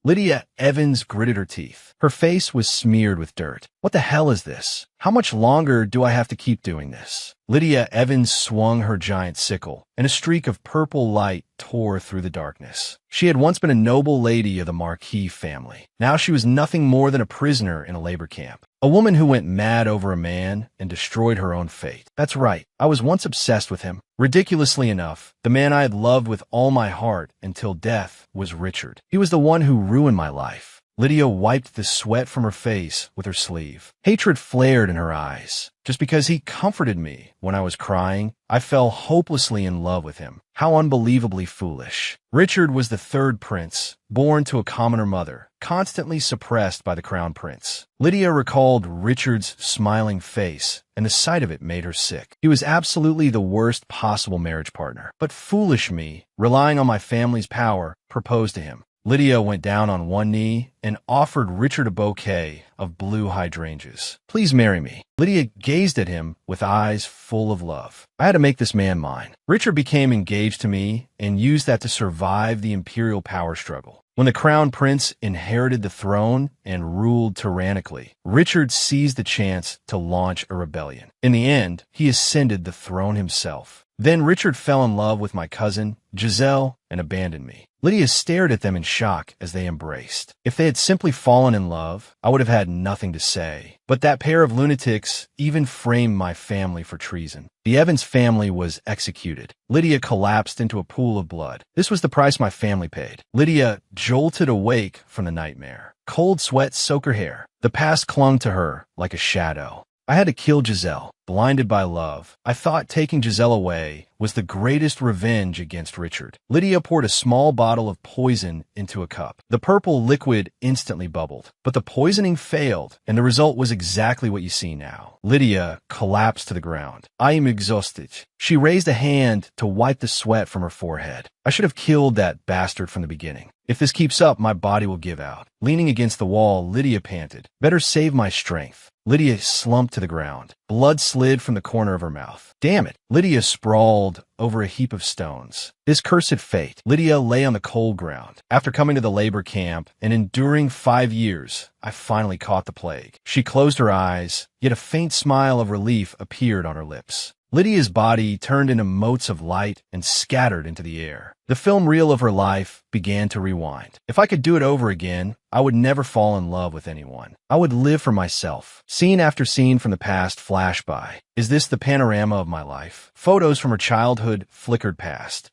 Lydia Evans gritted her teeth. Her face was smeared with dirt. What the hell is this? How much longer do I have to keep doing this? Lydia Evans swung her giant sickle, and a streak of purple light tore through the darkness. She had once been a noble lady of the Marquis family. Now she was nothing more than a prisoner in a labor camp. A woman who went mad over a man and destroyed her own fate. That's right, I was once obsessed with him. Ridiculously enough, the man I had loved with all my heart until death was Richard. He was the one who ruined my life. Lydia wiped the sweat from her face with her sleeve. Hatred flared in her eyes. Just because he comforted me when I was crying, I fell hopelessly in love with him. How unbelievably foolish. Richard was the third prince, born to a commoner mother, constantly suppressed by the crown prince. Lydia recalled Richard's smiling face, and the sight of it made her sick. He was absolutely the worst possible marriage partner. But foolish me, relying on my family's power, proposed to him. Lydia went down on one knee and offered Richard a bouquet of blue hydrangeas. Please marry me. Lydia gazed at him with eyes full of love. I had to make this man mine. Richard became engaged to me and used that to survive the imperial power struggle. When the crown prince inherited the throne and ruled tyrannically, Richard seized the chance to launch a rebellion. In the end, he ascended the throne himself. Then Richard fell in love with my cousin, Giselle, and abandoned me. Lydia stared at them in shock as they embraced. If they had simply fallen in love, I would have had nothing to say. But that pair of lunatics even framed my family for treason. The Evans family was executed. Lydia collapsed into a pool of blood. This was the price my family paid. Lydia jolted awake from the nightmare. Cold sweat soaked her hair. The past clung to her like a shadow. I had to kill Giselle, blinded by love. I thought taking Giselle away was the greatest revenge against Richard. Lydia poured a small bottle of poison into a cup. The purple liquid instantly bubbled, but the poisoning failed, and the result was exactly what you see now. Lydia collapsed to the ground. I am exhausted. She raised a hand to wipe the sweat from her forehead. I should have killed that bastard from the beginning. If this keeps up, my body will give out. Leaning against the wall, Lydia panted. Better save my strength. Lydia slumped to the ground. Blood slid from the corner of her mouth. Damn it! Lydia sprawled over a heap of stones. This cursed fate. Lydia lay on the cold ground. After coming to the labor camp and enduring 5 years, I finally caught the plague. She closed her eyes, yet a faint smile of relief appeared on her lips. Lydia's body turned into motes of light and scattered into the air. The film reel of her life began to rewind. If I could do it over again, I would never fall in love with anyone. I would live for myself. Scene after scene from the past flashed by. Is this the panorama of my life? Photos from her childhood flickered past.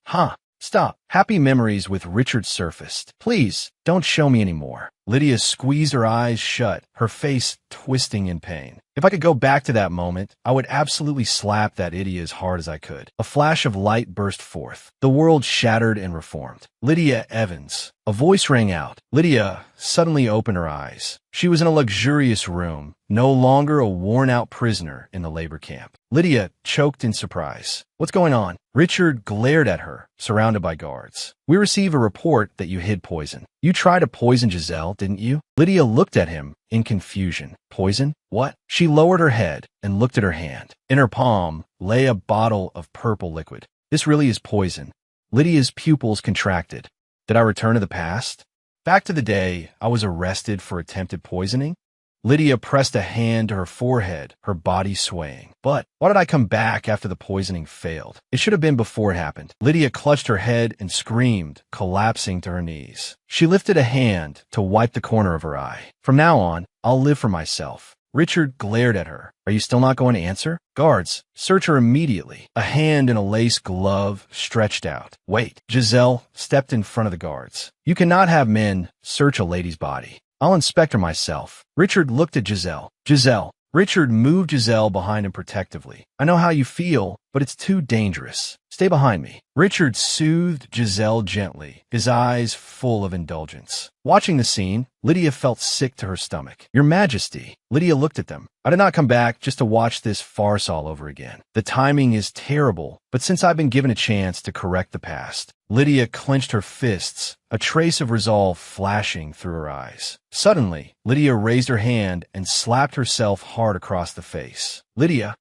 Stop. Happy memories with Richard surfaced. Please, don't show me anymore. Lydia squeezed her eyes shut, her face twisting in pain. If I could go back to that moment, I would absolutely slap that idiot as hard as I could. A flash of light burst forth. The world shattered and reformed. Lydia Evans. A voice rang out. Lydia suddenly opened her eyes. She was in a luxurious room, no longer a worn-out prisoner in the labor camp. Lydia choked in surprise. What's going on? Richard glared at her, surrounded by guards. We receive a report that you hid poison. You tried to poison Giselle, didn't you? Lydia looked at him in confusion. Poison? What? She lowered her head and looked at her hand. In her palm lay a bottle of purple liquid. This really is poison. Lydia's pupils contracted. Did I return to the past? Back to the day I was arrested for attempted poisoning? Lydia pressed a hand to her forehead, her body swaying. But why did I come back after the poisoning failed? It should have been before it happened. Lydia clutched her head and screamed, collapsing to her knees. She lifted a hand to wipe the corner of her eye. From now on, I'll live for myself. Richard glared at her. Are you still not going to answer? Guards, search her immediately. A hand in a lace glove stretched out. Wait. Giselle stepped in front of the guards. You cannot have men search a lady's body. I'll inspect her myself. Richard looked at Giselle. Giselle. Richard moved Giselle behind him protectively. I know how you feel, but it's too dangerous. Stay behind me. Richard soothed Giselle gently, his eyes full of indulgence. Watching the scene, Lydia felt sick to her stomach. Your Majesty. Lydia looked at them. I did not come back just to watch this farce all over again. The timing is terrible, but since I've been given a chance to correct the past, Lydia clenched her fists, a trace of resolve flashing through her eyes. Suddenly, Lydia raised her hand and slapped herself hard across the face. Lydia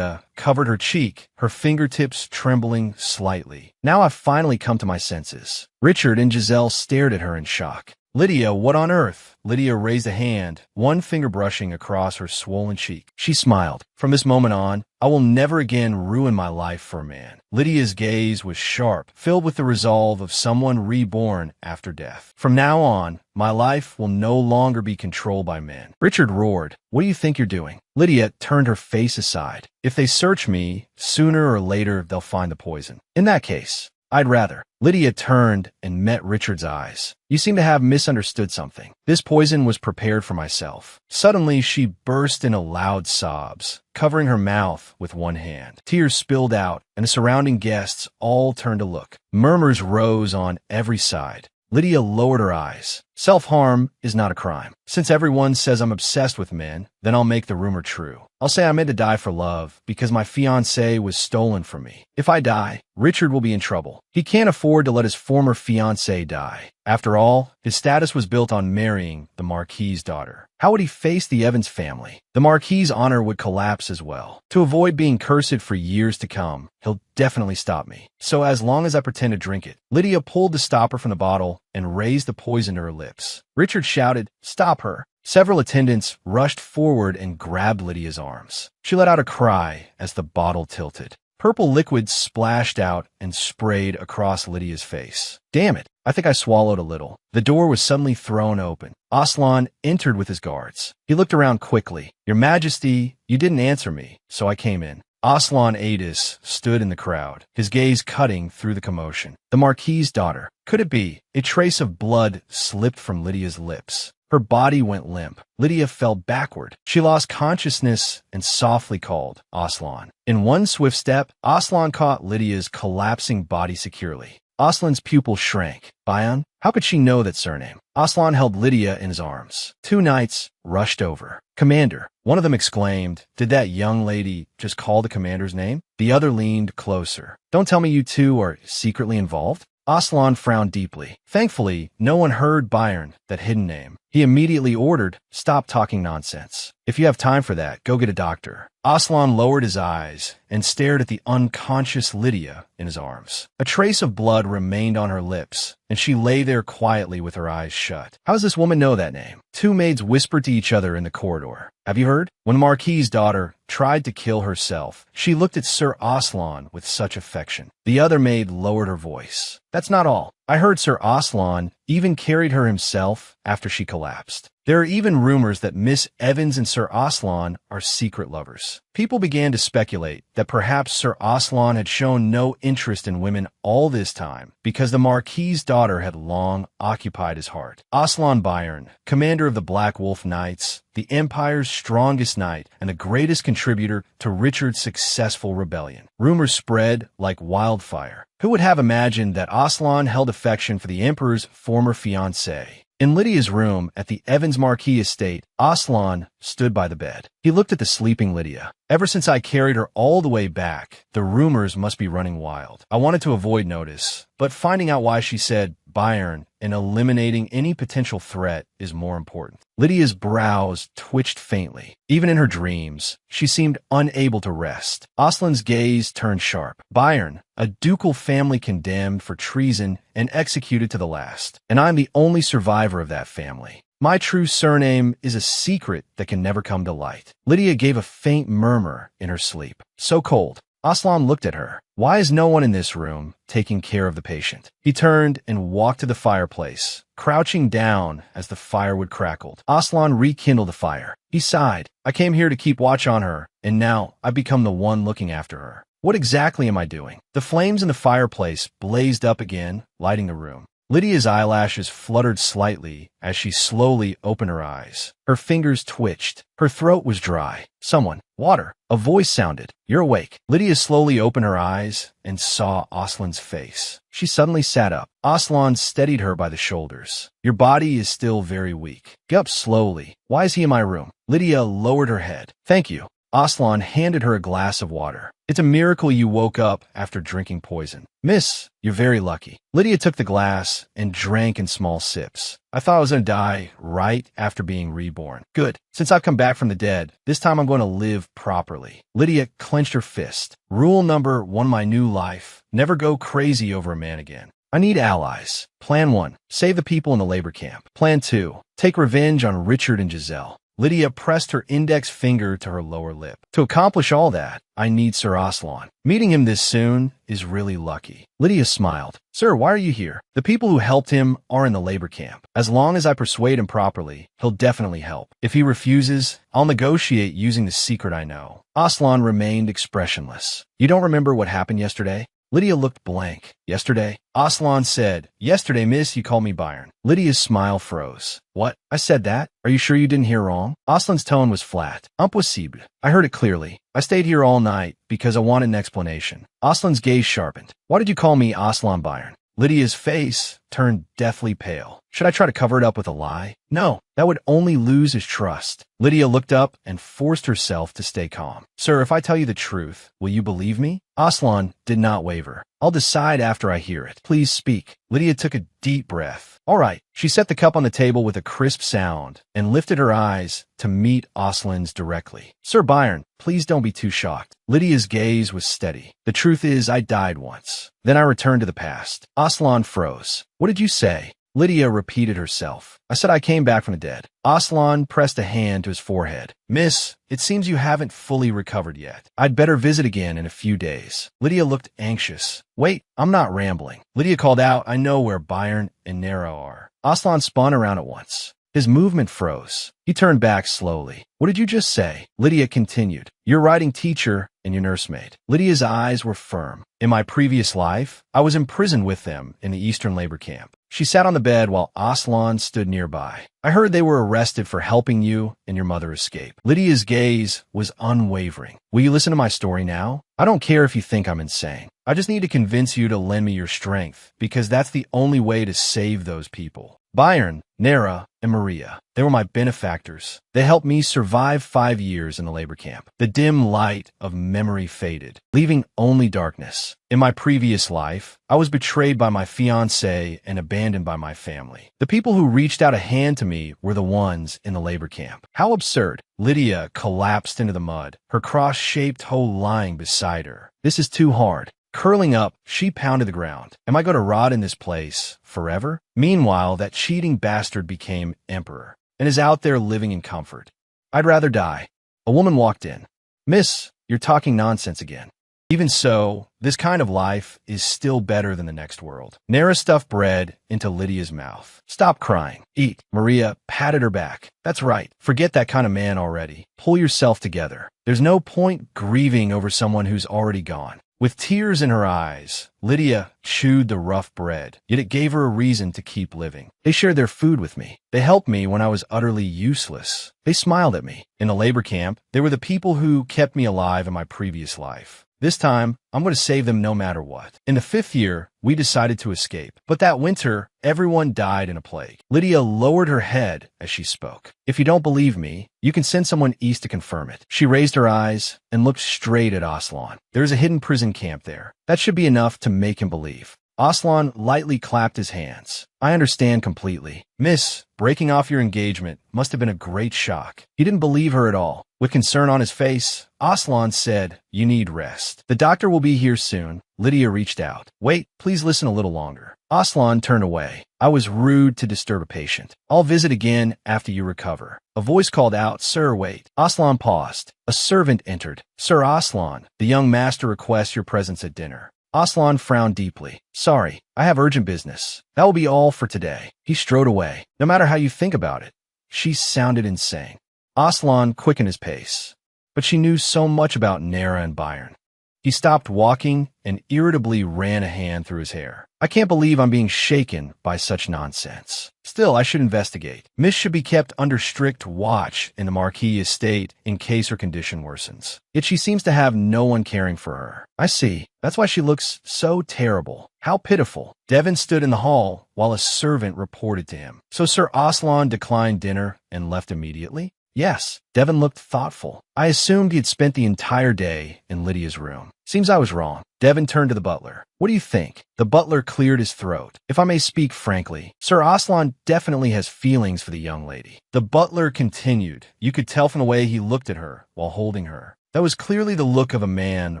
covered her cheek, her fingertips trembling slightly. Now I've finally come to my senses. Richard and Giselle stared at her in shock. Lydia, what on earth? Lydia raised a hand, one finger brushing across her swollen cheek. She smiled. From this moment on, I will never again ruin my life for a man. Lydia's gaze was sharp, filled with the resolve of someone reborn after death. From now on, my life will no longer be controlled by men. Richard roared, what do you think you're doing? Lydia turned her face aside. If they search me, sooner or later they'll find the poison. In that case, I'd rather. Lydia turned and met Richard's eyes. You seem to have misunderstood something. This poison was prepared for myself. Suddenly, she burst into loud sobs, covering her mouth with one hand. Tears spilled out, and the surrounding guests all turned to look. Murmurs rose on every side. Lydia lowered her eyes. Self-harm is not a crime. Since everyone says I'm obsessed with men, then I'll make the rumor true. I'll say I meant to die for love because my fiancée was stolen from me. If I die, Richard will be in trouble. He can't afford to let his former fiancée die. After all, his status was built on marrying the Marquis's daughter. How would he face the Evans family? The Marquis's honor would collapse as well. To avoid being cursed for years to come, he'll definitely stop me. So as long as I pretend to drink it. Lydia pulled the stopper from the bottle and raised the poison to her lips. Richard shouted, stop her. Several attendants rushed forward and grabbed Lydia's arms. She let out a cry as the bottle tilted. Purple liquid splashed out and sprayed across Lydia's face. Damn it, I think I swallowed a little. The door was suddenly thrown open. Aslan entered with his guards. He looked around quickly. Your Majesty, you didn't answer me, so I came in. Aslan Adis stood in the crowd, his gaze cutting through the commotion. The Marquis's daughter. Could it be? A trace of blood slipped from Lydia's lips. Her body went limp. Lydia fell backward. She lost consciousness and softly called, Aslan. In one swift step, Aslan caught Lydia's collapsing body securely. Aslan's pupil shrank. Bayan? How could she know that surname? Aslan held Lydia in his arms. Two knights rushed over. Commander, one of them exclaimed, did that young lady just call the commander's name? The other leaned closer. Don't tell me you two are secretly involved? Aslan frowned deeply. Thankfully, no one heard Bayern, that hidden name. He immediately ordered, stop talking nonsense. If you have time for that, go get a doctor. Aslan lowered his eyes and stared at the unconscious Lydia in his arms. A trace of blood remained on her lips, and she lay there quietly with her eyes shut. How does this woman know that name? Two maids whispered to each other in the corridor. Have you heard? When the Marquis's daughter tried to kill herself, she looked at Sir Aslan with such affection. The other maid lowered her voice. That's not all. I heard Sir Aslan even carried her himself after she collapsed. There are even rumors that Miss Evans and Sir Aslan are secret lovers. People began to speculate that perhaps Sir Aslan had shown no interest in women all this time because the Marquis's daughter had long occupied his heart. Aslan Bayern, commander of the Black Wolf Knights, the Empire's strongest knight and the greatest contributor to Richard's successful rebellion. Rumors spread like wildfire. Who would have imagined that Aslan held affection for the Emperor's former fiancée? In Lydia's room at the Evans Marquis estate, Aslan stood by the bed. He looked at the sleeping Lydia. Ever since I carried her all the way back, the rumors must be running wild. I wanted to avoid notice, but finding out why she said Bayern and eliminating any potential threat is more important. Lydia's brows twitched faintly. Even in her dreams, she seemed unable to rest. Aslan's gaze turned sharp. Bayern, a ducal family condemned for treason and executed to the last. And I'm the only survivor of that family. My true surname is a secret that can never come to light. Lydia gave a faint murmur in her sleep. So cold. Aslan looked at her. Why is no one in this room taking care of the patient? He turned and walked to the fireplace, crouching down as the firewood crackled. Aslan rekindled the fire. He sighed. I came here to keep watch on her, and now I've become the one looking after her. What exactly am I doing? The flames in the fireplace blazed up again, lighting the room. Lydia's eyelashes fluttered slightly as she slowly opened her eyes. Her fingers twitched. Her throat was dry. Someone. Water. A voice sounded. You're awake. Lydia slowly opened her eyes and saw Aslan's face. She suddenly sat up. Aslan steadied her by the shoulders. Your body is still very weak. Get up slowly. Why is he in my room? Lydia lowered her head. Thank you. Aslan handed her a glass of water. It's a miracle you woke up after drinking poison. Miss, you're very lucky. Lydia took the glass and drank in small sips. I thought I was going to die right after being reborn. Good. Since I've come back from the dead, this time I'm going to live properly. Lydia clenched her fist. Rule number one of my new life. Never go crazy over a man again. I need allies. Plan 1. Save the people in the labor camp. Plan 2. Take revenge on Richard and Giselle. Lydia pressed her index finger to her lower lip. To accomplish all that, I need Sir Aslan. Meeting him this soon is really lucky. Lydia smiled. Sir, why are you here? The people who helped him are in the labor camp. As long as I persuade him properly, he'll definitely help. If he refuses, I'll negotiate using the secret I know. Aslan remained expressionless. You don't remember what happened yesterday? Lydia looked blank. Yesterday? Aslan said, Yesterday, miss, you called me Byron. Lydia's smile froze. What? I said that? Are you sure you didn't hear wrong? Aslan's tone was flat. Impossible. I heard it clearly. I stayed here all night because I wanted an explanation. Aslan's gaze sharpened. Why did you call me Aslan Byron? Lydia's face turned deathly pale. Should I try to cover it up with a lie? No, that would only lose his trust. Lydia looked up and forced herself to stay calm. Sir, if I tell you the truth, will you believe me? Aslan did not waver. I'll decide after I hear it. Please speak. Lydia took a deep breath. All right. She set the cup on the table with a crisp sound and lifted her eyes to meet Aslan's directly. Sir Byron, please don't be too shocked. Lydia's gaze was steady. The truth is, I died once. Then I returned to the past. Aslan froze. What did you say? Lydia repeated herself. I said I came back from the dead. Aslan pressed a hand to his forehead. Miss, it seems you haven't fully recovered yet. I'd better visit again in a few days. Lydia looked anxious. Wait, I'm not rambling. Lydia called out, I know where Byron and Nero are. Aslan spun around at once. His movement froze. He turned back slowly. What did you just say? Lydia continued. Your writing teacher and your nursemaid. Lydia's eyes were firm. In my previous life, I was imprisoned with them in the Eastern labor camp. She sat on the bed while Aslan stood nearby. I heard they were arrested for helping you and your mother escape. Lydia's gaze was unwavering. Will you listen to my story now? I don't care if you think I'm insane. I just need to convince you to lend me your strength, because that's the only way to save those people. Byron, Nera, and Maria. They were my benefactors. They helped me survive 5 years in the labor camp. The dim light of memory faded, leaving only darkness. In my previous life, I was betrayed by my fiancé and abandoned by my family. The people who reached out a hand to me were the ones in the labor camp. How absurd. Lydia collapsed into the mud, her cross-shaped hoe lying beside her. This is too hard. Curling up, she pounded the ground. Am I going to rot in this place forever? Meanwhile, that cheating bastard became emperor and is out there living in comfort. I'd rather die. A woman walked in. Miss, you're talking nonsense again. Even so, this kind of life is still better than the next world. Nera stuffed bread into Lydia's mouth. Stop crying. Eat. Maria patted her back. That's right. Forget that kind of man already. Pull yourself together. There's no point grieving over someone who's already gone. With tears in her eyes, Lydia chewed the rough bread, yet it gave her a reason to keep living. They shared their food with me. They helped me when I was utterly useless. They smiled at me. In the labor camp, they were the people who kept me alive in my previous life. This time, I'm going to save them no matter what. In the 5th year, we decided to escape. But that winter, everyone died in a plague. Lydia lowered her head as she spoke. If you don't believe me, you can send someone east to confirm it. She raised her eyes and looked straight at Aslan. There's a hidden prison camp there. That should be enough to make him believe. Aslan lightly clapped his hands. I understand completely. Miss, breaking off your engagement must have been a great shock. He didn't believe her at all. With concern on his face, Aslan said, you need rest. The doctor will be here soon. Lydia reached out. Wait, please listen a little longer. Aslan turned away. I was rude to disturb a patient. I'll visit again after you recover. A voice called out, Sir, wait. Aslan paused. A servant entered. Sir Aslan, the young master requests your presence at dinner. Aslan frowned deeply. Sorry, I have urgent business. That will be all for today. He strode away. No matter how you think about it, she sounded insane. Aslan quickened his pace. But she knew so much about Nera and Byron. He stopped walking and irritably ran a hand through his hair. I can't believe I'm being shaken by such nonsense. Still, I should investigate. Miss should be kept under strict watch in the Marquis estate in case her condition worsens. Yet she seems to have no one caring for her. I see. That's why she looks so terrible. How pitiful. Devon stood in the hall while a servant reported to him. So Sir Aslan declined dinner and left immediately? Yes. Devon looked thoughtful. I assumed he had spent the entire day in Lydia's room. Seems I was wrong. Devon turned to the butler. What do you think? The butler cleared his throat. If I may speak frankly, Sir Aslan definitely has feelings for the young lady. The butler continued. You could tell from the way he looked at her while holding her. That was clearly the look of a man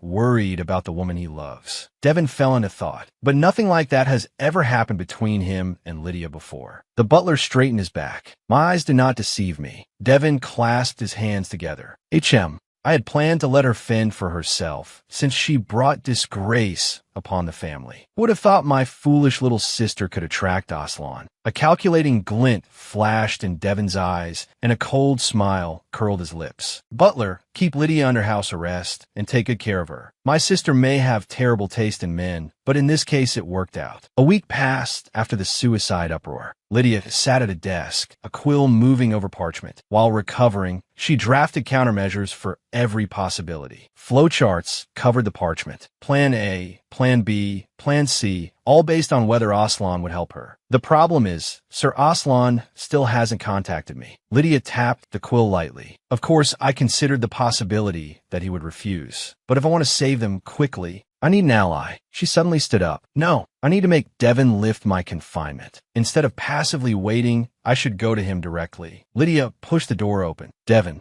worried about the woman he loves. Devin fell into thought, but nothing like that has ever happened between him and Lydia before. The butler straightened his back. My eyes did not deceive me. Devin clasped his hands together. I had planned to let her fend for herself, since she brought disgrace upon the family. Who would have thought my foolish little sister could attract Aslan? A calculating glint flashed in Devin's eyes, and a cold smile curled his lips. Butler, keep Lydia under house arrest, and take good care of her. My sister may have terrible taste in men, but in this case it worked out. A week passed after the suicide uproar. Lydia sat at a desk, a quill moving over parchment. While recovering, she drafted countermeasures for every possibility. Flowcharts covered the parchment. Plan A, Plan B, Plan C, all based on whether Aslan would help her. The problem is, Sir Aslan still hasn't contacted me. Lydia tapped the quill lightly. Of course, I considered the possibility that he would refuse. But if I want to save them quickly, I need an ally. She suddenly stood up. No, I need to make Devin lift my confinement. Instead of passively waiting, I should go to him directly. Lydia pushed the door open. Devin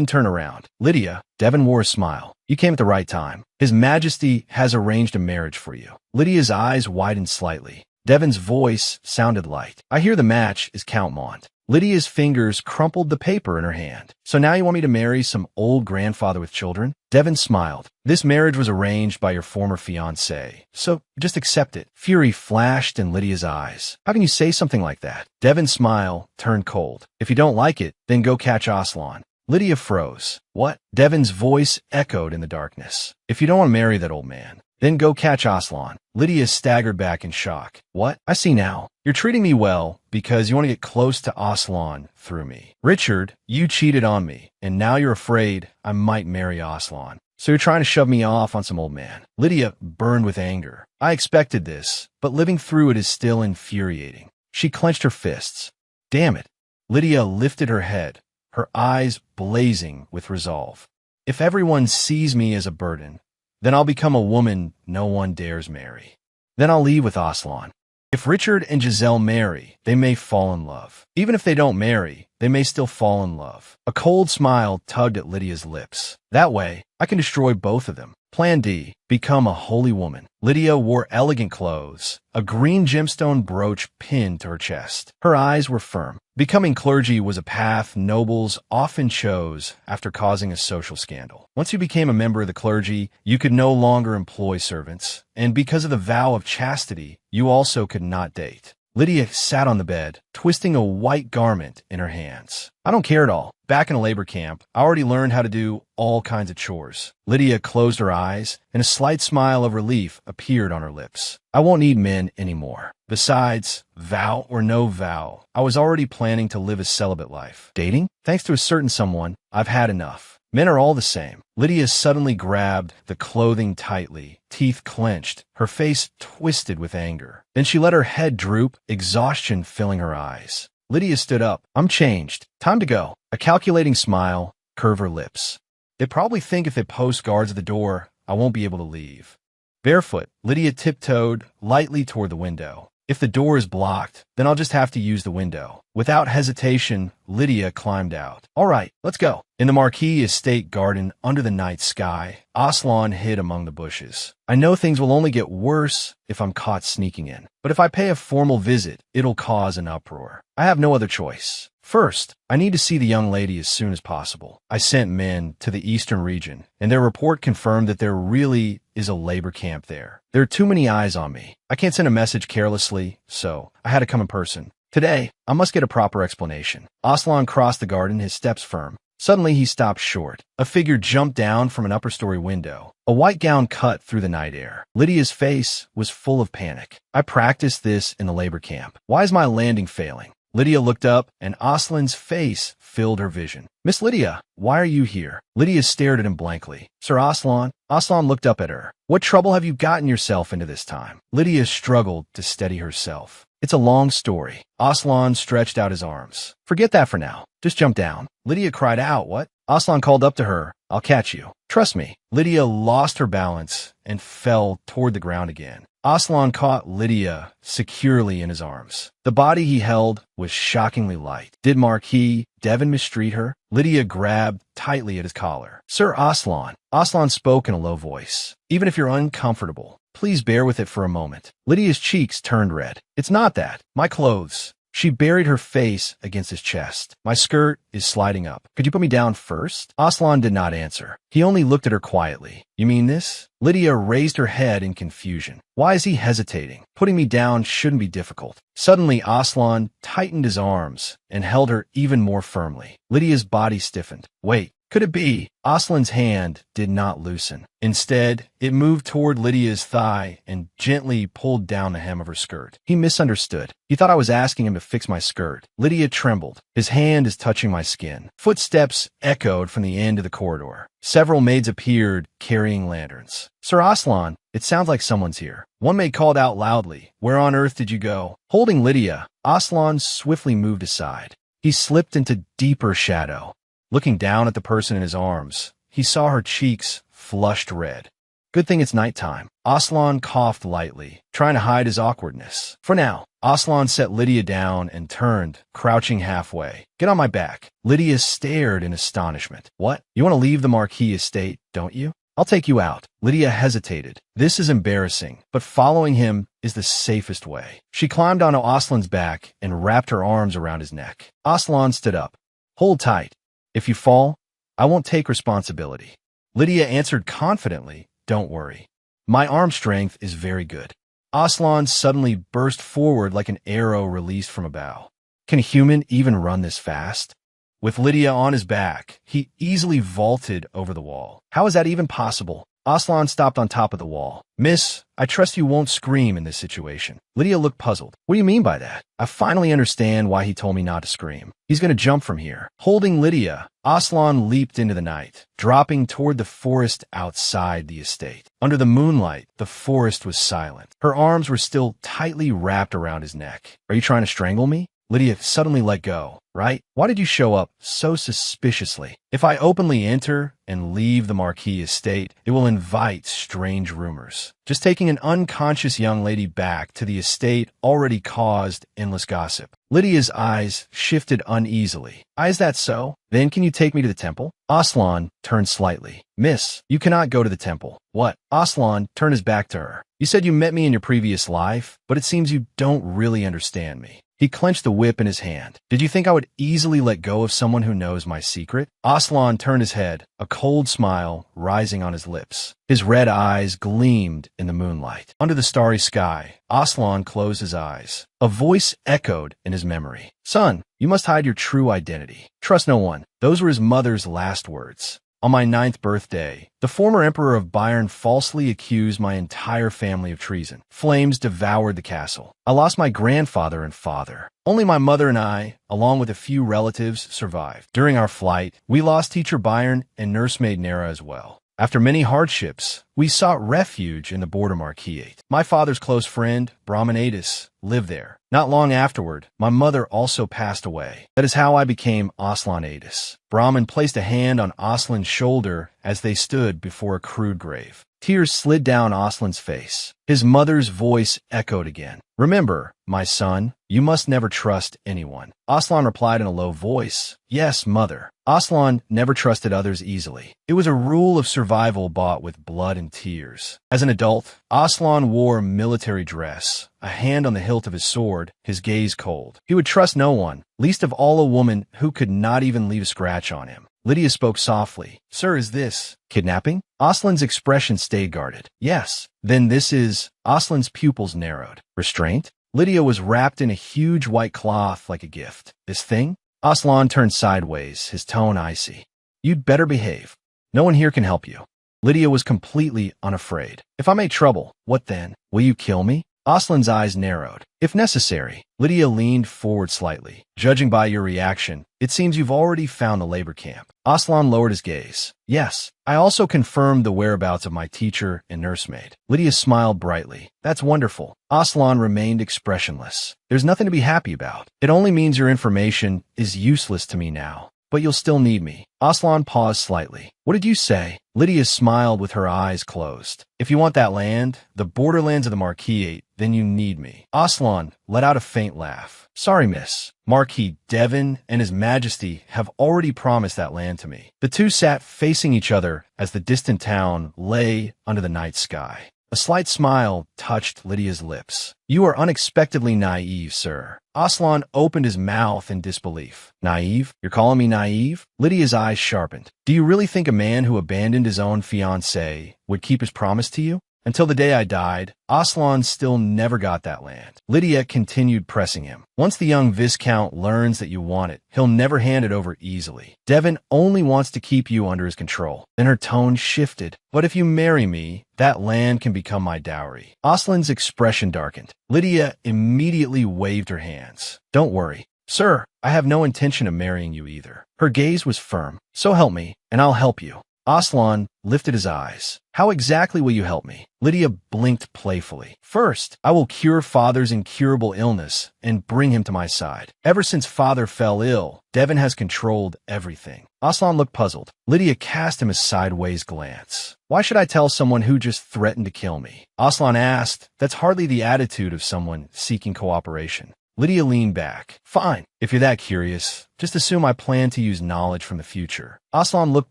turned around. Lydia, Devin wore a smile. You came at the right time. His Majesty has arranged a marriage for you. Lydia's eyes widened slightly. Devin's voice sounded light. I hear the match is Count Mont. Lydia's fingers crumpled the paper in her hand. So now you want me to marry some old grandfather with children? Devin smiled. This marriage was arranged by your former fiancé, so just accept it. Fury flashed in Lydia's eyes. How can you say something like that? Devin's smile turned cold. If you don't like it, then go catch Aslan. Lydia froze. What? Devin's voice echoed in the darkness. If you don't want to marry that old man, then go catch Aslan. Lydia staggered back in shock. What? I see now. You're treating me well because you want to get close to Aslan through me. Richard, you cheated on me, and now you're afraid I might marry Aslan. So you're trying to shove me off on some old man. Lydia burned with anger. I expected this, but living through it is still infuriating. She clenched her fists. Damn it. Lydia lifted her head, her eyes blazing with resolve. If everyone sees me as a burden, then I'll become a woman no one dares marry. Then I'll leave with Aslan. If Richard and Giselle marry, they may fall in love. Even if they don't marry, they may still fall in love. A cold smile tugged at Lydia's lips. That way, I can destroy both of them. Plan D, become a holy woman. Lydia wore elegant clothes, a green gemstone brooch pinned to her chest. Her eyes were firm. Becoming clergy was a path nobles often chose after causing a social scandal. Once you became a member of the clergy, you could no longer employ servants, and because of the vow of chastity, you also could not date. Lydia sat on the bed, twisting a white garment in her hands. I don't care at all. Back in a labor camp, I already learned how to do all kinds of chores. Lydia closed her eyes, and a slight smile of relief appeared on her lips. I won't need men anymore. Besides, vow or no vow, I was already planning to live a celibate life. Dating? Thanks to a certain someone, I've had enough. Men are all the same. Lydia suddenly grabbed the clothing tightly, teeth clenched, her face twisted with anger. Then she let her head droop, exhaustion filling her eyes. Lydia stood up. I'm changed. Time to go. A calculating smile curved her lips. They probably think if they post guards at the door, I won't be able to leave. Barefoot, Lydia tiptoed lightly toward the window. If the door is blocked, then I'll just have to use the window. Without hesitation, Lydia climbed out. All right, let's go. In the Marquis estate garden under the night sky, Aslan hid among the bushes. I know things will only get worse if I'm caught sneaking in. But if I pay a formal visit, it'll cause an uproar. I have no other choice. First, I need to see the young lady as soon as possible. I sent men to the eastern region, and their report confirmed that there really is a labor camp there. There are too many eyes on me. I can't send a message carelessly, so I had to come in person. Today, I must get a proper explanation. Aslan crossed the garden, his steps firm. Suddenly, he stopped short. A figure jumped down from an upper-story window. A white gown cut through the night air. Lydia's face was full of panic. I practiced this in the labor camp. Why is my landing failing? Lydia looked up, and Aslan's face filled her vision. Miss Lydia, why are you here? Lydia stared at him blankly. Sir Aslan? Aslan looked up at her. What trouble have you gotten yourself into this time? Lydia struggled to steady herself. It's a long story. Aslan stretched out his arms. Forget that for now. Just jump down. Lydia cried out. What? Aslan called up to her. I'll catch you. Trust me. Lydia lost her balance and fell toward the ground again. Aslan caught Lydia securely in his arms. The body he held was shockingly light. Did Marquis Devon mistreat her? Lydia grabbed tightly at his collar. Sir Aslan. Aslan spoke in a low voice. Even if you're uncomfortable, please bear with it for a moment. Lydia's cheeks turned red. It's not that. My clothes. She buried her face against his chest. My skirt is sliding up. Could you put me down first? Aslan did not answer. He only looked at her quietly. You mean this? Lydia raised her head in confusion. Why is he hesitating? Putting me down shouldn't be difficult. Suddenly, Aslan tightened his arms and held her even more firmly. Lydia's body stiffened. Wait. Could it be? Aslan's hand did not loosen. Instead, it moved toward Lydia's thigh and gently pulled down the hem of her skirt. He misunderstood. He thought I was asking him to fix my skirt. Lydia trembled. His hand is touching my skin. Footsteps echoed from the end of the corridor. Several maids appeared, carrying lanterns. Sir Aslan, it sounds like someone's here. One maid called out loudly. Where on earth did you go? Holding Lydia, Aslan swiftly moved aside. He slipped into deeper shadow. Looking down at the person in his arms, he saw her cheeks flushed red. Good thing it's nighttime. Aslan coughed lightly, trying to hide his awkwardness. For now, Aslan set Lydia down and turned, crouching halfway. Get on my back. Lydia stared in astonishment. What? You want to leave the Marquis estate, don't you? I'll take you out. Lydia hesitated. This is embarrassing, but following him is the safest way. She climbed onto Aslan's back and wrapped her arms around his neck. Aslan stood up. Hold tight. If you fall, I won't take responsibility. Lydia answered confidently, don't worry. My arm strength is very good. Aslan suddenly burst forward like an arrow released from a bow. Can a human even run this fast? With Lydia on his back, he easily vaulted over the wall. How is that even possible? Aslan stopped on top of the wall. Miss, I trust you won't scream in this situation. Lydia looked puzzled. What do you mean by that? I finally understand why he told me not to scream. He's going to jump from here. Holding Lydia, Aslan leaped into the night, dropping toward the forest outside the estate. Under the moonlight, the forest was silent. Her arms were still tightly wrapped around his neck. Are you trying to strangle me? Lydia suddenly let go. Right? Why did you show up so suspiciously? If I openly enter and leave the Marquis estate, it will invite strange rumors. Just taking an unconscious young lady back to the estate already caused endless gossip. Lydia's eyes shifted uneasily. Is that so? Then can you take me to the temple? Aslan turned slightly. Miss, you cannot go to the temple. What? Aslan turned his back to her. You said you met me in your previous life, but it seems you don't really understand me. He clenched the whip in his hand. Did you think I would easily let go of someone who knows my secret? Aslan turned his head, a cold smile rising on his lips. His red eyes gleamed in the moonlight. Under the starry sky, Aslan closed his eyes. A voice echoed in his memory. Son, you must hide your true identity. Trust no one. Those were his mother's last words. On my 9th birthday, the former emperor of Bayern falsely accused my entire family of treason. Flames devoured the castle. I lost my grandfather and father. Only my mother and I, along with a few relatives, survived. During our flight, we lost teacher Bayern and nursemaid Nera as well. After many hardships, we sought refuge in the border Marquis. My father's close friend, Brahmanatus, lived there. Not long afterward, my mother also passed away. That is how I became Aslanatus. Brahman placed a hand on Aslan's shoulder as they stood before a crude grave. Tears slid down Aslan's face. His mother's voice echoed again. Remember, my son, you must never trust anyone. Aslan replied in a low voice, Yes, mother. Aslan never trusted others easily. It was a rule of survival bought with blood and tears. As an adult, Aslan wore military dress, a hand on the hilt of his sword, his gaze cold. He would trust no one, least of all a woman who could not even leave a scratch on him. Lydia spoke softly. Sir, is this kidnapping? Aslan's expression stayed guarded. Yes. Then this is... Aslan's pupils narrowed. Restraint? Lydia was wrapped in a huge white cloth like a gift. This thing? Aslan turned sideways, his tone icy. You'd better behave. No one here can help you. Lydia was completely unafraid. If I make trouble, what then? Will you kill me? Aslan's eyes narrowed. If necessary. Lydia leaned forward slightly. Judging by your reaction, it seems you've already found the labor camp. Aslan lowered his gaze. Yes, I also confirmed the whereabouts of my teacher and nursemaid. Lydia smiled brightly. That's wonderful. Aslan remained expressionless. There's nothing to be happy about. It only means your information is useless to me now. but you'll still need me. Aslan paused slightly. What did you say? Lydia smiled with her eyes closed. If you want that land, the borderlands of the Marquis, then you need me. Aslan let out a faint laugh. Sorry, miss. Marquis Devon and His Majesty have already promised that land to me. The two sat facing each other as the distant town lay under the night sky. A slight smile touched Lydia's lips. You are unexpectedly naive, sir. Aslan opened his mouth in disbelief. Naive? You're calling me naive? Lydia's eyes sharpened. Do you really think a man who abandoned his own fiancée would keep his promise to you? Until the day I died, Aslan still never got that land. Lydia continued pressing him. Once the young Viscount learns that you want it, he'll never hand it over easily. Devon only wants to keep you under his control. Then her tone shifted. But if you marry me, that land can become my dowry. Aslan's expression darkened. Lydia immediately waved her hands. Don't worry. Sir, I have no intention of marrying you either. Her gaze was firm. So help me, and I'll help you. Aslan lifted his eyes. How exactly will you help me? Lydia blinked playfully. First, I will cure Father's incurable illness and bring him to my side. Ever since Father fell ill, Devon has controlled everything. Aslan looked puzzled. Lydia cast him a sideways glance. Why should I tell someone who just threatened to kill me? Aslan asked. That's hardly the attitude of someone seeking cooperation. Lydia leaned back. Fine, if you're that curious, just assume I plan to use knowledge from the future. Aslan looked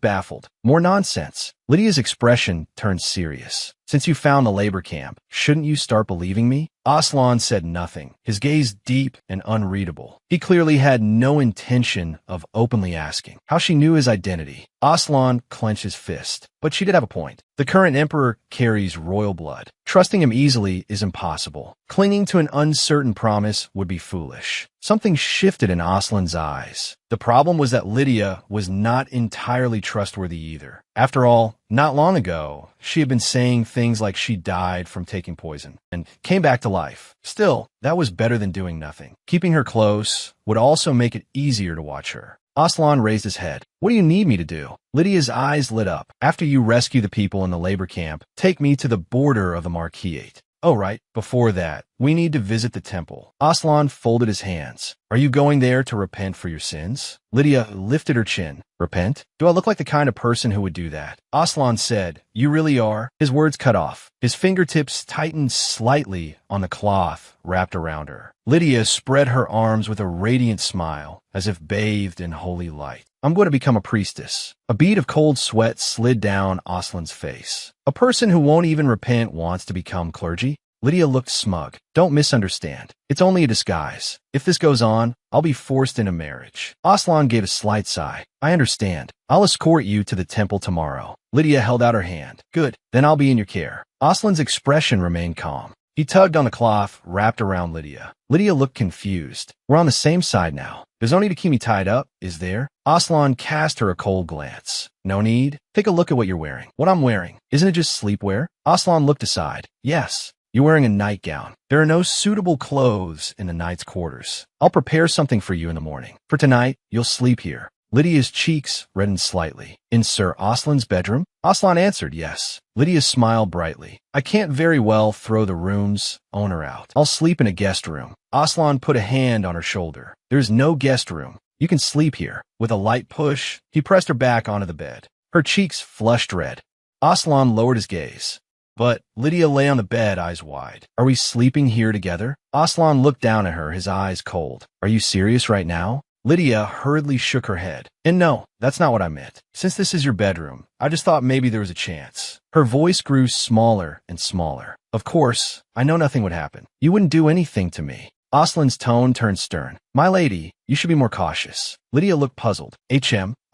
baffled. More nonsense. Lydia's expression turned serious. Since you found the labor camp, shouldn't you start believing me? Aslan said nothing, his gaze deep and unreadable. He clearly had no intention of openly asking how she knew his identity. Aslan clenched his fist, but she did have a point. The current emperor carries royal blood. Trusting him easily is impossible. Clinging to an uncertain promise would be foolish. Something shifted in Aslan's eyes. The problem was that Lydia was not entirely trustworthy either. After all, not long ago, she had been saying things like she died from taking poison and came back to life. Still, that was better than doing nothing. Keeping her close would also make it easier to watch her. Aslan raised his head. What do you need me to do? Lydia's eyes lit up. After you rescue the people in the labor camp, take me to the border of the Marquis. Oh, right. Before that, we need to visit the temple. Aslan folded his hands. Are you going there to repent for your sins? Lydia lifted her chin. Repent? Do I look like the kind of person who would do that? Aslan said, You really are? His words cut off. His fingertips tightened slightly on the cloth wrapped around her. Lydia spread her arms with a radiant smile, as if bathed in holy light. I'm going to become a priestess. A bead of cold sweat slid down Aslan's face. A person who won't even repent wants to become clergy? Lydia looked smug. Don't misunderstand. It's only a disguise. If this goes on, I'll be forced into marriage. Aslan gave a slight sigh. I understand. I'll escort you to the temple tomorrow. Lydia held out her hand. Good. Then I'll be in your care. Aslan's expression remained calm. He tugged on the cloth wrapped around Lydia. Lydia looked confused. We're on the same side now. There's no need to keep me tied up, is there? Aslan cast her a cold glance. No need. Take a look at what you're wearing. What I'm wearing. Isn't it just sleepwear? Aslan looked aside. Yes. You're wearing a nightgown. There are no suitable clothes in the knight's quarters. I'll prepare something for you in the morning. For tonight, you'll sleep here. Lydia's cheeks reddened slightly. In Sir Aslan's bedroom? Aslan answered yes. Lydia smiled brightly. I can't very well throw the room's owner out. I'll sleep in a guest room. Aslan put a hand on her shoulder. There's no guest room. You can sleep here. With a light push, he pressed her back onto the bed. Her cheeks flushed red. Aslan lowered his gaze. But Lydia lay on the bed, eyes wide. Are we sleeping here together? Aslan looked down at her, his eyes cold. Are you serious right now? Lydia hurriedly shook her head. And no, that's not what I meant. Since this is your bedroom, I just thought maybe there was a chance. Her voice grew smaller and smaller. Of course, I know nothing would happen. You wouldn't do anything to me. Aslan's tone turned stern. My lady, you should be more cautious. Lydia looked puzzled.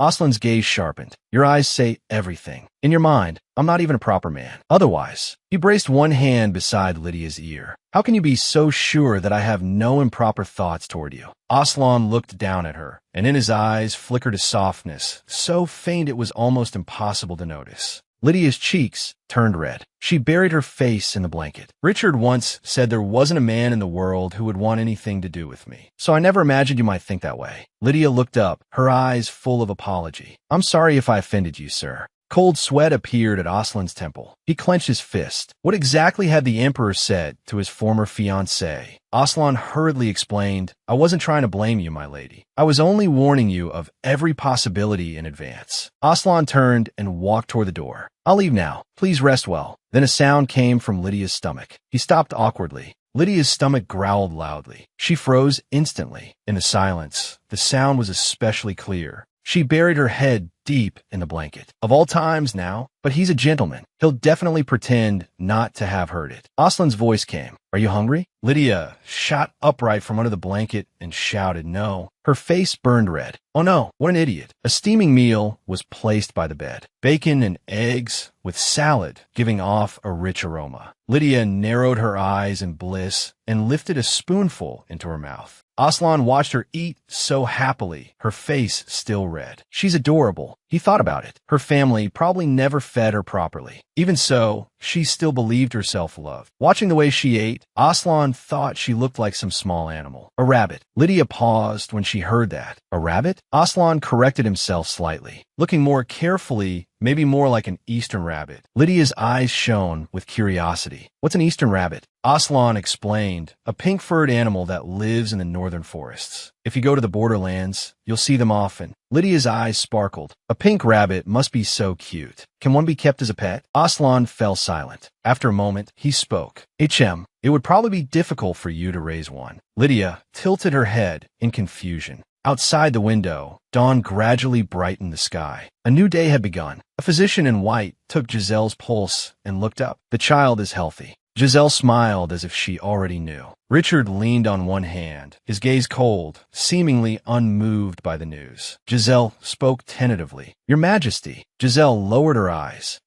Aslan's gaze sharpened. Your eyes say everything. In your mind, I'm not even a proper man. Otherwise, he braced one hand beside Lydia's ear. How can you be so sure that I have no improper thoughts toward you? Aslan looked down at her, and in his eyes flickered a softness, so faint it was almost impossible to notice. Lydia's cheeks turned red. She buried her face in the blanket. Richard once said there wasn't a man in the world who would want anything to do with me. So I never imagined you might think that way. Lydia looked up, her eyes full of apology. I'm sorry if I offended you, sir. Cold sweat appeared at Aslan's temple. He clenched his fist. What exactly had the emperor said to his former fiancée? Aslan hurriedly explained, I wasn't trying to blame you, my lady. I was only warning you of every possibility in advance. Aslan turned and walked toward the door. I'll leave now. Please rest well. Then a sound came from Lydia's stomach. He stopped awkwardly. Lydia's stomach growled loudly. She froze instantly. In the silence, the sound was especially clear. She buried her head deep in the blanket. Of all times now, but he's a gentleman. He'll definitely pretend not to have heard it. Aslan's voice came. Are you hungry? Lydia shot upright from under the blanket and shouted no. Her face burned red. Oh no, what an idiot. A steaming meal was placed by the bed. Bacon and eggs with salad giving off a rich aroma. Lydia narrowed her eyes in bliss and lifted a spoonful into her mouth. Aslan watched her eat so happily, her face still red. She's adorable. He thought about it. Her family probably never fed her properly. Even so, she still believed herself loved. Watching the way she ate, Aslan thought she looked like some small animal. A rabbit. Lydia paused when she heard that. A rabbit? Aslan corrected himself slightly. Looking more carefully, maybe more like an eastern rabbit. Lydia's eyes shone with curiosity. What's an eastern rabbit? Aslan explained, a pink-furred animal that lives in the northern forests. If you go to the borderlands, you'll see them often. Lydia's eyes sparkled. A pink rabbit must be so cute. Can one be kept as a pet? Aslan fell silent. After a moment, he spoke. It would probably be difficult for you to raise one. Lydia tilted her head in confusion. Outside the window, dawn gradually brightened the sky. A new day had begun. A physician in white took Giselle's pulse and looked up. The child is healthy. Giselle smiled as if she already knew. Richard leaned on one hand, his gaze cold, seemingly unmoved by the news. Giselle spoke tentatively. Your Majesty. Giselle lowered her eyes.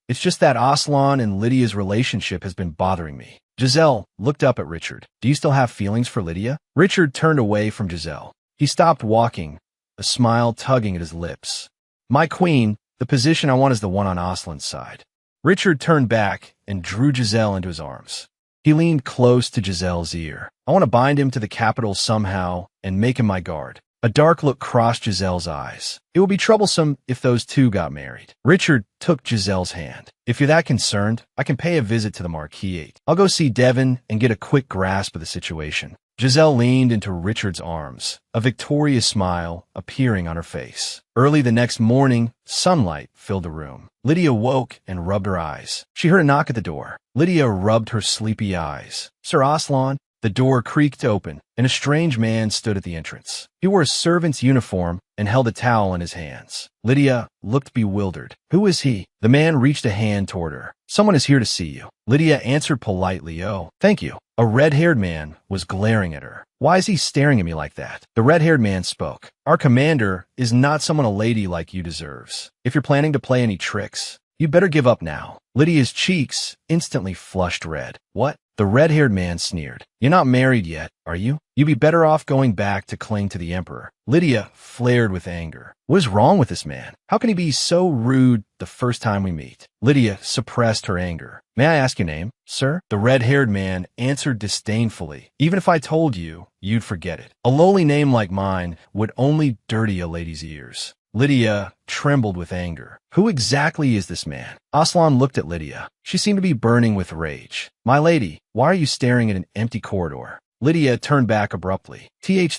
It's just that Aslan and Lydia's relationship has been bothering me. Giselle looked up at Richard. Do you still have feelings for Lydia? Richard turned away from Giselle. He stopped walking, a smile tugging at his lips. My queen, the position I want is the one on Aslan's side. Richard turned back and drew Giselle into his arms. He leaned close to Giselle's ear. I want to bind him to the capital somehow and make him my guard. A dark look crossed Giselle's eyes. It would be troublesome if those two got married. Richard took Giselle's hand. If you're that concerned, I can pay a visit to the Marquis. I'll go see Devon and get a quick grasp of the situation. Giselle leaned into Richard's arms, a victorious smile appearing on her face. Early the next morning, sunlight filled the room. Lydia woke and rubbed her eyes. She heard a knock at the door. Lydia rubbed her sleepy eyes. Sir Aslan? The door creaked open, and a strange man stood at the entrance. He wore a servant's uniform and held a towel in his hands. Lydia looked bewildered. Who is he? The man reached a hand toward her. Someone is here to see you. Lydia answered politely, oh, thank you. A red-haired man was glaring at her. Why is he staring at me like that? The red-haired man spoke. Our commander is not someone a lady like you deserves. If you're planning to play any tricks, you better give up now. Lydia's cheeks instantly flushed red. What? The red-haired man sneered. You're not married yet, are you? You'd be better off going back to cling to the emperor. Lydia flared with anger. What is wrong with this man? How can he be so rude the first time we meet? Lydia suppressed her anger. May I ask your name, sir? The red-haired man answered disdainfully. Even if I told you, you'd forget it. A lowly name like mine would only dirty a lady's ears. Lydia trembled with anger. Who exactly is this man? Aslan looked at Lydia. She seemed to be burning with rage. My lady, why are you staring at an empty corridor? Lydia turned back abruptly.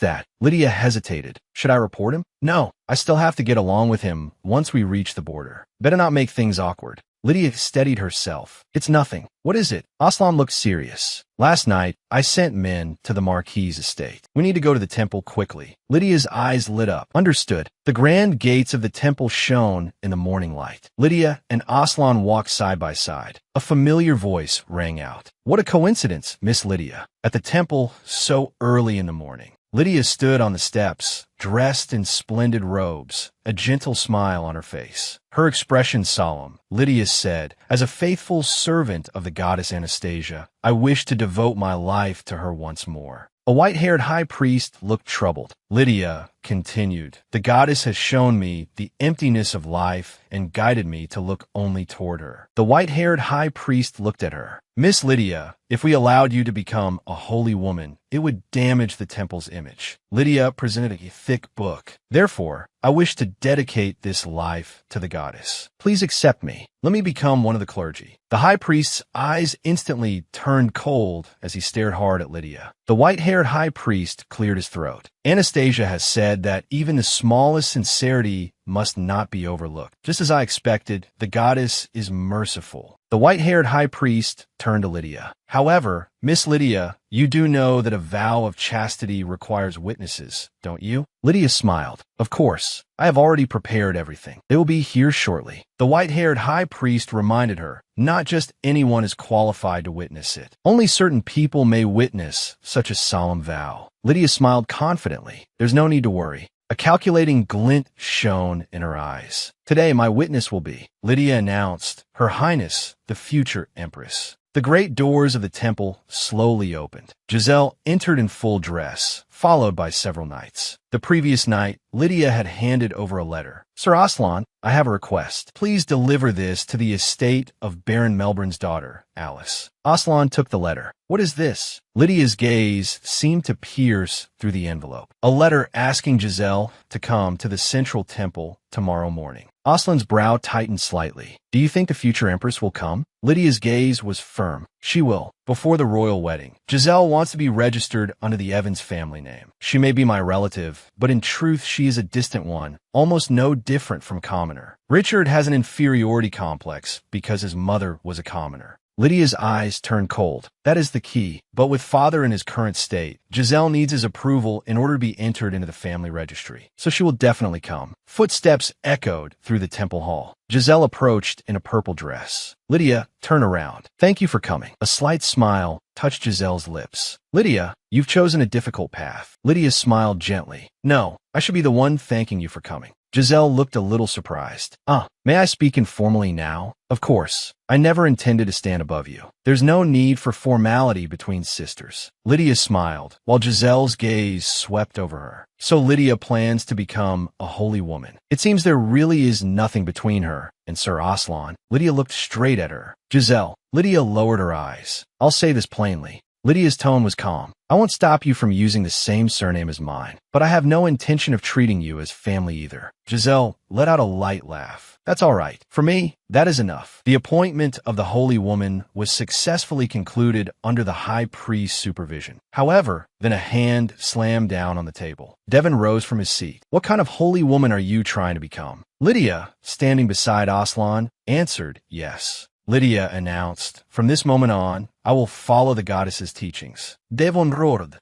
That. Lydia hesitated. Should I report him? No, I still have to get along with him once we reach the border. Better not make things awkward. Lydia steadied herself. It's nothing. What is it? Aslan looked serious. Last night, I sent men to the Marquis's estate. We need to go to the temple quickly. Lydia's eyes lit up. Understood. The grand gates of the temple shone in the morning light. Lydia and Aslan walked side by side. A familiar voice rang out. What a coincidence, Miss Lydia. At the temple so early in the morning. Lydia stood on the steps, dressed in splendid robes, a gentle smile on her face. Her expression solemn. Lydia said, as a faithful servant of the goddess Anastasia, I wish to devote my life to her once more. A white-haired high priest looked troubled. Lydia continued. The goddess has shown me the emptiness of life and guided me to look only toward her. The white-haired high priest looked at her. Miss Lydia, if we allowed you to become a holy woman, it would damage the temple's image. Lydia presented a thick book. Therefore, I wish to dedicate this life to the goddess. Please accept me. Let me become one of the clergy. The high priest's eyes instantly turned cold as he stared hard at Lydia. The white-haired high priest cleared his throat. Anastasia has said that even the smallest sincerity must not be overlooked. Just as I expected, the goddess is merciful. The white-haired high priest turned to Lydia. However, Miss Lydia, you do know that a vow of chastity requires witnesses, don't you? Lydia smiled. Of course. I have already prepared everything. They will be here shortly. The white-haired high priest reminded her, not just anyone is qualified to witness it. Only certain people may witness such a solemn vow. Lydia smiled confidently. There's no need to worry. A calculating glint shone in her eyes. Today my witness will be, Lydia announced, Her Highness, the future Empress. The great doors of the temple slowly opened. Giselle entered in full dress, followed by several knights. The previous night, Lydia had handed over a letter. Sir Aslan, I have a request. Please deliver this to the estate of Baron Melbourne's daughter, Alice. Aslan took the letter. What is this? Lydia's gaze seemed to pierce through the envelope. A letter asking Giselle to come to the central temple tomorrow morning. Aslan's brow tightened slightly. Do you think the future empress will come? Lydia's gaze was firm. She will, before the royal wedding. Giselle wants to be registered under the Evans family name. She may be my relative, but in truth she is a distant one, almost no different from commoner. Richard has an inferiority complex because his mother was a commoner. Lydia's eyes turned cold. That is the key. But with father in his current state, Giselle needs his approval in order to be entered into the family registry. So she will definitely come. Footsteps echoed through the temple hall. Giselle approached in a purple dress. Lydia, turn around. Thank you for coming. A slight smile touched Giselle's lips. Lydia, you've chosen a difficult path. Lydia smiled gently. No, I should be the one thanking you for coming. Giselle looked a little surprised. May I speak informally now? Of course. I never intended to stand above you. There's no need for formality between sisters. Lydia smiled, while Giselle's gaze swept over her. So Lydia plans to become a holy woman. It seems there really is nothing between her and Sir Aslan. Lydia looked straight at her. Giselle. Lydia lowered her eyes. I'll say this plainly. Lydia's tone was calm. I won't stop you from using the same surname as mine, but I have no intention of treating you as family either. Giselle let out a light laugh. That's all right. For me, that is enough. The appointment of the holy woman was successfully concluded under the high priest's supervision. However, then a hand slammed down on the table. Devon rose from his seat. What kind of holy woman are you trying to become? Lydia, standing beside Aslan, answered yes. Lydia announced, from this moment on, I will follow the goddess's teachings. Devon Rord.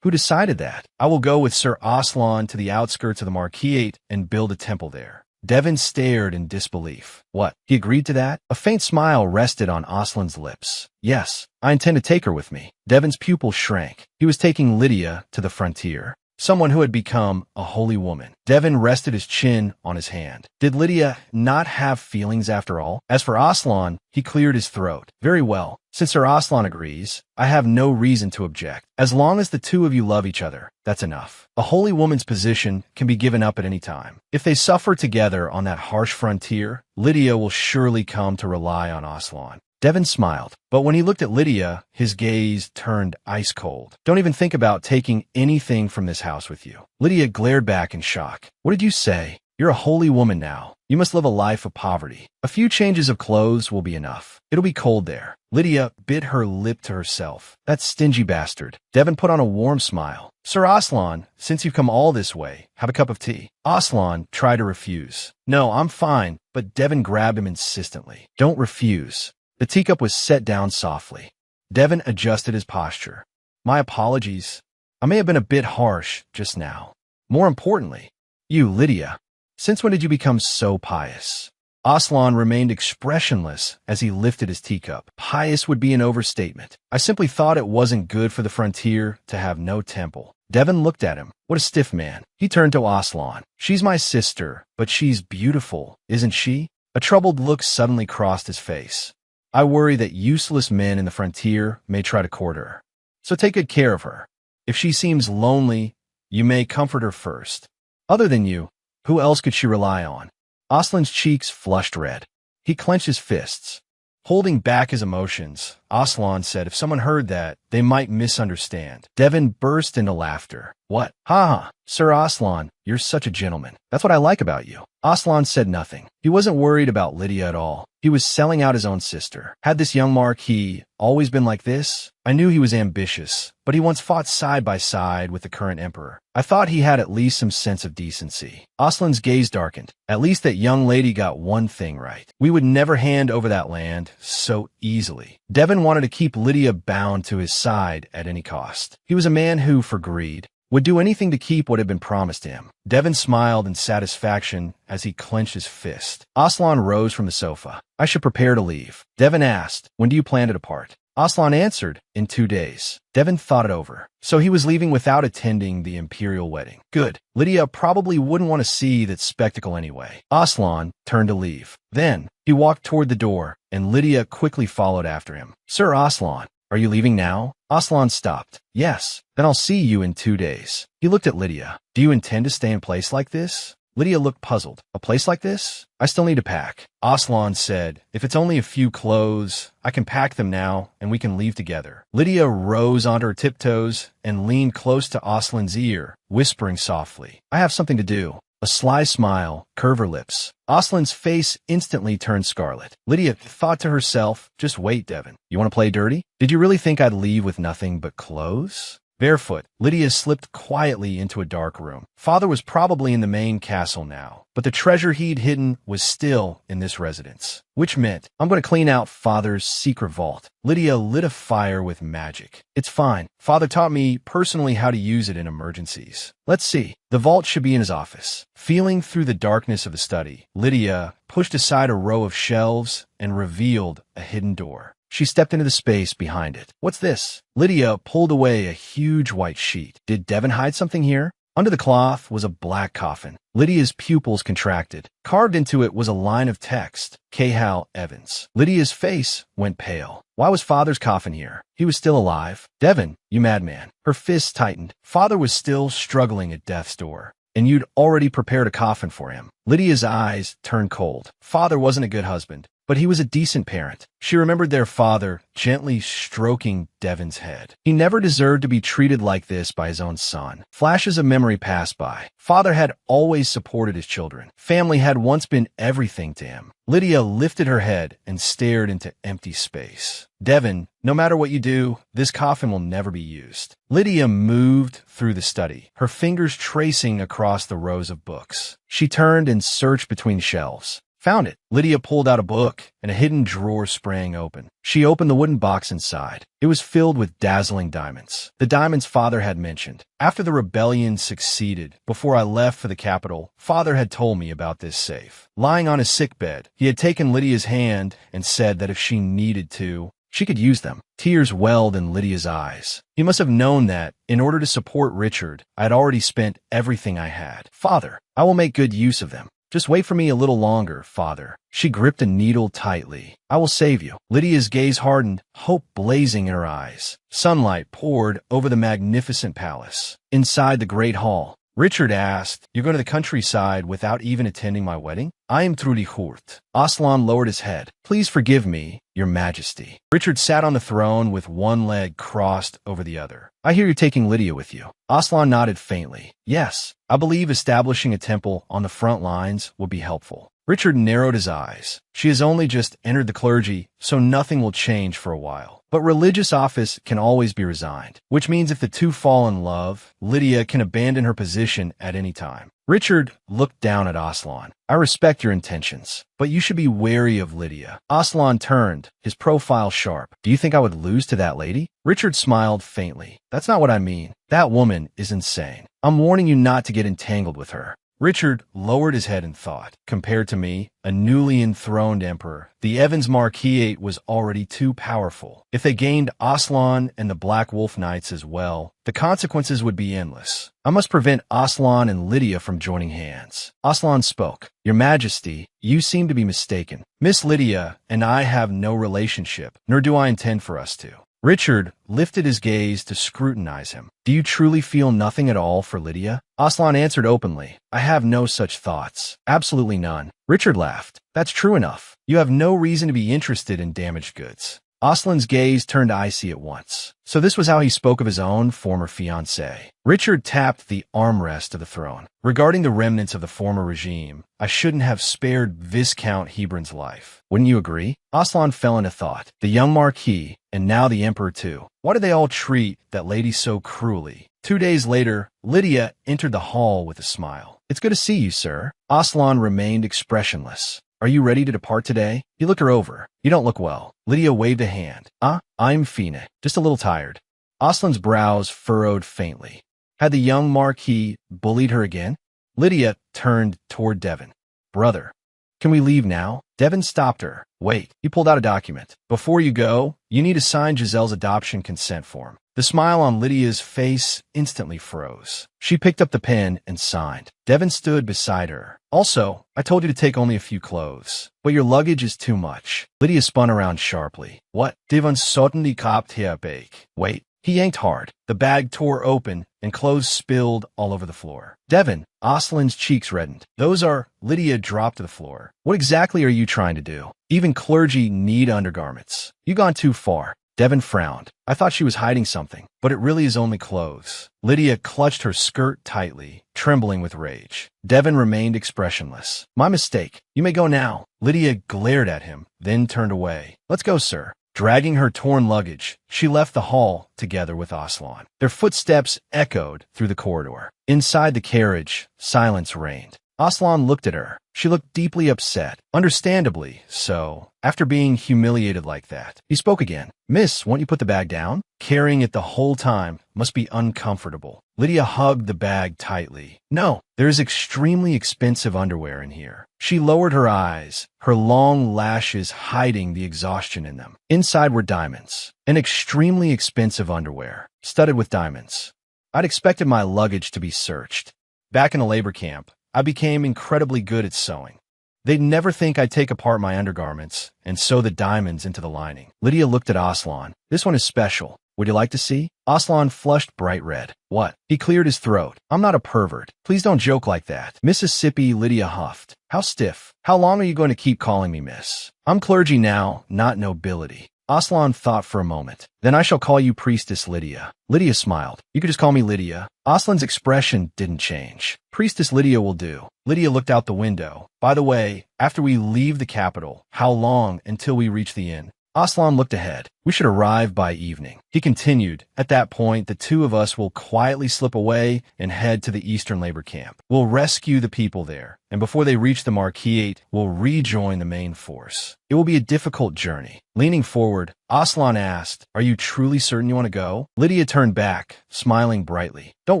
Who decided that? I will go with Sir Aslan to the outskirts of the Marquisate and build a temple there. Devon stared in disbelief. What? He agreed to that? A faint smile rested on Aslan's lips. Yes, I intend to take her with me. Devon's pupil shrank. He was taking Lydia to the frontier. Someone who had become a holy woman. Devon rested his chin on his hand. Did Lydia not have feelings after all? As for Aslan, he cleared his throat. Very well. Since Sir Aslan agrees, I have no reason to object. As long as the two of you love each other, that's enough. A holy woman's position can be given up at any time. If they suffer together on that harsh frontier, Lydia will surely come to rely on Aslan. Devon smiled, but when he looked at Lydia, his gaze turned ice cold. Don't even think about taking anything from this house with you. Lydia glared back in shock. What did you say? You're a holy woman now. You must live a life of poverty. A few changes of clothes will be enough. It'll be cold there. Lydia bit her lip to herself. That stingy bastard. Devon put on a warm smile. Sir Aslan, since you've come all this way, have a cup of tea. Aslan tried to refuse. No, I'm fine, but Devon grabbed him insistently. Don't refuse. The teacup was set down softly. Devon adjusted his posture. My apologies. I may have been a bit harsh just now. More importantly, you, Lydia, since when did you become so pious? Aslan remained expressionless as he lifted his teacup. Pious would be an overstatement. I simply thought it wasn't good for the frontier to have no temple. Devon looked at him. What a stiff man. He turned to Aslan. She's my sister, but she's beautiful, isn't she? A troubled look suddenly crossed his face. I worry that useless men in the frontier may try to court her. So take good care of her. If she seems lonely, you may comfort her first. Other than you, who else could she rely on? Aslan's cheeks flushed red. He clenched his fists. Holding back his emotions, Aslan said if someone heard that, they might misunderstand. Devin burst into laughter. What? Ha ha, Sir Aslan, you're such a gentleman. That's what I like about you. Aslan said nothing. He wasn't worried about Lydia at all. He was selling out his own sister. Had this young Marquis always been like this? I knew he was ambitious, but he once fought side by side with the current emperor. I thought he had at least some sense of decency. Aslan's gaze darkened. At least that young lady got one thing right. We would never hand over that land so easily. Devin wanted to keep Lydia bound to his side at any cost. He was a man who, for greed, would do anything to keep what had been promised to him. Devin smiled in satisfaction as he clenched his fist. Aslan rose from the sofa. I should prepare to leave. Devin asked, when do you plan to depart? Aslan answered, in 2 days. Devin thought it over. So he was leaving without attending the imperial wedding. Good. Lydia probably wouldn't want to see that spectacle anyway. Aslan turned to leave. Then, he walked toward the door, and Lydia quickly followed after him. Sir Aslan, are you leaving now? Aslan stopped. Yes. Then I'll see you in 2 days. He looked at Lydia. Do you intend to stay in a place like this? Lydia looked puzzled. A place like this? I still need to pack. Aslan said, if it's only a few clothes, I can pack them now and we can leave together. Lydia rose onto her tiptoes and leaned close to Aslan's ear, whispering softly, I have something to do. A sly smile curved her lips. Aslan's face instantly turned scarlet. Lydia thought to herself, just wait, Devin. You want to play dirty? Did you really think I'd leave with nothing but clothes? Barefoot, Lydia slipped quietly into a dark room. Father was probably in the main castle now, but the treasure he'd hidden was still in this residence, which meant I'm going to clean out Father's secret vault. Lydia lit a fire with magic. It's fine. Father taught me personally how to use it in emergencies. Let's see. The vault should be in his office. Feeling through the darkness of the study, Lydia pushed aside a row of shelves and revealed a hidden door. She stepped into the space behind it. What's this? Lydia pulled away a huge white sheet. Did Devin hide something here? Under the cloth was a black coffin. Lydia's pupils contracted. Carved into it was a line of text, Cahal Evans. Lydia's face went pale. Why was Father's coffin here? He was still alive. Devin, you madman. Her fists tightened. Father was still struggling at death's door, and you'd already prepared a coffin for him. Lydia's eyes turned cold. Father wasn't a good husband, but he was a decent parent. She remembered their father gently stroking Devin's head. He never deserved to be treated like this by his own son. Flashes of memory passed by. Father had always supported his children. Family had once been everything to him. Lydia lifted her head and stared into empty space. Devin, no matter what you do, this coffin will never be used. Lydia moved through the study, her fingers tracing across the rows of books. She turned and searched between shelves. Found it. Lydia pulled out a book, and a hidden drawer sprang open. She opened the wooden box inside. It was filled with dazzling diamonds. The diamonds Father had mentioned. After the rebellion succeeded, before I left for the capital, Father had told me about this safe. Lying on his sickbed, he had taken Lydia's hand and said that if she needed to, she could use them. Tears welled in Lydia's eyes. He must have known that, in order to support Richard, I had already spent everything I had. Father, I will make good use of them. Just wait for me a little longer, Father. She gripped a needle tightly. I will save you. Lydia's gaze hardened, hope blazing in her eyes. Sunlight poured over the magnificent palace. Inside the great hall, Richard asked, You're going to the countryside without even attending my wedding? I am truly hurt. Aslan lowered his head. Please forgive me, Your Majesty. Richard sat on the throne with one leg crossed over the other. I hear you're taking Lydia with you. Aslan nodded faintly. Yes, I believe establishing a temple on the front lines would be helpful. Richard narrowed his eyes. She has only just entered the clergy, so nothing will change for a while. But religious office can always be resigned, which means if the two fall in love, Lydia can abandon her position at any time. Richard looked down at Aslan. I respect your intentions, but you should be wary of Lydia. Aslan turned, his profile sharp. Do you think I would lose to that lady? Richard smiled faintly. That's not what I mean. That woman is insane. I'm warning you not to get entangled with her. Richard lowered his head in thought. Compared to me, a newly enthroned emperor, the Evans Marquis was already too powerful. If they gained Aslan and the Black Wolf Knights as well, the consequences would be endless. I must prevent Aslan and Lydia from joining hands. Aslan spoke. Your Majesty, you seem to be mistaken. Miss Lydia and I have no relationship, nor do I intend for us to. Richard lifted his gaze to scrutinize him. Do you truly feel nothing at all for Lydia? Aslan answered openly. I have no such thoughts. Absolutely none. Richard laughed. That's true enough. You have no reason to be interested in damaged goods. Aslan's gaze turned icy at once. So this was how he spoke of his own former fiancée. Richard tapped the armrest of the throne. Regarding the remnants of the former regime, I shouldn't have spared Viscount Hebron's life. Wouldn't you agree? Aslan fell into thought. The young Marquis, and now the Emperor too. Why did they all treat that lady so cruelly? 2 days later, Lydia entered the hall with a smile. It's good to see you, sir. Aslan remained expressionless. Are you ready to depart today? He looked her over. You don't look well. Lydia waved a hand. I'm fine. Just a little tired. Aslan's brows furrowed faintly. Had the young Marquis bullied her again? Lydia turned toward Devon. Brother, can we leave now? Devon stopped her. Wait. He pulled out a document. Before you go, you need to sign Giselle's adoption consent form. The smile on Lydia's face instantly froze. She picked up the pen and signed. Devon stood beside her. Also, I told you to take only a few clothes, but your luggage is too much. Lydia spun around sharply. What? Devon suddenly copped her bake. Wait. He yanked hard. The bag tore open, and clothes spilled all over the floor. Devon, Aslan's cheeks reddened. Those are... Lydia dropped to the floor. What exactly are you trying to do? Even clergy need undergarments. You've gone too far. Devon frowned. I thought she was hiding something, but it really is only clothes. Lydia clutched her skirt tightly, trembling with rage. Devon remained expressionless. My mistake. You may go now. Lydia glared at him, then turned away. Let's go, sir. Dragging her torn luggage, she left the hall together with Aslan. Their footsteps echoed through the corridor. Inside the carriage, silence reigned. Aslan looked at her. She looked deeply upset, understandably so, after being humiliated like that. He spoke again. Miss, won't you put the bag down? Carrying it the whole time must be uncomfortable. Lydia hugged the bag tightly. No, there is extremely expensive underwear in here. She lowered her eyes, her long lashes hiding the exhaustion in them. Inside were diamonds, and extremely expensive underwear, studded with diamonds. I'd expected my luggage to be searched. Back in the labor camp, I became incredibly good at sewing. They'd never think I'd take apart my undergarments and sew the diamonds into the lining. Lydia looked at Aslan. This one is special. Would you like to see? Aslan flushed bright red. What? He cleared his throat. I'm not a pervert. Please don't joke like that. Mississippi, Lydia huffed. How stiff. How long are you going to keep calling me miss? I'm clergy now, not nobility. Aslan thought for a moment. Then I shall call you Priestess Lydia. Lydia smiled. You could just call me Lydia. Aslan's expression didn't change. Priestess Lydia will do. Lydia looked out the window. By the way, after we leave the capital, how long until we reach the inn? Aslan looked ahead. We should arrive by evening. He continued. At that point, the two of us will quietly slip away and head to the Eastern Labor Camp. We'll rescue the people there, and before they reach the Marquis, we'll rejoin the main force. It will be a difficult journey. Leaning forward, Aslan asked, Are you truly certain you want to go? Lydia turned back, smiling brightly. Don't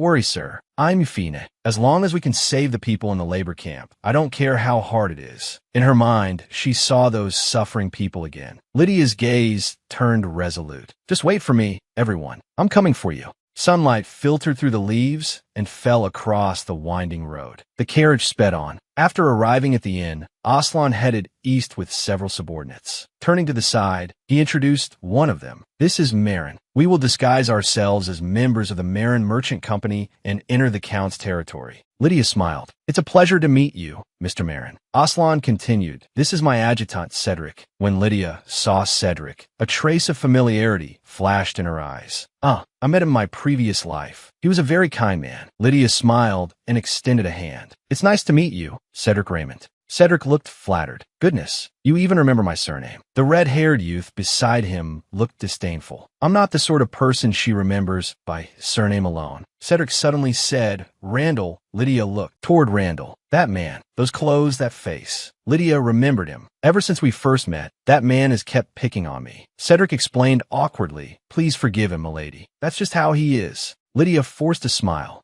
worry, sir. I'm fine. As long as we can save the people in the labor camp, I don't care how hard it is. In her mind, she saw those suffering people again. Lydia's gaze turned resolute. Just wait for me, everyone. I'm coming for you. Sunlight filtered through the leaves and fell across the winding road. The carriage sped on. After arriving at the inn, Aslan headed east with several subordinates. Turning to the side, he introduced one of them. This is Marin. We will disguise ourselves as members of the Marin Merchant Company and enter the Count's territory. Lydia smiled. It's a pleasure to meet you, Mr. Marin. Aslan continued. This is my adjutant, Cedric. When Lydia saw Cedric, a trace of familiarity flashed in her eyes. I met him in my previous life. He was a very kind man. Lydia smiled and extended a hand. It's nice to meet you, Cedric Raymond. Cedric looked flattered. Goodness, you even remember my surname. The red-haired youth beside him looked disdainful. I'm not the sort of person she remembers by surname alone. Cedric suddenly said, Randall. Lydia looked toward Randall. That man, those clothes, that face. Lydia remembered him. Ever since we first met, that man has kept picking on me. Cedric explained awkwardly. Please forgive him, milady. That's just how he is. Lydia forced a smile.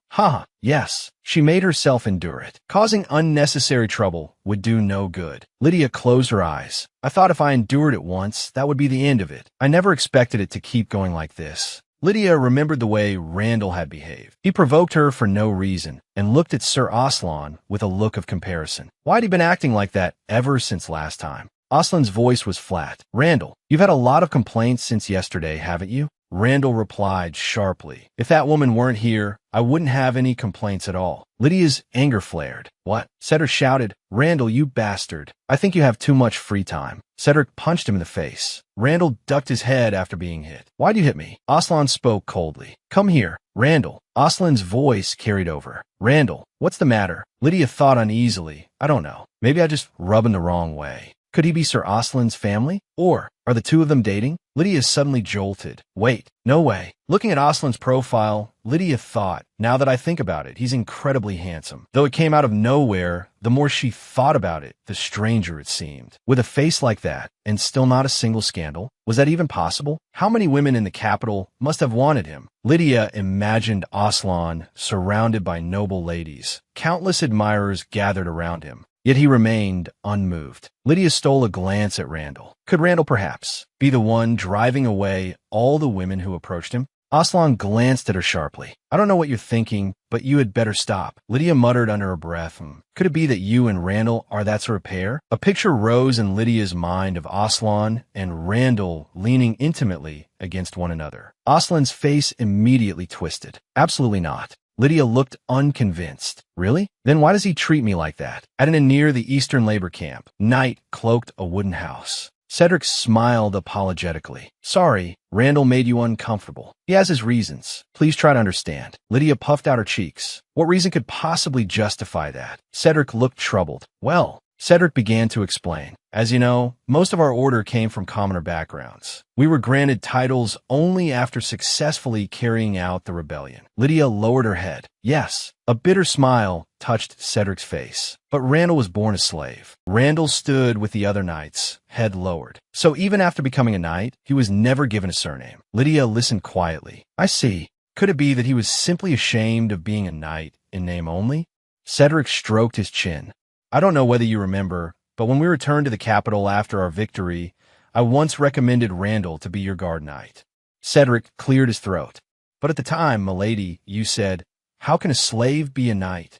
Yes. She made herself endure it. Causing unnecessary trouble would do no good. Lydia closed her eyes. I thought if I endured it once, that would be the end of it. I never expected it to keep going like this. Lydia remembered the way Randall had behaved. He provoked her for no reason and looked at Sir Aslan with a look of comparison. Why had he been acting like that ever since last time? Aslan's voice was flat. Randall, you've had a lot of complaints since yesterday, haven't you? Randall replied sharply. If that woman weren't here, I wouldn't have any complaints at all. Lydia's anger flared. What? Cedric shouted. Randall, you bastard. I think you have too much free time. Cedric punched him in the face. Randall ducked his head after being hit. Why'd you hit me? Aslan spoke coldly. Come here. Randall. Aslan's voice carried over. Randall, what's the matter? Lydia thought uneasily. I don't know. Maybe I just rub him the wrong way. Could he be Sir Aslan's family? Or are the two of them dating? Lydia suddenly jolted. Wait, no way. Looking at Aslan's profile, Lydia thought, now that I think about it, he's incredibly handsome. Though it came out of nowhere, the more she thought about it, the stranger it seemed. With a face like that, and still not a single scandal, was that even possible? How many women in the capital must have wanted him? Lydia imagined Aslan surrounded by noble ladies. Countless admirers gathered around him. Yet he remained unmoved. Lydia stole a glance at Randall. Could Randall perhaps be the one driving away all the women who approached him? Aslan glanced at her sharply. I don't know what you're thinking, but you had better stop. Lydia muttered under her breath. Could it be that you and Randall are that sort of pair? A picture rose in Lydia's mind of Aslan and Randall leaning intimately against one another. Aslan's face immediately twisted. Absolutely not. Lydia looked unconvinced. Really? Then why does he treat me like that? At an inn near the Eastern labor camp, night cloaked a wooden house. Cedric smiled apologetically. Sorry, Randall made you uncomfortable. He has his reasons. Please try to understand. Lydia puffed out her cheeks. What reason could possibly justify that? Cedric looked troubled. Well, Cedric began to explain. As you know, most of our order came from commoner backgrounds. We were granted titles only after successfully carrying out the rebellion. Lydia lowered her head. Yes, a bitter smile touched Cedric's face. But Randall was born a slave. Randall stood with the other knights, head lowered. So even after becoming a knight, he was never given a surname. Lydia listened quietly. I see. Could it be that he was simply ashamed of being a knight in name only? Cedric stroked his chin. I don't know whether you remember, but when we returned to the capital after our victory, I once recommended Randall to be your guard knight. Cedric cleared his throat. But at the time, milady, you said, how can a slave be a knight?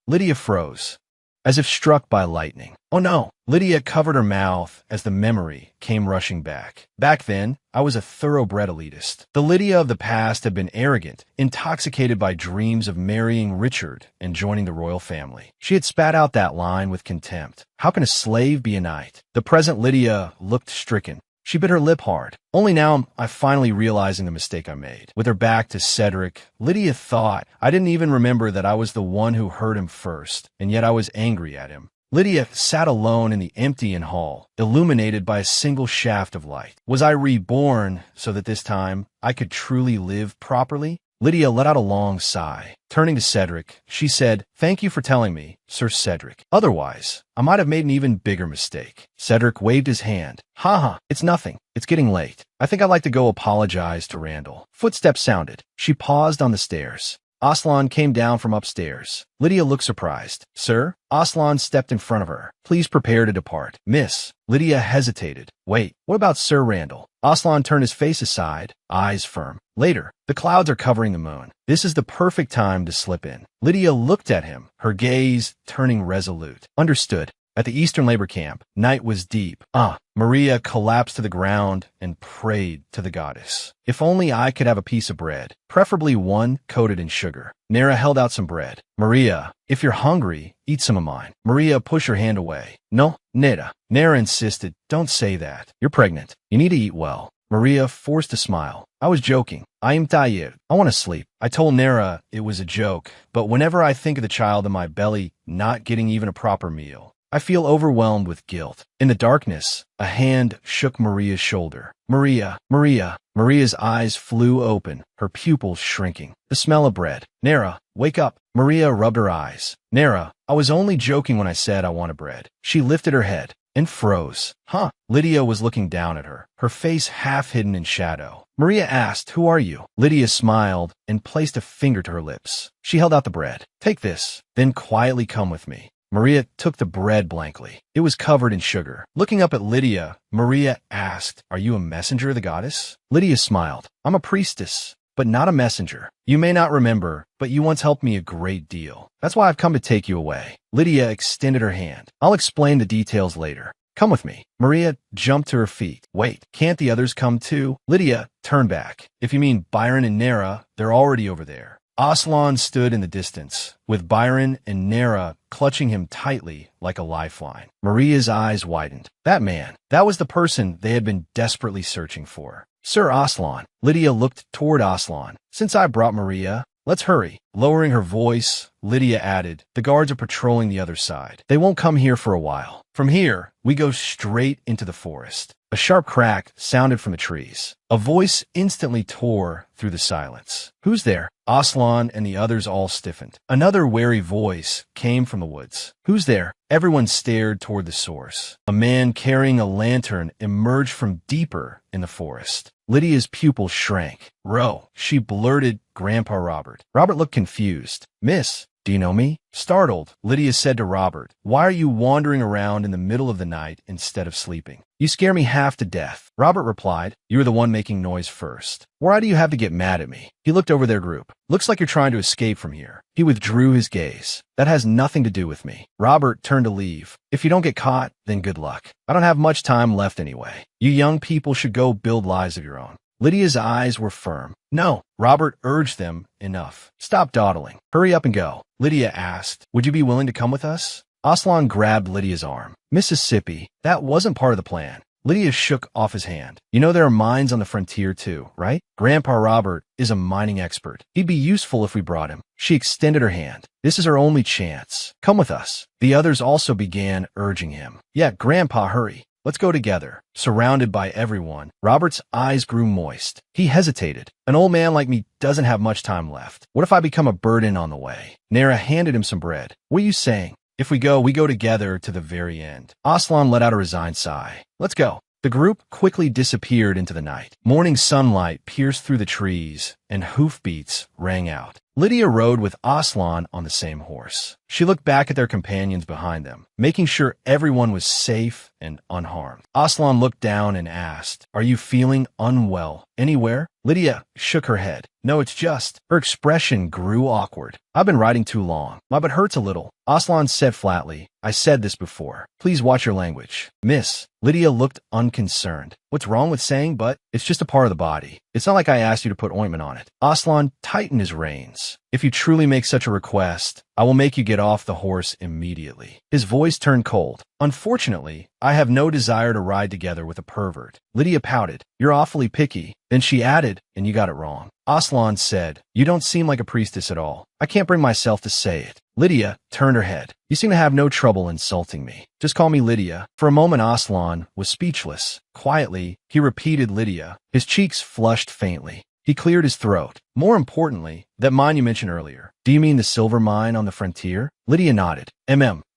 Lydia froze, as if struck by lightning. Oh no! Lydia covered her mouth as the memory came rushing back. Back then, I was a thoroughbred elitist. The Lydia of the past had been arrogant, intoxicated by dreams of marrying Richard and joining the royal family. She had spat out that line with contempt. How can a slave be a knight? The present Lydia looked stricken. She bit her lip hard. Only now am I finally realizing the mistake I made. With her back to Cedric, Lydia thought I didn't even remember that I was the one who hurt him first, and yet I was angry at him. Lydia sat alone in the empty inn hall, illuminated by a single shaft of light. Was I reborn so that this time I could truly live properly? Lydia let out a long sigh. Turning to Cedric, she said, Thank you for telling me, Sir Cedric. Otherwise, I might have made an even bigger mistake. Cedric waved his hand. Ha, it's nothing. It's getting late. I think I'd like to go apologize to Randall. Footsteps sounded. She paused on the stairs. Aslan came down from upstairs. Lydia looked surprised. Sir? Aslan stepped in front of her. Please prepare to depart. Miss. Lydia hesitated. Wait, what about Sir Randall? Aslan turned his face aside, eyes firm. Later. The clouds are covering the moon. This is the perfect time to slip in. Lydia looked at him, her gaze turning resolute. Understood. At the Eastern labor camp, night was deep. Maria collapsed to the ground and prayed to the goddess. If only I could have a piece of bread, preferably one coated in sugar. Nera held out some bread. Maria, if you're hungry, eat some of mine. Maria pushed her hand away. No, Nera. Nera insisted. Don't say that. You're pregnant. You need to eat well. Maria forced a smile. I was joking. I am tired. I want to sleep. I told Nera it was a joke, but whenever I think of the child in my belly not getting even a proper meal, I feel overwhelmed with guilt. In the darkness, a hand shook Maria's shoulder. Maria, Maria. Maria's eyes flew open, her pupils shrinking. The smell of bread. Nera, wake up. Maria rubbed her eyes. Nera, I was only joking when I said I wanted bread. She lifted her head and froze. Lydia was looking down at her, her face half hidden in shadow. Maria asked, Who are you? Lydia smiled and placed a finger to her lips. She held out the bread. Take this, then quietly come with me. Maria took the bread blankly. It was covered in sugar. Looking up at Lydia, Maria asked, Are you a messenger of the goddess? Lydia smiled. I'm a priestess, but not a messenger. You may not remember, but you once helped me a great deal. That's why I've come to take you away. Lydia extended her hand. I'll explain the details later. Come with me. Maria jumped to her feet. Wait, can't the others come too? Lydia turned back. If you mean Byron and Nera, they're already over there. Aslan stood in the distance, with Byron and Nera clutching him tightly like a lifeline. Maria's eyes widened. That man, that was the person they had been desperately searching for. Sir Aslan. Lydia looked toward Aslan. Since I brought Maria, let's hurry. Lowering her voice, Lydia added, the guards are patrolling the other side. They won't come here for a while. From here, we go straight into the forest. A sharp crack sounded from the trees. A voice instantly tore through the silence. Who's there? Aslan and the others all stiffened. Another wary voice came from the woods. Who's there? Everyone stared toward the source. A man carrying a lantern emerged from deeper in the forest. Lydia's pupils shrank. Row, she blurted Grandpa Robert. Robert looked confused. Miss, do you know me? Startled, Lydia said to Robert, why are you wandering around in the middle of the night instead of sleeping? You scare me half to death. Robert replied, you were the one making noise first. Why do you have to get mad at me? He looked over their group. Looks like you're trying to escape from here. He withdrew his gaze. That has nothing to do with me. Robert turned to leave. If you don't get caught, then good luck. I don't have much time left anyway. You young people should go build lives of your own. Lydia's eyes were firm. No, Robert urged them. Enough. Stop dawdling. Hurry up and go. Lydia asked, would you be willing to come with us? Aslan grabbed Lydia's arm. Mississippi, that wasn't part of the plan. Lydia shook off his hand. You know there are mines on the frontier too, right? Grandpa Robert is a mining expert. He'd be useful if we brought him. She extended her hand. This is our only chance. Come with us. The others also began urging him. Yeah, Grandpa, hurry. Let's go together. Surrounded by everyone, Robert's eyes grew moist. He hesitated. An old man like me doesn't have much time left. What if I become a burden on the way? Nera handed him some bread. What are you saying? If we go together to the very end. Aslan let out a resigned sigh. Let's go. The group quickly disappeared into the night. Morning sunlight pierced through the trees, and hoofbeats rang out. Lydia rode with Aslan on the same horse. She looked back at their companions behind them, making sure everyone was safe and unharmed. Aslan looked down and asked, are you feeling unwell anywhere? Lydia shook her head. No, it's just. Her expression grew awkward. I've been riding too long. My butt hurts a little. Aslan said flatly, I said this before. Please watch your language. Miss. Lydia looked unconcerned. What's wrong with saying but? It's just a part of the body. It's not like I asked you to put ointment on it. Aslan tightened his reins. If you truly make such a request, I will make you get off the horse immediately. His voice turned cold. Unfortunately, I have no desire to ride together with a pervert. Lydia pouted. You're awfully picky. Then she added, and you got it wrong. Aslan said, you don't seem like a priestess at all. I can't bring myself to say it. Lydia turned her head. You seem to have no trouble insulting me. Just call me Lydia. For a moment, Aslan was speechless. Quietly, he repeated Lydia. His cheeks flushed faintly. He cleared his throat. More importantly, that mine you mentioned earlier. Do you mean the silver mine on the frontier? Lydia nodded.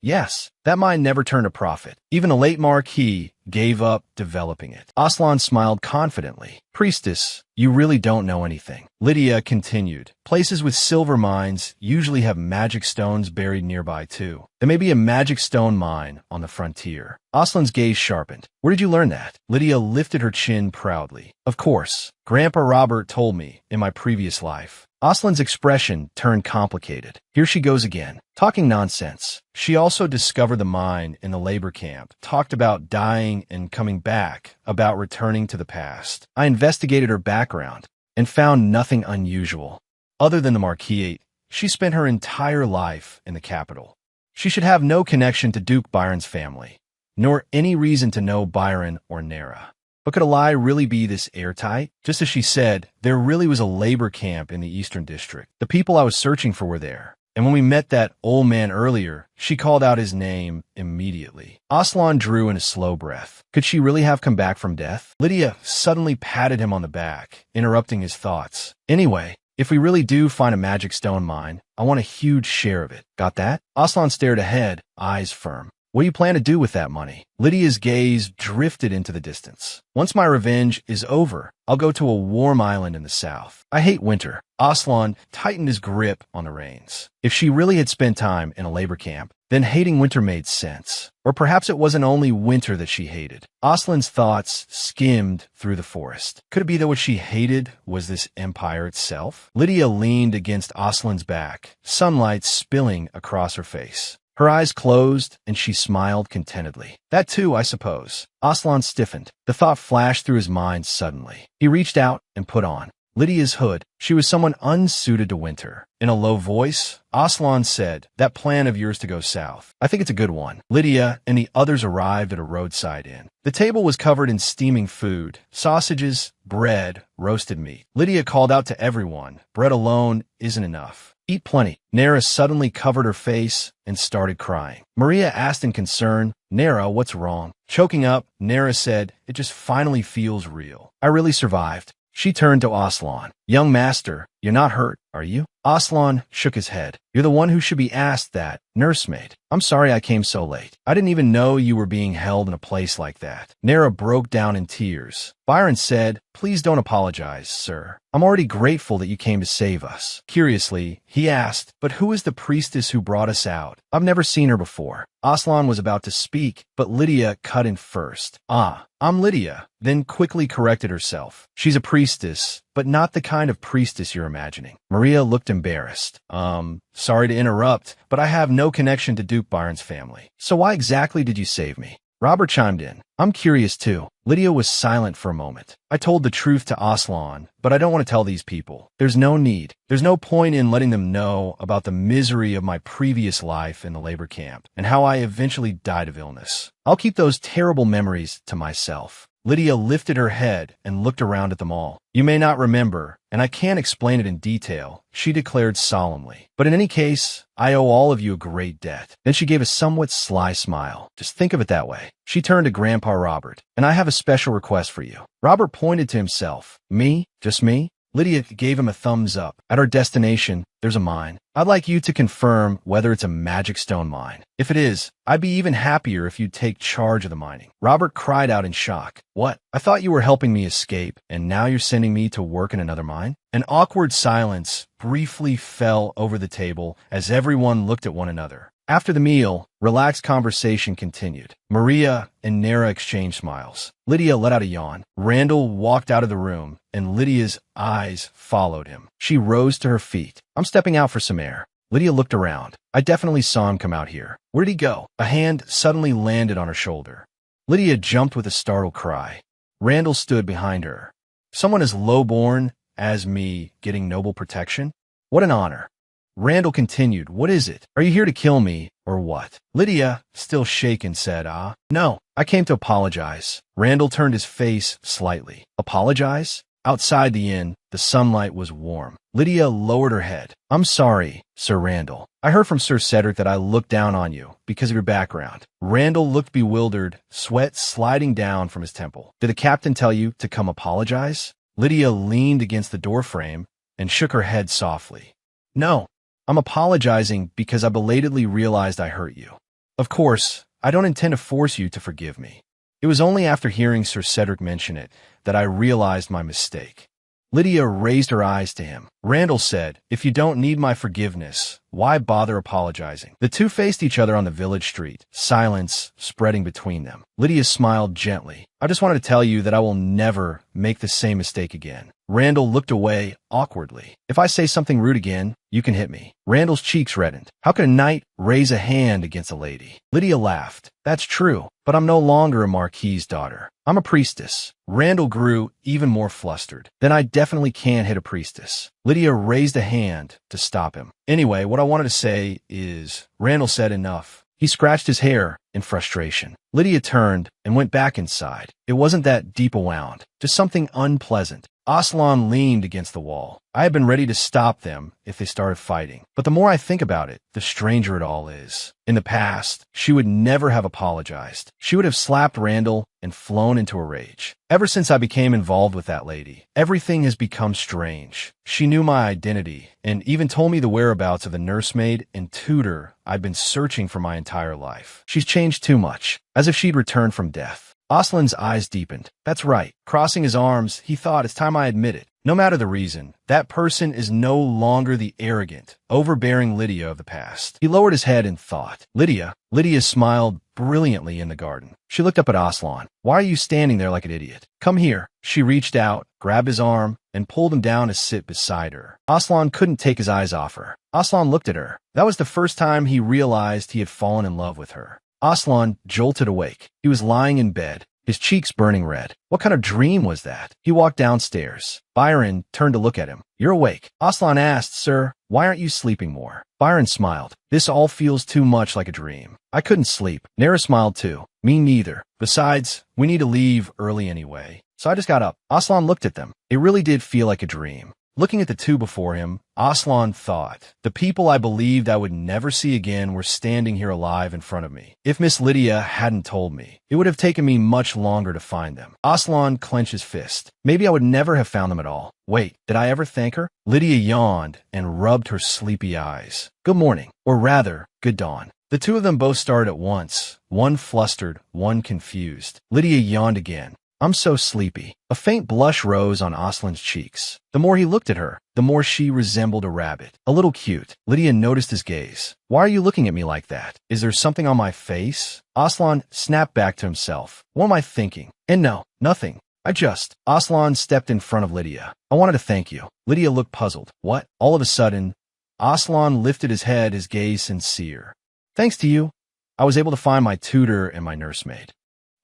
Yes. That mine never turned a profit. Even the late Marquis gave up developing it. Aslan smiled confidently. Priestess, you really don't know anything. Lydia continued. Places with silver mines usually have magic stones buried nearby too. There may be a magic stone mine on the frontier. Aslan's gaze sharpened. Where did you learn that? Lydia lifted her chin proudly. Of course. Grandpa Robert told me in my previous life. Aslan's expression turned complicated. Here she goes again, talking nonsense. She also discovered the mine in the labor camp, talked about dying and coming back, about returning to the past. I investigated her background and found nothing unusual. Other than the Marquis, she spent her entire life in the capital. She should have no connection to Duke Byron's family, nor any reason to know Byron or Nera. But could a lie really be this airtight? Just as she said, there really was a labor camp in the Eastern District. The people I was searching for were there. And when we met that old man earlier, she called out his name immediately. Aslan drew in a slow breath. Could she really have come back from death? Lydia suddenly patted him on the back, interrupting his thoughts. Anyway, if we really do find a magic stone mine, I want a huge share of it. Got that? Aslan stared ahead, eyes firm. What do you plan to do with that money? Lydia's gaze drifted into the distance. Once my revenge is over, I'll go to a warm island in the south. I hate winter. Aslan tightened his grip on the reins. If she really had spent time in a labor camp, then hating winter made sense. Or perhaps it wasn't only winter that she hated. Aslan's thoughts skimmed through the forest. Could it be that what she hated was this empire itself? Lydia leaned against Aslan's back, sunlight spilling across her face. Her eyes closed, and she smiled contentedly. That too, I suppose. Aslan stiffened. The thought flashed through his mind suddenly. He reached out and put on Lydia's hood. She was someone unsuited to winter. In a low voice, Aslan said, "That plan of yours to go south, I think it's a good one." Lydia and the others arrived at a roadside inn. The table was covered in steaming food, sausages, bread, roasted meat. Lydia called out to everyone, "Bread alone isn't enough. Eat plenty." Nera suddenly covered her face and started crying. Maria asked in concern, "Nera, what's wrong?" Choking up, Nera said, "It just finally feels real. I really survived." She turned to Aslan. "Young master, you're not hurt, are you?" Aslan shook his head. "You're the one who should be asked that, nursemaid. I'm sorry I came so late. I didn't even know you were being held in a place like that." Nera broke down in tears. Byron said, "Please don't apologize, sir. I'm already grateful that you came to save us." Curiously, he asked, "But who is the priestess who brought us out? I've never seen her before." Aslan was about to speak, but Lydia cut in first. "Ah, I'm Lydia," then quickly corrected herself. "She's a priestess, but not the kind of priestess you're imagining." Maria looked embarrassed. Sorry to interrupt, but I have no connection to Duke Byron's family. So why exactly did you save me?" Robert chimed in. "I'm curious too." Lydia was silent for a moment. "I told the truth to Aslan, but I don't want to tell these people. There's no need. There's no point in letting them know about the misery of my previous life in the labor camp and how I eventually died of illness. I'll keep those terrible memories to myself." Lydia lifted her head and looked around at them all. "You may not remember, and I can't explain it in detail," she declared solemnly. "But in any case, I owe all of you a great debt." Then she gave a somewhat sly smile. "Just think of it that way." She turned to Grandpa Robert. "And I have a special request for you." Robert pointed to himself. "Me? Just me?" Lydia gave him a thumbs up. "At our destination, there's a mine. I'd like you to confirm whether it's a magic stone mine. If it is, I'd be even happier if you'd take charge of the mining." Robert cried out in shock. "What? I thought you were helping me escape, and now you're sending me to work in another mine?" An awkward silence briefly fell over the table as everyone looked at one another. After the meal, relaxed conversation continued. Maria and Nera exchanged smiles. Lydia let out a yawn. Randall walked out of the room, and Lydia's eyes followed him. She rose to her feet. "I'm stepping out for some air." Lydia looked around. "I definitely saw him come out here. Where'd he go?" A hand suddenly landed on her shoulder. Lydia jumped with a startled cry. Randall stood behind her. "Someone as lowborn as me getting noble protection? What an honor." Randall continued, "What is it? Are you here to kill me, or what?" Lydia, still shaken, said, No, I came to apologize." Randall turned his face slightly. "Apologize?" Outside the inn, the sunlight was warm. Lydia lowered her head. "I'm sorry, Sir Randall. I heard from Sir Cedric that I looked down on you because of your background." Randall looked bewildered, sweat sliding down from his temple. "Did the captain tell you to come apologize?" Lydia leaned against the doorframe and shook her head softly. "No. I'm apologizing because I belatedly realized I hurt you. Of course, I don't intend to force you to forgive me. It was only after hearing Sir Cedric mention it that I realized my mistake." Lydia raised her eyes to him. Randall said, "If you don't need my forgiveness, why bother apologizing?" The two faced each other on the village street, silence spreading between them. Lydia smiled gently. "I just wanted to tell you that I will never make the same mistake again." Randall looked away awkwardly. "If I say something rude again, you can hit me." Randall's cheeks reddened. How could a knight raise a hand against a lady? Lydia laughed. "That's true, but I'm no longer a marquis's daughter. I'm a priestess." Randall grew even more flustered. "Then I definitely can't hit a priestess." Lydia raised a hand to stop him. "Anyway, what I wanted to say is," Randall said, "enough." He scratched his hair in frustration. Lydia turned and went back inside. It wasn't that deep a wound, just something unpleasant. Aslan leaned against the wall. I had been ready to stop them if they started fighting. But the more I think about it, the stranger it all is. In the past, she would never have apologized. She would have slapped Randall and flown into a rage. Ever since I became involved with that lady, everything has become strange. She knew my identity and even told me the whereabouts of the nursemaid and tutor I'd been searching for my entire life. She's changed too much, as if she'd returned from death. Aslan's eyes deepened. That's right. Crossing his arms, he thought, it's time I admit it. No matter the reason, that person is no longer the arrogant, overbearing Lydia of the past. He lowered his head in thought. Lydia smiled brilliantly in the garden. She looked up at Aslan. "Why are you standing there like an idiot? Come here." She reached out, grabbed his arm, and pulled him down to sit beside her. Aslan couldn't take his eyes off her. Aslan looked at her. That was the first time he realized he had fallen in love with her. Aslan jolted awake. He was lying in bed, his cheeks burning red. What kind of dream was that? He walked downstairs. Byron turned to look at him. "You're awake?" Aslan asked. "Sir, why aren't you sleeping more?" Byron smiled. "This all feels too much like a dream. I couldn't sleep." Nara smiled too. "Me neither. Besides, we need to leave early anyway. So I just got up." Aslan looked at them. It really did feel like a dream. Looking at the two before him, Aslan thought, the people I believed I would never see again were standing here alive in front of me. If Miss Lydia hadn't told me, it would have taken me much longer to find them. Aslan clenched his fist. Maybe I would never have found them at all. Wait, did I ever thank her? Lydia yawned and rubbed her sleepy eyes. "Good morning, or rather, good dawn." The two of them both started at once, one flustered, one confused. Lydia yawned again. "I'm so sleepy." A faint blush rose on Aslan's cheeks. The more he looked at her, the more she resembled a rabbit. A little cute. Lydia noticed his gaze. "Why are you looking at me like that? Is there something on my face?" Aslan snapped back to himself. "What am I thinking?" "And no, nothing. Aslan stepped in front of Lydia. "I wanted to thank you." Lydia looked puzzled. "What?" All of a sudden, Aslan lifted his head, his gaze sincere. "Thanks to you, I was able to find my tutor and my nursemaid.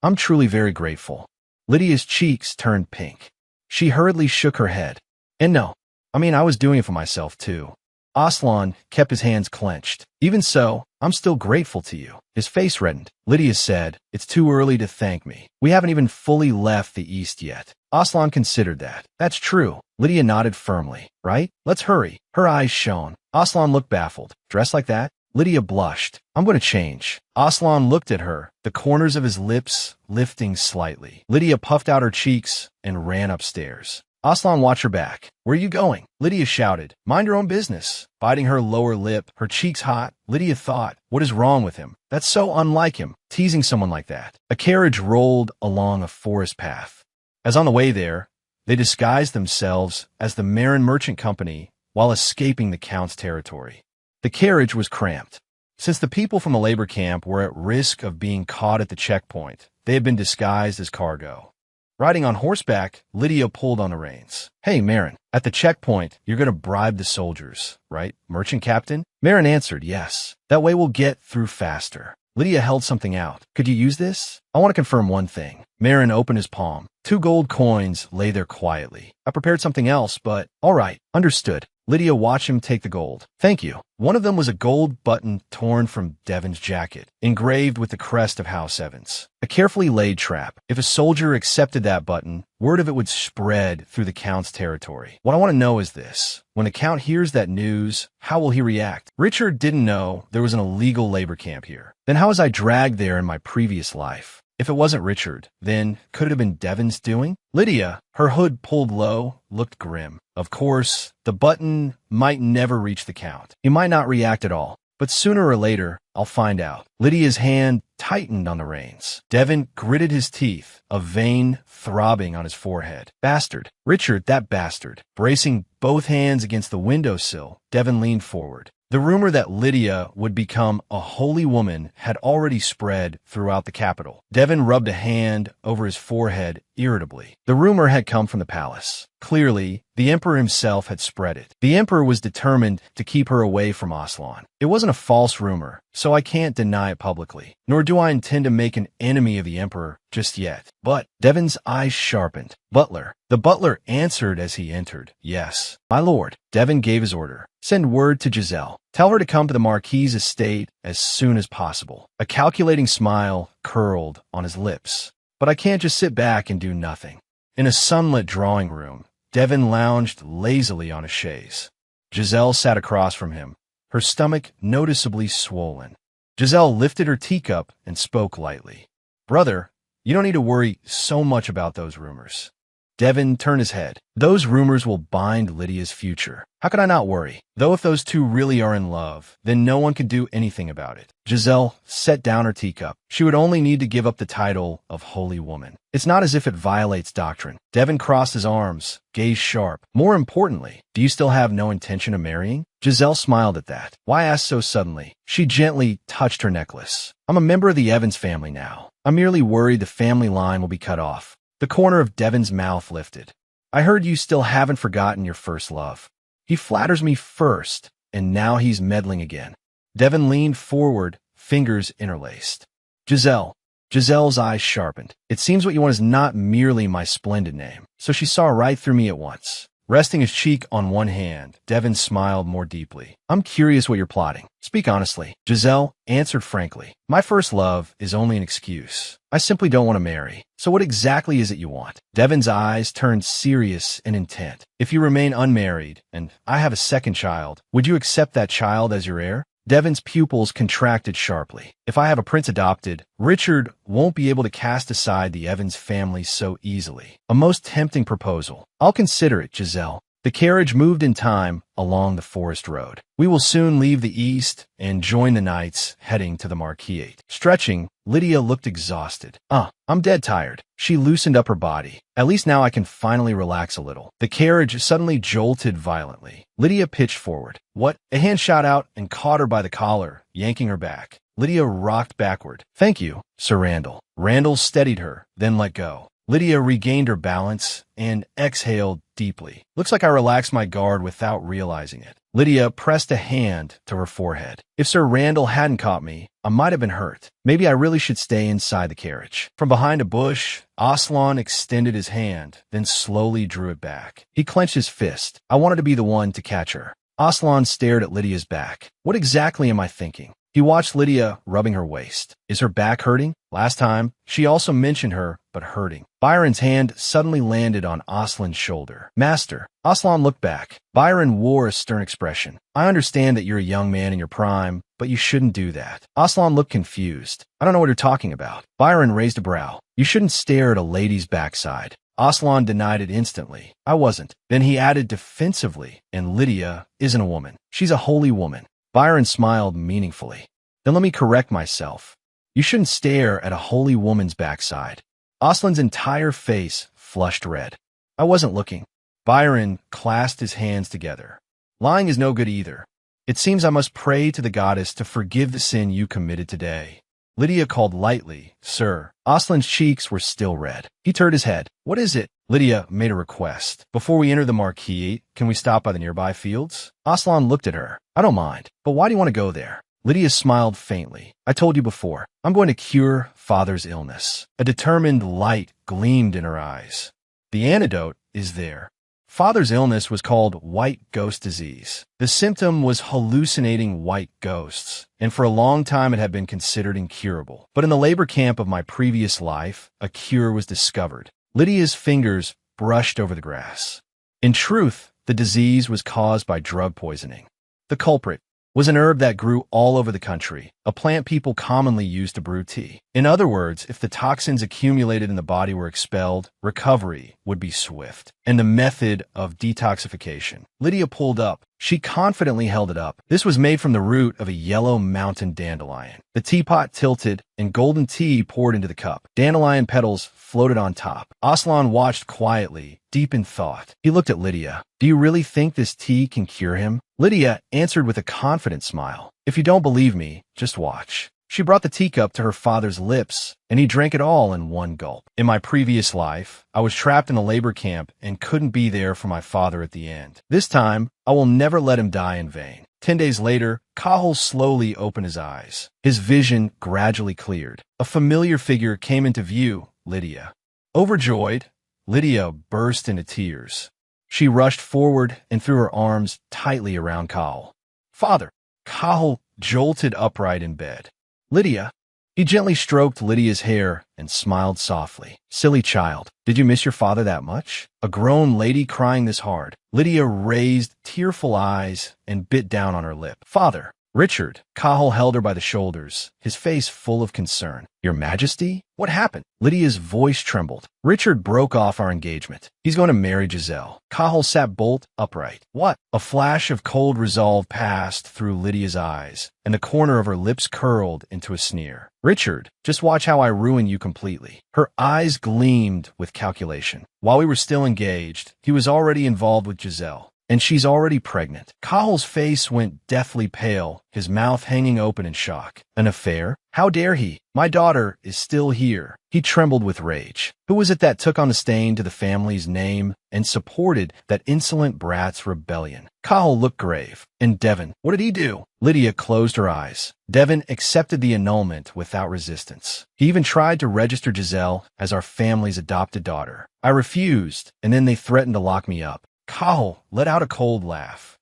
I'm truly very grateful." Lydia's cheeks turned pink. She hurriedly shook her head. "And no, I was doing it for myself too." Aslan kept his hands clenched. "Even so, I'm still grateful to you." His face reddened. Lydia said, "It's too early to thank me. We haven't even fully left the East yet." Aslan considered that. "That's true." Lydia nodded firmly. "Right? Let's hurry." Her eyes shone. Aslan looked baffled. "Dressed like that?" Lydia blushed. "I'm going to change." Aslan looked at her, the corners of his lips lifting slightly. Lydia puffed out her cheeks and ran upstairs. Aslan watched her back. "Where are you going?" Lydia shouted. "Mind your own business." Biting her lower lip, her cheeks hot, Lydia thought, what is wrong with him? That's so unlike him, teasing someone like that. A carriage rolled along a forest path. As on the way there, they disguised themselves as the Marin Merchant Company while escaping the Count's territory. The carriage was cramped. Since the people from the labor camp were at risk of being caught at the checkpoint, they had been disguised as cargo. Riding on horseback, Lydia pulled on the reins. "Hey, Marin, at the checkpoint, you're going to bribe the soldiers, right, merchant captain?" Marin answered, "Yes. That way we'll get through faster." Lydia held something out. "Could you use this?" "I want to confirm one thing." Marin opened his palm. 2 gold coins lay there quietly. "I prepared something else, but all right, understood." Lydia watched him take the gold. "Thank you." One of them was a gold button torn from Devon's jacket, engraved with the crest of House Evans. A carefully laid trap. If a soldier accepted that button, word of it would spread through the Count's territory. What I want to know is this. When the Count hears that news, how will he react? Richard didn't know there was an illegal labor camp here. Then how was I dragged there in my previous life? If it wasn't Richard, then could it have been Devon's doing? Lydia, her hood pulled low, looked grim. Of course, the button might never reach the Count. He might not react at all. But sooner or later, I'll find out. Lydia's hand tightened on the reins. Devon gritted his teeth, a vein throbbing on his forehead. "Bastard. Richard, that bastard." Bracing both hands against the windowsill, Devon leaned forward. The rumor that Lydia would become a holy woman had already spread throughout the capital. Devon rubbed a hand over his forehead irritably. The rumor had come from the palace. Clearly, the emperor himself had spread it. The emperor was determined to keep her away from Aslan. It wasn't a false rumor, so I can't deny it publicly. Nor do I intend to make an enemy of the emperor just yet. But Devon's eyes sharpened. "Butler." The butler answered as he entered. "Yes, my lord." Devon gave his order. "Send word to Giselle. Tell her to come to the Marquis's estate as soon as possible." A calculating smile curled on his lips. "But I can't just sit back and do nothing." In a sunlit drawing room, Devon lounged lazily on a chaise. Giselle sat across from him, her stomach noticeably swollen. Giselle lifted her teacup and spoke lightly. "Brother, you don't need to worry so much about those rumors." Devon turned his head. "Those rumors will bind Lydia's future. How could I not worry? Though if those two really are in love, then no one can do anything about it." Giselle set down her teacup. She would only need to give up the title of Holy Woman. "It's not as if it violates doctrine." Devon crossed his arms, gaze sharp. "More importantly, do you still have no intention of marrying?" Giselle smiled at that. "Why ask so suddenly?" She gently touched her necklace. "I'm a member of the Evans family now. I'm merely worried the family line will be cut off." The corner of Devon's mouth lifted. I heard you still haven't forgotten your first love. He flatters me first, and now he's meddling again. Devin leaned forward, fingers interlaced. Giselle. Giselle's eyes sharpened. It seems what you want is not merely my splendid name. So she saw right through me at once. Resting his cheek on one hand, Devin smiled more deeply. I'm curious what you're plotting. Speak honestly. Giselle answered frankly. My first love is only an excuse. I simply don't want to marry. So what exactly is it you want? Devin's eyes turned serious and intent. If you remain unmarried, and I have a second child, would you accept that child as your heir? Devin's pupils contracted sharply. If I have a prince adopted, Richard won't be able to cast aside the Evans family so easily. A most tempting proposal. I'll consider it, Giselle. The carriage moved in time along the forest road. We will soon leave the east and join the knights heading to the Marquise. Stretching, Lydia looked exhausted. I'm dead tired. She loosened up her body. At least now I can finally relax a little. The carriage suddenly jolted violently. Lydia pitched forward. What? A hand shot out and caught her by the collar, yanking her back. Lydia rocked backward. Thank you, Sir Randall. Randall steadied her, then let go. Lydia regained her balance and exhaled deeply. Looks like I relaxed my guard without realizing it. Lydia pressed a hand to her forehead. If Sir Randall hadn't caught me, I might have been hurt. Maybe I really should stay inside the carriage. From behind a bush, Aslan extended his hand, then slowly drew it back. He clenched his fist. I wanted to be the one to catch her. Aslan stared at Lydia's back. What exactly am I thinking? He watched Lydia rubbing her waist. Is her back hurting? Last time, she also mentioned her, but hurting. Byron's hand suddenly landed on Aslan's shoulder. Master. Aslan looked back. Byron wore a stern expression. I understand that you're a young man in your prime, but you shouldn't do that. Aslan looked confused. I don't know what you're talking about. Byron raised a brow. You shouldn't stare at a lady's backside. Aslan denied it instantly. I wasn't. Then he added defensively, and Lydia isn't a woman. She's a holy woman. Byron smiled meaningfully. Then let me correct myself. You shouldn't stare at a holy woman's backside. Aslan's entire face flushed red. I wasn't looking. Byron clasped his hands together. Lying is no good either. It seems I must pray to the goddess to forgive the sin you committed today. Lydia called lightly, Sir. Aslan's cheeks were still red. He turned his head. What is it? Lydia made a request. Before we enter the Marquise, can we stop by the nearby fields? Aslan looked at her. I don't mind, but why do you want to go there? Lydia smiled faintly. I told you before, I'm going to cure Father's illness. A determined light gleamed in her eyes. The antidote is there. Father's illness was called white ghost disease. The symptom was hallucinating white ghosts, and for a long time it had been considered incurable. But in the labor camp of my previous life, a cure was discovered. Lydia's fingers brushed over the grass. In truth, the disease was caused by drug poisoning. The culprit was an herb that grew all over the country, a plant people commonly use to brew tea. In other words, if the toxins accumulated in the body were expelled, recovery would be swift. And the method of detoxification. Lydia pulled up. She confidently held it up. This was made from the root of a yellow mountain dandelion. The teapot tilted, and golden tea poured into the cup. Dandelion petals floated on top. Aslan watched quietly, deep in thought. He looked at Lydia. Do you really think this tea can cure him? Lydia answered with a confident smile. If you don't believe me, just watch. She brought the teacup to her father's lips, and he drank it all in one gulp. In my previous life, I was trapped in a labor camp and couldn't be there for my father at the end. This time, I will never let him die in vain. 10 days later, Cahill slowly opened his eyes. His vision gradually cleared. A familiar figure came into view, Lydia. Overjoyed, Lydia burst into tears. She rushed forward and threw her arms tightly around Cahill. Father! Cahill jolted upright in bed. Lydia. He gently stroked Lydia's hair and smiled softly. Silly child, did you miss your father that much? A grown lady crying this hard. Lydia raised tearful eyes and bit down on her lip. Father. Richard. Cahill held her by the shoulders, his face full of concern. Your Majesty? What happened? Lydia's voice trembled. Richard broke off our engagement. He's going to marry Giselle. Cahill sat bolt upright. What? A flash of cold resolve passed through Lydia's eyes, and the corner of her lips curled into a sneer. Richard, just watch how I ruin you completely. Her eyes gleamed with calculation. While we were still engaged, he was already involved with Giselle. And she's already pregnant. Cahill's face went deathly pale, his mouth hanging open in shock. An affair? How dare he? My daughter is still here. He trembled with rage. Who was it that took on the stain to the family's name and supported that insolent brat's rebellion? Cahill looked grave. And Devon, what did he do? Lydia closed her eyes. Devon accepted the annulment without resistance. He even tried to register Giselle as our family's adopted daughter. I refused, and then they threatened to lock me up. Cahill let out a cold laugh.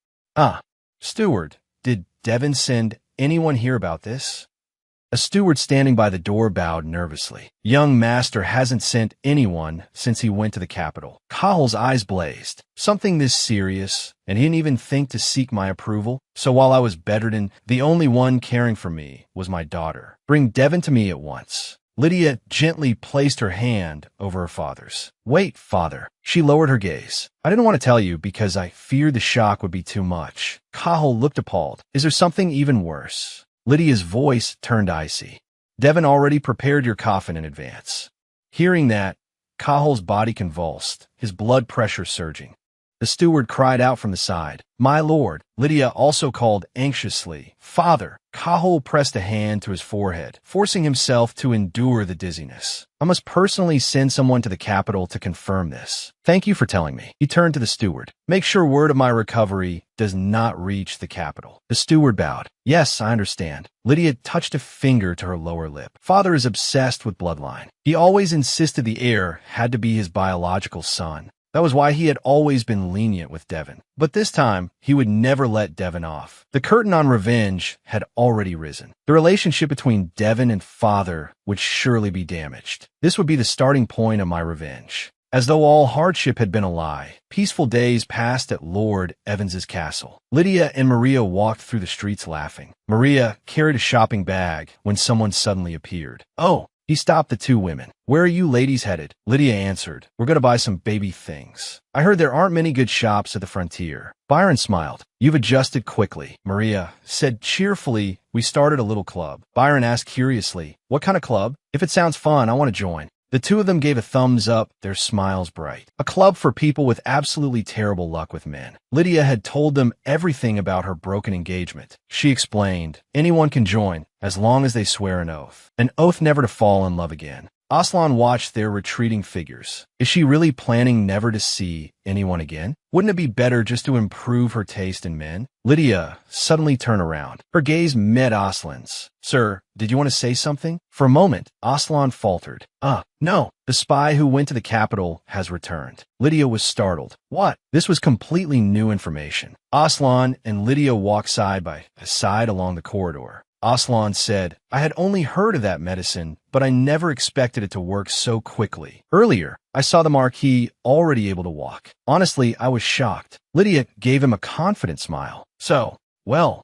Steward, did Devon send anyone here about this? A steward standing by the door bowed nervously. Young master hasn't sent anyone since he went to the capital. Cahill's eyes blazed. Something this serious, and he didn't even think to seek my approval? So while I was bedridden, the only one caring for me was my daughter. Bring Devon to me at once. Lydia gently placed her hand over her father's. Wait, father. She lowered her gaze. I didn't want to tell you because I feared the shock would be too much. Cahill looked appalled. Is there something even worse? Lydia's voice turned icy. Devon already prepared your coffin in advance. Hearing that, Cahill's body convulsed, his blood pressure surging. The steward cried out from the side, My lord. Lydia also called anxiously, Father. Cahill pressed a hand to his forehead, forcing himself to endure the dizziness. I must personally send someone to the capital to confirm this. Thank you for telling me. He turned to the steward. Make sure word of my recovery does not reach the capital. The steward bowed. Yes, I understand. Lydia touched a finger to her lower lip. Father is obsessed with bloodline. He always insisted the heir had to be his biological son. That was why he had always been lenient with Devon. But this time, he would never let Devon off. The curtain on revenge had already risen. The relationship between Devon and father would surely be damaged. This would be the starting point of my revenge. As though all hardship had been a lie, peaceful days passed at Lord Evans's castle. Lydia and Maria walked through the streets laughing. Maria carried a shopping bag when someone suddenly appeared. Oh! He stopped the two women. Where are you ladies headed? Lydia answered. We're going to buy some baby things. I heard there aren't many good shops at the frontier. Byron smiled. You've adjusted quickly. Maria said cheerfully, we started a little club. Byron asked curiously, what kind of club? If it sounds fun, I want to join. The two of them gave a thumbs up, their smiles bright. A club for people with absolutely terrible luck with men. Lydia had told them everything about her broken engagement. She explained, anyone can join, as long as they swear an oath. An oath never to fall in love again. Aslan watched their retreating figures. Is she really planning never to see anyone again? Wouldn't it be better just to improve her taste in men? Lydia suddenly turned around. Her gaze met Aslan's. Sir, did you want to say something? For a moment, Aslan faltered. No. The spy who went to the capital has returned. Lydia was startled. What? This was completely new information. Aslan and Lydia walked side by side along the corridor. Aslan said, I had only heard of that medicine, but I never expected it to work so quickly. Earlier, I saw the Marquis already able to walk. Honestly, I was shocked. Lydia gave him a confident smile. So, well.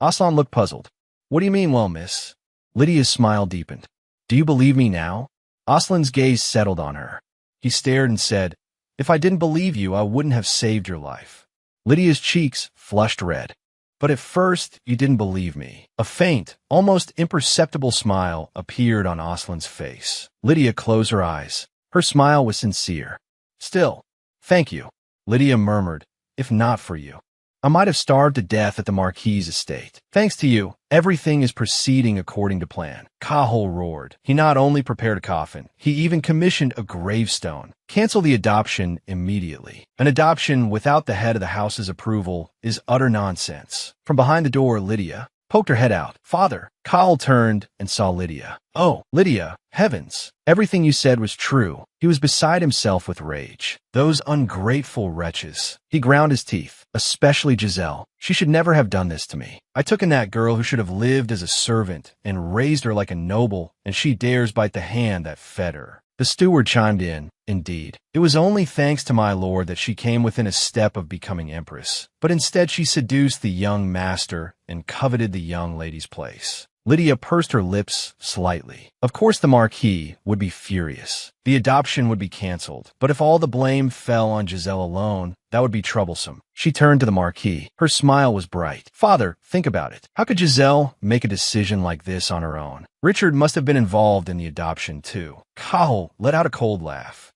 Aslan looked puzzled. What do you mean, well, miss? Lydia's smile deepened. Do you believe me now? Aslan's gaze settled on her. He stared and said, If I didn't believe you, I wouldn't have saved your life. Lydia's cheeks flushed red. But at first, you didn't believe me. A faint, almost imperceptible smile appeared on Aslan's face. Lydia closed her eyes. Her smile was sincere. Still, thank you, Lydia murmured, if not for you. I might have starved to death at the Marquis's estate. Thanks to you, everything is proceeding according to plan. Cahill roared. He not only prepared a coffin, he even commissioned a gravestone. Cancel the adoption immediately. An adoption without the head of the house's approval is utter nonsense. From behind the door, Lydia poked her head out. Father. Cahill turned and saw Lydia. Oh, Lydia, heavens. Everything you said was true. He was beside himself with rage. Those ungrateful wretches. He ground his teeth, especially Giselle. She should never have done this to me. I took in that girl who should have lived as a servant and raised her like a noble, and she dares bite the hand that fed her. The steward chimed in. Indeed, it was only thanks to my lord that she came within a step of becoming empress. But instead she seduced the young master and coveted the young lady's place. Lydia pursed her lips slightly. Of course the Marquis would be furious. The adoption would be cancelled. But if all the blame fell on Giselle alone, that would be troublesome. She turned to the Marquis. Her smile was bright. Father, think about it. How could Giselle make a decision like this on her own? Richard must have been involved in the adoption too. Cahill let out a cold laugh.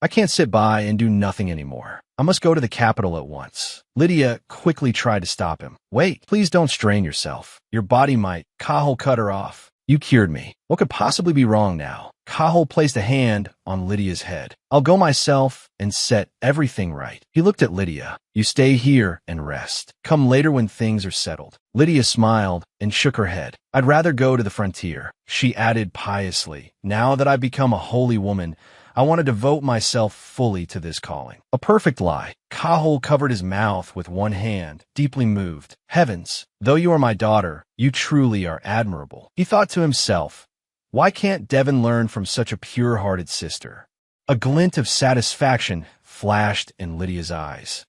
I can't sit by and do nothing anymore. I must go to the capital at once. Lydia quickly tried to stop him. Wait, please don't strain yourself. Your body might. Cahill cut her off. You cured me. What could possibly be wrong now? Cahill placed a hand on Lydia's head. I'll go myself and set everything right. He looked at Lydia. You stay here and rest. Come later when things are settled. Lydia smiled and shook her head. I'd rather go to the frontier. She added piously, now that I've become a holy woman, I want to devote myself fully to this calling. A perfect lie. Cahill covered his mouth with one hand, deeply moved. Heavens, though you are my daughter, you truly are admirable. He thought to himself, why can't Devon learn from such a pure-hearted sister? A glint of satisfaction flashed in Lydia's eyes.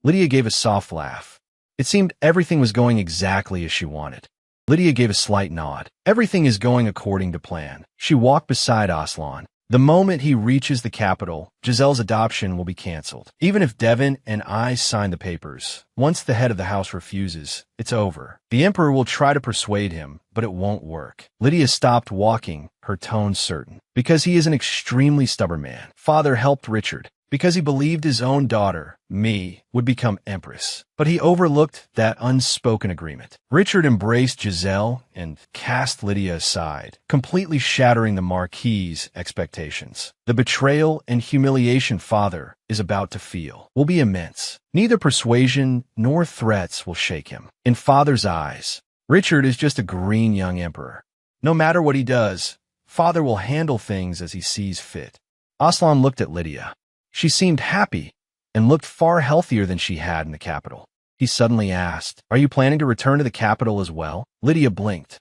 Lydia gave a soft laugh. It seemed everything was going exactly as she wanted. Lydia gave a slight nod. Everything is going according to plan. She walked beside Aslan. The moment he reaches the capital, Giselle's adoption will be canceled. Even if Devon and I sign the papers, once the head of the house refuses, it's over. The emperor will try to persuade him, but it won't work. Lydia stopped walking, her tone certain. Because he is an extremely stubborn man. Father helped Richard. Because he believed his own daughter, me, would become empress. But he overlooked that unspoken agreement. Richard embraced Giselle and cast Lydia aside, completely shattering the Marquis's expectations. The betrayal and humiliation father is about to feel will be immense. Neither persuasion nor threats will shake him. In father's eyes, Richard is just a green young emperor. No matter what he does, father will handle things as he sees fit. Aslan looked at Lydia. She seemed happy and looked far healthier than she had in the capital. He suddenly asked, are you planning to return to the capital as well? Lydia blinked.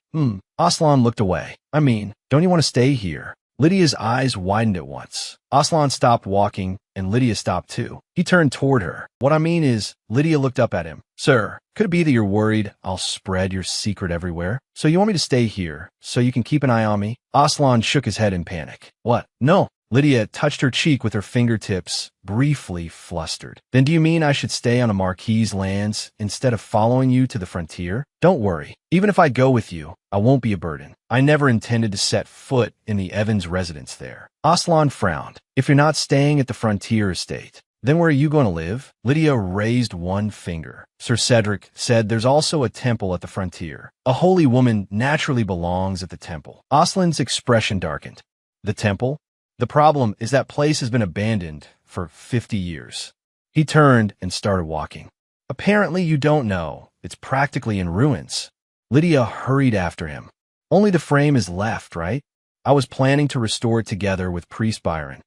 Aslan looked away. I mean, don't you want to stay here? Lydia's eyes widened at once. Aslan stopped walking, and Lydia stopped too. He turned toward her. What I mean is, Lydia looked up at him. Sir, could it be that you're worried I'll spread your secret everywhere? So you want me to stay here, so you can keep an eye on me? Aslan shook his head in panic. What? No. Lydia touched her cheek with her fingertips, briefly flustered. Then do you mean I should stay on a Marquis's lands instead of following you to the frontier? Don't worry. Even if I go with you, I won't be a burden. I never intended to set foot in the Evans residence there. Aslan frowned. If you're not staying at the frontier estate, then where are you going to live? Lydia raised one finger. Sir Cedric said there's also a temple at the frontier. A holy woman naturally belongs at the temple. Aslan's expression darkened. The temple? The problem is that place has been abandoned for 50 years. He turned and started walking. Apparently you don't know. It's practically in ruins. Lydia hurried after him. Only the frame is left, right? I was planning to restore it together with Priest Byron.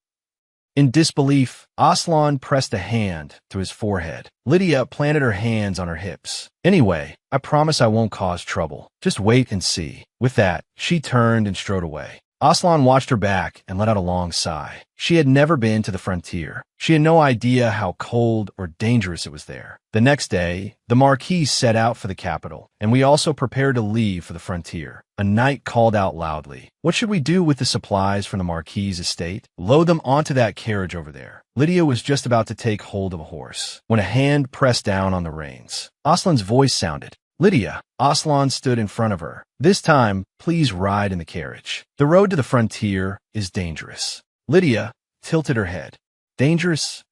In disbelief, Aslan pressed a hand to his forehead. Lydia planted her hands on her hips. Anyway, I promise I won't cause trouble. Just wait and see. With that, she turned and strode away. Aslan watched her back and let out a long sigh. She had never been to the frontier. She had no idea how cold or dangerous it was there. The next day, the Marquis set out for the capital, and we also prepared to leave for the frontier. A knight called out loudly, "What should we do with the supplies from the Marquis's estate?" "Load them onto that carriage over there." Lydia was just about to take hold of a horse when a hand pressed down on the reins. Aslan's voice sounded. "Lydia." Aslan stood in front of her. "This time, please ride in the carriage. The road to the frontier is dangerous." Lydia tilted her head. "Dangerous?"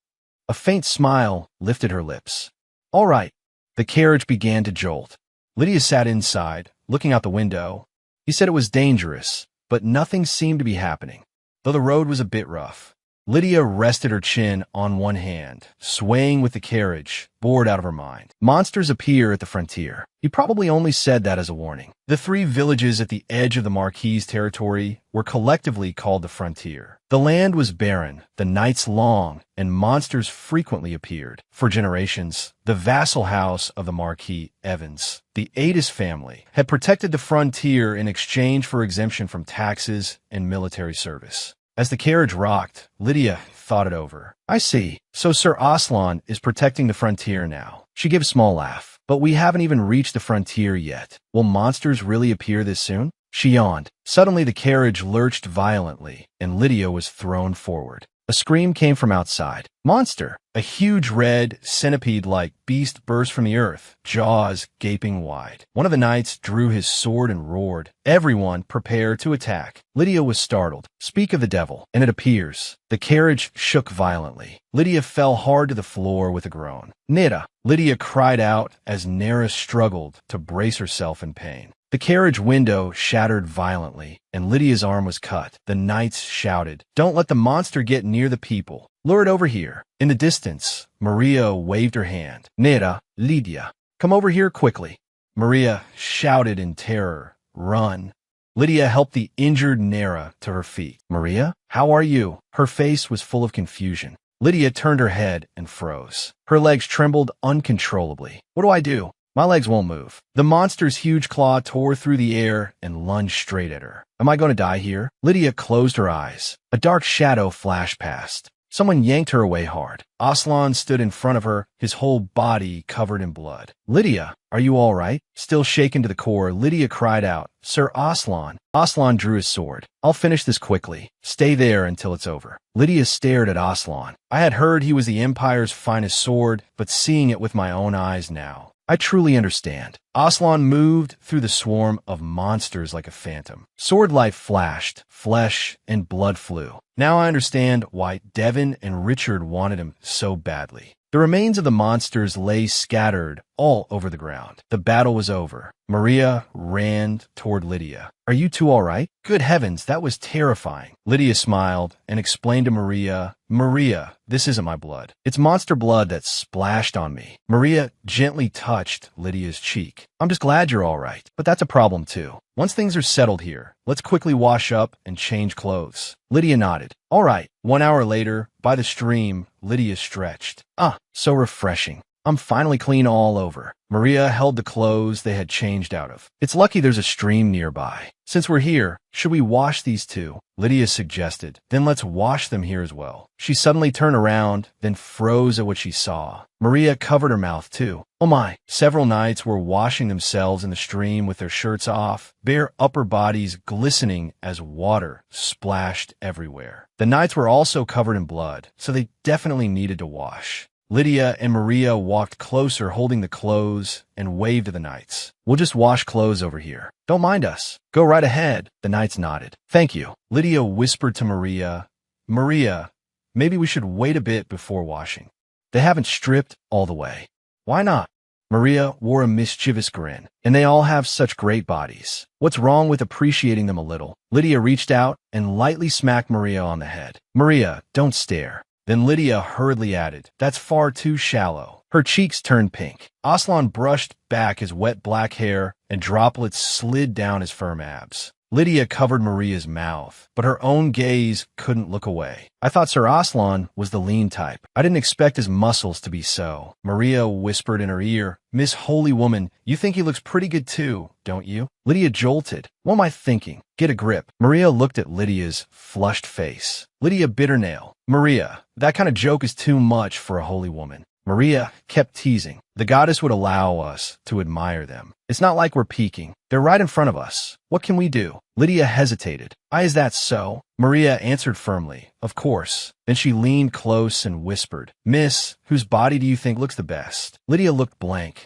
A faint smile lifted her lips. "All right." The carriage began to jolt. Lydia sat inside, looking out the window. He said it was dangerous, but nothing seemed to be happening, though the road was a bit rough. Lydia rested her chin on one hand, swaying with the carriage, bored out of her mind. Monsters appear at the frontier. He probably only said that as a warning. The 3 villages at the edge of the Marquis's territory were collectively called the frontier. The land was barren, the nights long, and monsters frequently appeared. For generations, the vassal house of the Marquis Evans, the Adis family, had protected the frontier in exchange for exemption from taxes and military service. As the carriage rocked, Lydia thought it over. "I see. So Sir Aslan is protecting the frontier now." She gave a small laugh. "But we haven't even reached the frontier yet. Will monsters really appear this soon?" She yawned. Suddenly the carriage lurched violently, and Lydia was thrown forward. A scream came from outside. "Monster!" A huge red, centipede-like beast burst from the earth, jaws gaping wide. One of the knights drew his sword and roared. Everyone prepared to attack. Lydia was startled. "Speak of the devil, and it appears." The carriage shook violently. Lydia fell hard to the floor with a groan. "Nita!" Lydia cried out as Nera struggled to brace herself in pain. The carriage window shattered violently, and Lydia's arm was cut. The knights shouted, "Don't let the monster get near the people. Lure it over here." In the distance, Maria waved her hand. "Nera, Lydia, come over here quickly." Maria shouted in terror, "Run." Lydia helped the injured Nera to her feet. "Maria, how are you?" Her face was full of confusion. Lydia turned her head and froze. Her legs trembled uncontrollably. "What do I do? My legs won't move." The monster's huge claw tore through the air and lunged straight at her. "Am I going to die here?" Lydia closed her eyes. A dark shadow flashed past. Someone yanked her away hard. Aslan stood in front of her, his whole body covered in blood. "Lydia, are you all right?" Still shaken to the core, Lydia cried out, "Sir Aslan." Aslan drew his sword. "I'll finish this quickly. Stay there until it's over." Lydia stared at Aslan. I had heard he was the Empire's finest sword, but seeing it with my own eyes now, I truly understand. Aslan moved through the swarm of monsters like a phantom. Sword light flashed, flesh and blood flew. Now I understand why Devon and Richard wanted him so badly. The remains of the monsters lay scattered all over the ground. The battle was over. Maria ran toward Lydia. "Are you two all right?" "Good heavens, that was terrifying." Lydia smiled and explained to Maria, "Maria, this isn't my blood. It's monster blood that splashed on me." Maria gently touched Lydia's cheek. "I'm just glad you're all right, but that's a problem too. Once things are settled here, let's quickly wash up and change clothes." Lydia nodded. "All right." 1 hour later, by the stream, Lydia stretched. "Ah, so refreshing. I'm finally clean all over." Maria held the clothes they had changed out of. "It's lucky there's a stream nearby. Since we're here, should we wash these two?" Lydia suggested. "Then let's wash them here as well." She suddenly turned around, then froze at what she saw. Maria covered her mouth too. Oh my! Several knights were washing themselves in the stream with their shirts off, bare upper bodies glistening as water splashed everywhere. The knights were also covered in blood, so they definitely needed to wash. Lydia and Maria walked closer holding the clothes and waved to the knights. "We'll just wash clothes over here. Don't mind us. Go right ahead." The knights nodded. "Thank you." Lydia whispered to Maria, "Maria, maybe we should wait a bit before washing. They haven't stripped all the way." "Why not?" Maria wore a mischievous grin. "And they all have such great bodies. What's wrong with appreciating them a little?" Lydia reached out and lightly smacked Maria on the head. "Maria, don't stare." Then Lydia hurriedly added, "That's far too shallow." Her cheeks turned pink. Aslan brushed back his wet black hair, and droplets slid down his firm abs. Lydia covered Maria's mouth, but her own gaze couldn't look away. "I thought Sir Aslan was the lean type. I didn't expect his muscles to be so." Maria whispered in her ear, "Miss Holy Woman, you think he looks pretty good too, don't you?" Lydia jolted. "What am I thinking? Get a grip." Maria looked at Lydia's flushed face. Lydia bit her nail. "Maria, that kind of joke is too much for a holy woman." Maria kept teasing. "The goddess would allow us to admire them. It's not like we're peeking. They're right in front of us. What can we do?" Lydia hesitated. "Is that so?" Maria answered firmly, "Of course." Then she leaned close and whispered, "Miss, whose body do you think looks the best?" Lydia looked blank.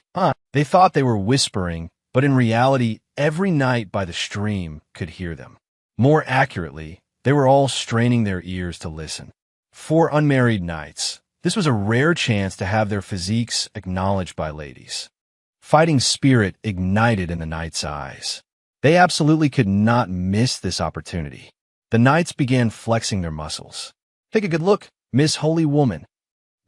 They thought they were whispering, but in reality, every knight by the stream could hear them. More accurately, they were all straining their ears to listen. 4 unmarried knights. This was a rare chance to have their physiques acknowledged by ladies. Fighting spirit ignited in the knights' eyes. They absolutely could not miss this opportunity. The knights began flexing their muscles. "Take a good look, Miss Holy Woman.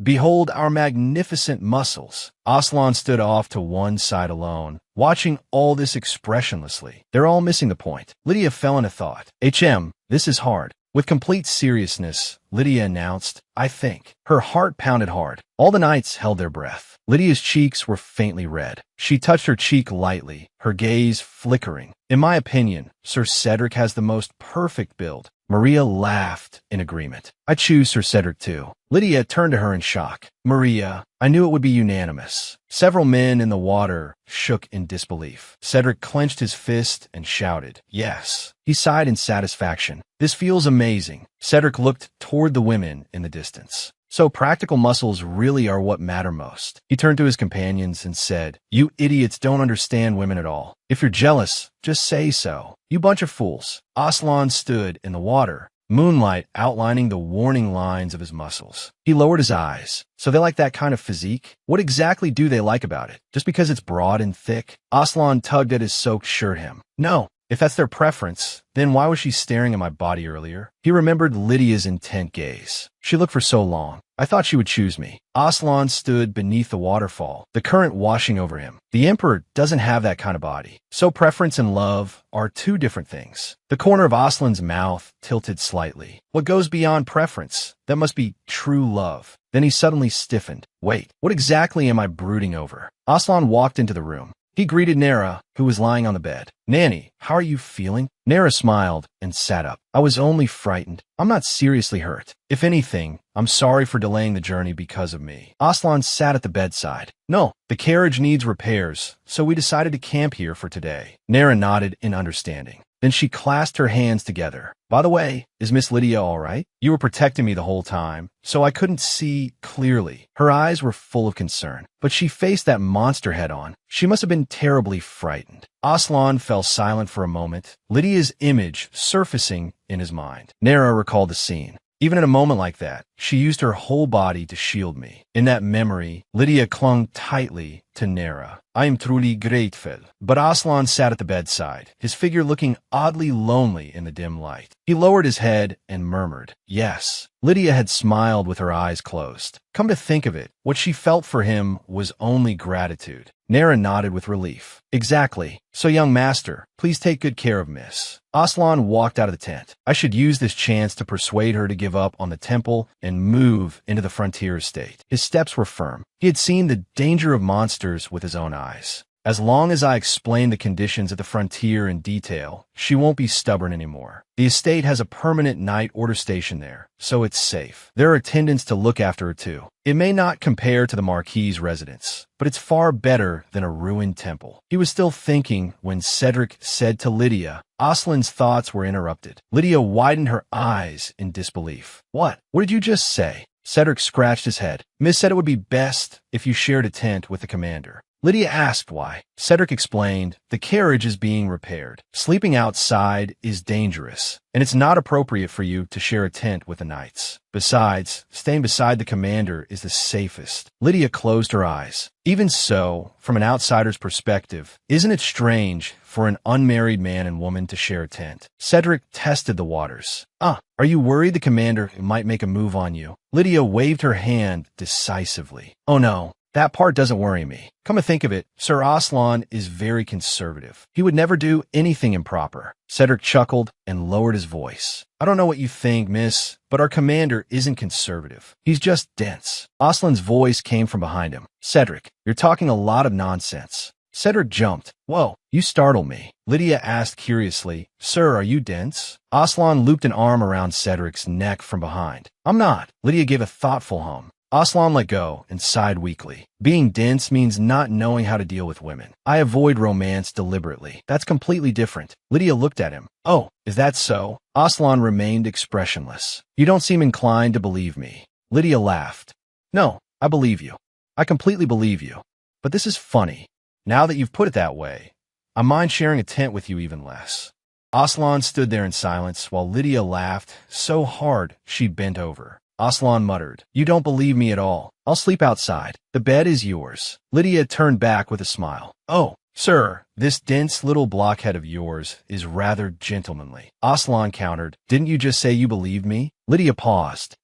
Behold our magnificent muscles." Aslan stood off to one side alone, watching all this expressionlessly. "They're all missing the point." Lydia fell into thought. This is hard." With complete seriousness, Lydia announced, "I think." Her heart pounded hard. All the knights held their breath. Lydia's cheeks were faintly red. She touched her cheek lightly, her gaze flickering. "In my opinion, Sir Cedric has the most perfect build." Maria laughed in agreement. "I choose Sir Cedric too." Lydia turned to her in shock. "Maria, I knew it would be unanimous." Several men in the water shook in disbelief. Cedric clenched his fist and shouted, "Yes." He sighed in satisfaction. "This feels amazing." Cedric looked toward the women in the distance. "So practical muscles really are what matter most." He turned to his companions and said, "You idiots don't understand women at all. If you're jealous, just say so. You bunch of fools." Aslan stood in the water, moonlight outlining the warning lines of his muscles. He lowered his eyes. So they like that kind of physique? What exactly do they like about it? Just because it's broad and thick? Aslan tugged at his soaked shirt hem. No. If that's their preference, then why was she staring at my body earlier? He remembered Lydia's intent gaze. She looked for so long. I thought she would choose me. Aslan stood beneath the waterfall, the current washing over him. The Emperor doesn't have that kind of body. So preference and love are two different things. The corner of Aslan's mouth tilted slightly. What goes beyond preference? That must be true love. Then he suddenly stiffened. Wait, what exactly am I brooding over? Aslan walked into the room. He greeted Nera, who was lying on the bed. Nanny, how are you feeling? Nera smiled and sat up. I was only frightened. I'm not seriously hurt. If anything, I'm sorry for delaying the journey because of me. Aslan sat at the bedside. No, the carriage needs repairs, so we decided to camp here for today. Nera nodded in understanding. Then she clasped her hands together. By the way, is Miss Lydia all right? You were protecting me the whole time, so I couldn't see clearly. Her eyes were full of concern, but she faced that monster head on. She must have been terribly frightened. Aslan fell silent for a moment, Lydia's image surfacing in his mind. Nera recalled the scene. Even in a moment like that, she used her whole body to shield me. In that memory, Lydia clung tightly to Nera. I am truly grateful. But Aslan sat at the bedside, his figure looking oddly lonely in the dim light. He lowered his head and murmured, yes. Lydia had smiled with her eyes closed. Come to think of it, what she felt for him was only gratitude. Nera nodded with relief. Exactly. So, young master, please take good care of Miss. Aslan walked out of the tent. I should use this chance to persuade her to give up on the temple and move into the frontier estate. His steps were firm. He had seen the danger of monsters with his own eyes. As long as I explain the conditions at the frontier in detail, she won't be stubborn anymore. The estate has a permanent night order station there, so it's safe. There are attendants to look after her too. It may not compare to the Marquis's residence, but it's far better than a ruined temple. He was still thinking when Cedric said to Lydia. Aslan's thoughts were interrupted. Lydia widened her eyes in disbelief. What? What did you just say? Cedric scratched his head. Miss said it would be best if you shared a tent with the commander. Lydia asked why. Cedric explained, the carriage is being repaired. Sleeping outside is dangerous, and it's not appropriate for you to share a tent with the knights. Besides, staying beside the commander is the safest. Lydia closed her eyes. Even so, from an outsider's perspective, isn't it strange for an unmarried man and woman to share a tent? Cedric tested the waters. Are you worried the commander might make a move on you? Lydia waved her hand decisively. Oh no. That part doesn't worry me. Come to think of it, Sir Aslan is very conservative. He would never do anything improper. Cedric chuckled and lowered his voice. I don't know what you think, miss, but our commander isn't conservative. He's just dense. Aslan's voice came from behind him. Cedric, you're talking a lot of nonsense. Cedric jumped. Whoa, you startled me. Lydia asked curiously, Sir, are you dense? Aslan looped an arm around Cedric's neck from behind. I'm not. Lydia gave a thoughtful hum. Aslan let go and sighed weakly. Being dense means not knowing how to deal with women. I avoid romance deliberately. That's completely different. Lydia looked at him. Oh, is that so? Aslan remained expressionless. You don't seem inclined to believe me. Lydia laughed. No, I believe you. I completely believe you. But this is funny. Now that you've put it that way, I mind sharing a tent with you even less. Aslan stood there in silence while Lydia laughed so hard she bent over. Aslan muttered, You don't believe me at all. I'll sleep outside. The bed is yours. Lydia turned back with a smile. Oh, sir, this dense little blockhead of yours is rather gentlemanly. Aslan countered, Didn't you just say you believed me? Lydia paused.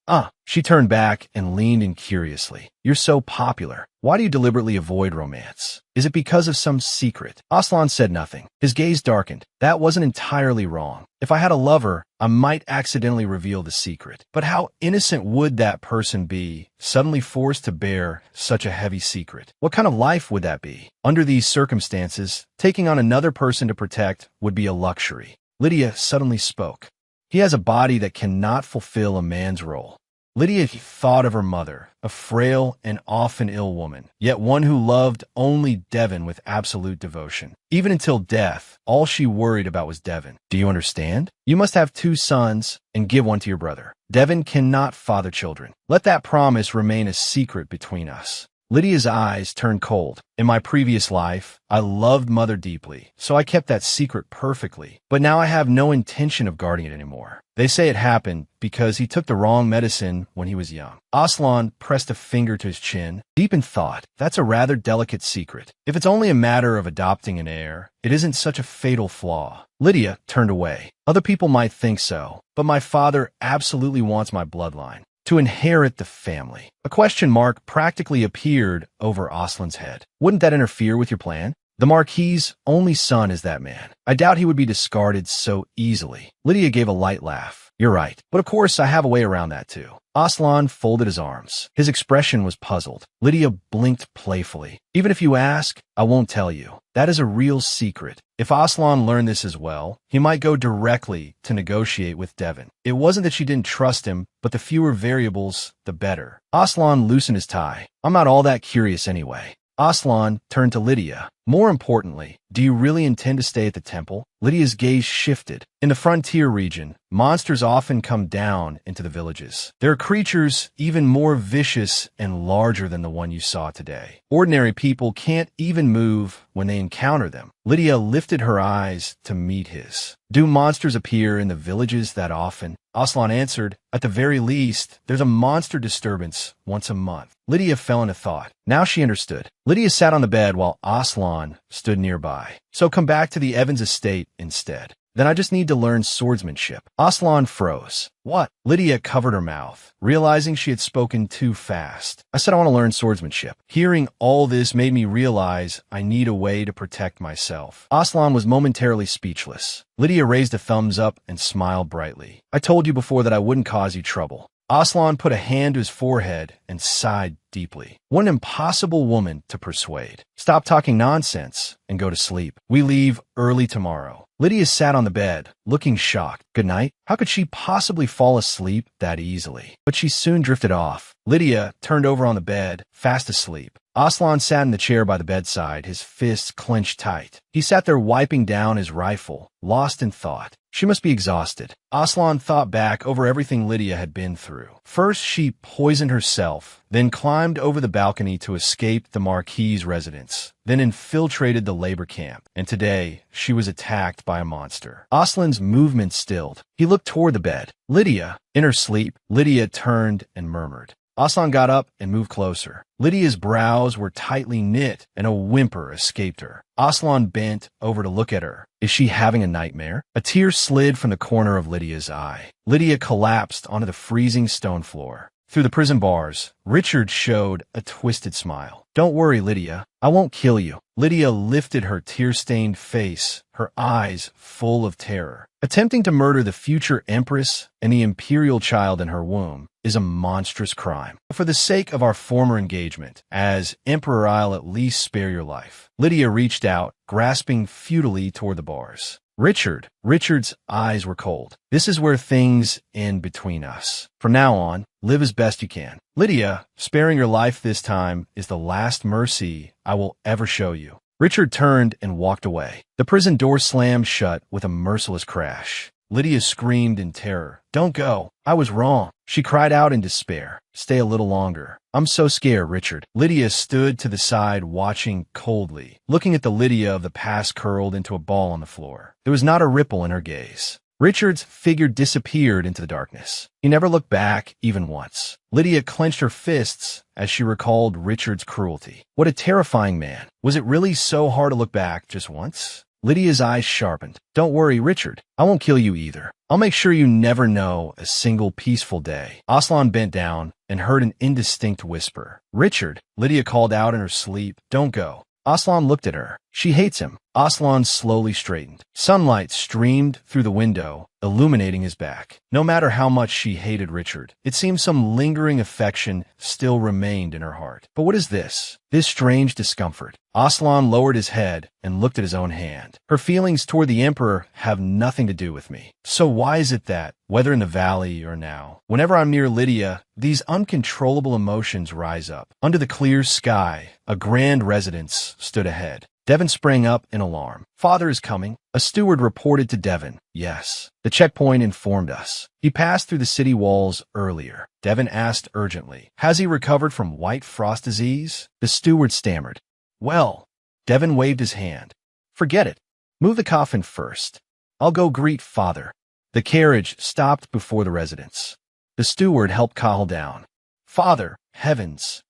She turned back and leaned in curiously. You're so popular. Why do you deliberately avoid romance? Is it because of some secret? Aslan said nothing. His gaze darkened. That wasn't entirely wrong. If I had a lover, I might accidentally reveal the secret. But how innocent would that person be, suddenly forced to bear such a heavy secret? What kind of life would that be? Under these circumstances, taking on another person to protect would be a luxury. Lydia suddenly spoke. He has a body that cannot fulfill a man's role. Lydia thought of her mother, a frail and often ill woman, yet one who loved only Devon with absolute devotion. Even until death, all she worried about was Devon. Do you understand? You must have 2 sons and give one to your brother. Devon cannot father children. Let that promise remain a secret between us. Lydia's eyes turned cold. In my previous life, I loved Mother deeply, so I kept that secret perfectly. But now I have no intention of guarding it anymore. They say it happened because he took the wrong medicine when he was young. Aslan pressed a finger to his chin, deep in thought. That's a rather delicate secret. If it's only a matter of adopting an heir, it isn't such a fatal flaw. Lydia turned away. Other people might think so, but my father absolutely wants my bloodline to inherit the family. A question mark practically appeared over Aslan's head. Wouldn't that interfere with your plan? The Marquis's only son is that man. I doubt he would be discarded so easily. Lydia gave a light laugh. You're right. But of course, I have a way around that too. Aslan folded his arms. His expression was puzzled. Lydia blinked playfully. Even if you ask, I won't tell you. That is a real secret. If Aslan learned this as well, he might go directly to negotiate with Devon. It wasn't that she didn't trust him, but the fewer variables, the better. Aslan loosened his tie. I'm not all that curious anyway. Aslan turned to Lydia. More importantly, do you really intend to stay at the temple? Lydia's gaze shifted. In the frontier region, monsters often come down into the villages. There are creatures even more vicious and larger than the one you saw today. Ordinary people can't even move when they encounter them. Lydia lifted her eyes to meet his. Do monsters appear in the villages that often? Aslan answered, at the very least, there's a monster disturbance once a month. Lydia fell into thought. Now she understood. Lydia sat on the bed while Aslan stood nearby. So come back to the Evans estate instead. Then I just need to learn swordsmanship. Aslan froze. What? Lydia covered her mouth, realizing she had spoken too fast. I said I want to learn swordsmanship. Hearing all this made me realize I need a way to protect myself. Aslan was momentarily speechless. Lydia raised a thumbs up and smiled brightly. I told you before that I wouldn't cause you trouble. Aslan put a hand to his forehead and sighed deeply. What an impossible woman to persuade. Stop talking nonsense and go to sleep. We leave early tomorrow. Lydia sat on the bed, looking shocked. Good night? How could she possibly fall asleep that easily? But she soon drifted off. Lydia turned over on the bed, fast asleep. Aslan sat in the chair by the bedside, his fists clenched tight. He sat there wiping down his rifle, lost in thought. She must be exhausted. Aslan thought back over everything Lydia had been through. First, she poisoned herself, then climbed over the balcony to escape the Marquis's residence, then infiltrated the labor camp, and today she was attacked by a monster. Aslan's movement stilled. He looked toward the bed. Lydia. In her sleep, Lydia turned and murmured. Aslan got up and moved closer. Lydia's brows were tightly knit, and a whimper escaped her. Aslan bent over to look at her. Is she having a nightmare? A tear slid from the corner of Lydia's eye. Lydia collapsed onto the freezing stone floor. Through the prison bars, Richard showed a twisted smile. Don't worry, Lydia. I won't kill you. Lydia lifted her tear-stained face, her eyes full of terror. Attempting to murder the future empress and the imperial child in her womb is a monstrous crime. For the sake of our former engagement, as emperor, I'll at least spare your life. Lydia reached out, grasping futilely toward the bars. Richard's eyes were cold. This is where things end between us. From now on, live as best you can. Lydia, sparing your life this time is the last mercy I will ever show you. Richard turned and walked away. The prison door slammed shut with a merciless crash. Lydia screamed in terror. Don't go. I was wrong. She cried out in despair. Stay a little longer. I'm so scared, Richard. Lydia stood to the side, watching coldly, looking at the Lydia of the past curled into a ball on the floor. There was not a ripple in her gaze. Richard's figure disappeared into the darkness. He never looked back, even once. Lydia clenched her fists as she recalled Richard's cruelty. What a terrifying man. Was it really so hard to look back just once? Lydia's eyes sharpened. Don't worry, Richard. I won't kill you either. I'll make sure you never know a single peaceful day. Aslan bent down and heard an indistinct whisper. Richard, Lydia called out in her sleep. Don't go. Aslan looked at her. She hates him. Aslan slowly straightened. Sunlight streamed through the window, illuminating his back. No matter how much she hated Richard, it seemed some lingering affection still remained in her heart. But what is this? This strange discomfort. Aslan lowered his head and looked at his own hand. Her feelings toward the emperor have nothing to do with me. So why is it that, whether in the valley or now, whenever I'm near Lydia, these uncontrollable emotions rise up? Under the clear sky, a grand residence stood ahead. Devon sprang up in alarm. Father is coming. A steward reported to Devon. Yes. The checkpoint informed us. He passed through the city walls earlier. Devon asked urgently. Has he recovered from white frost disease? The steward stammered. Well, Devon waved his hand. Forget it. Move the coffin first. I'll go greet Father. The carriage stopped before the residence. The steward helped Cahill down. Father, heavens!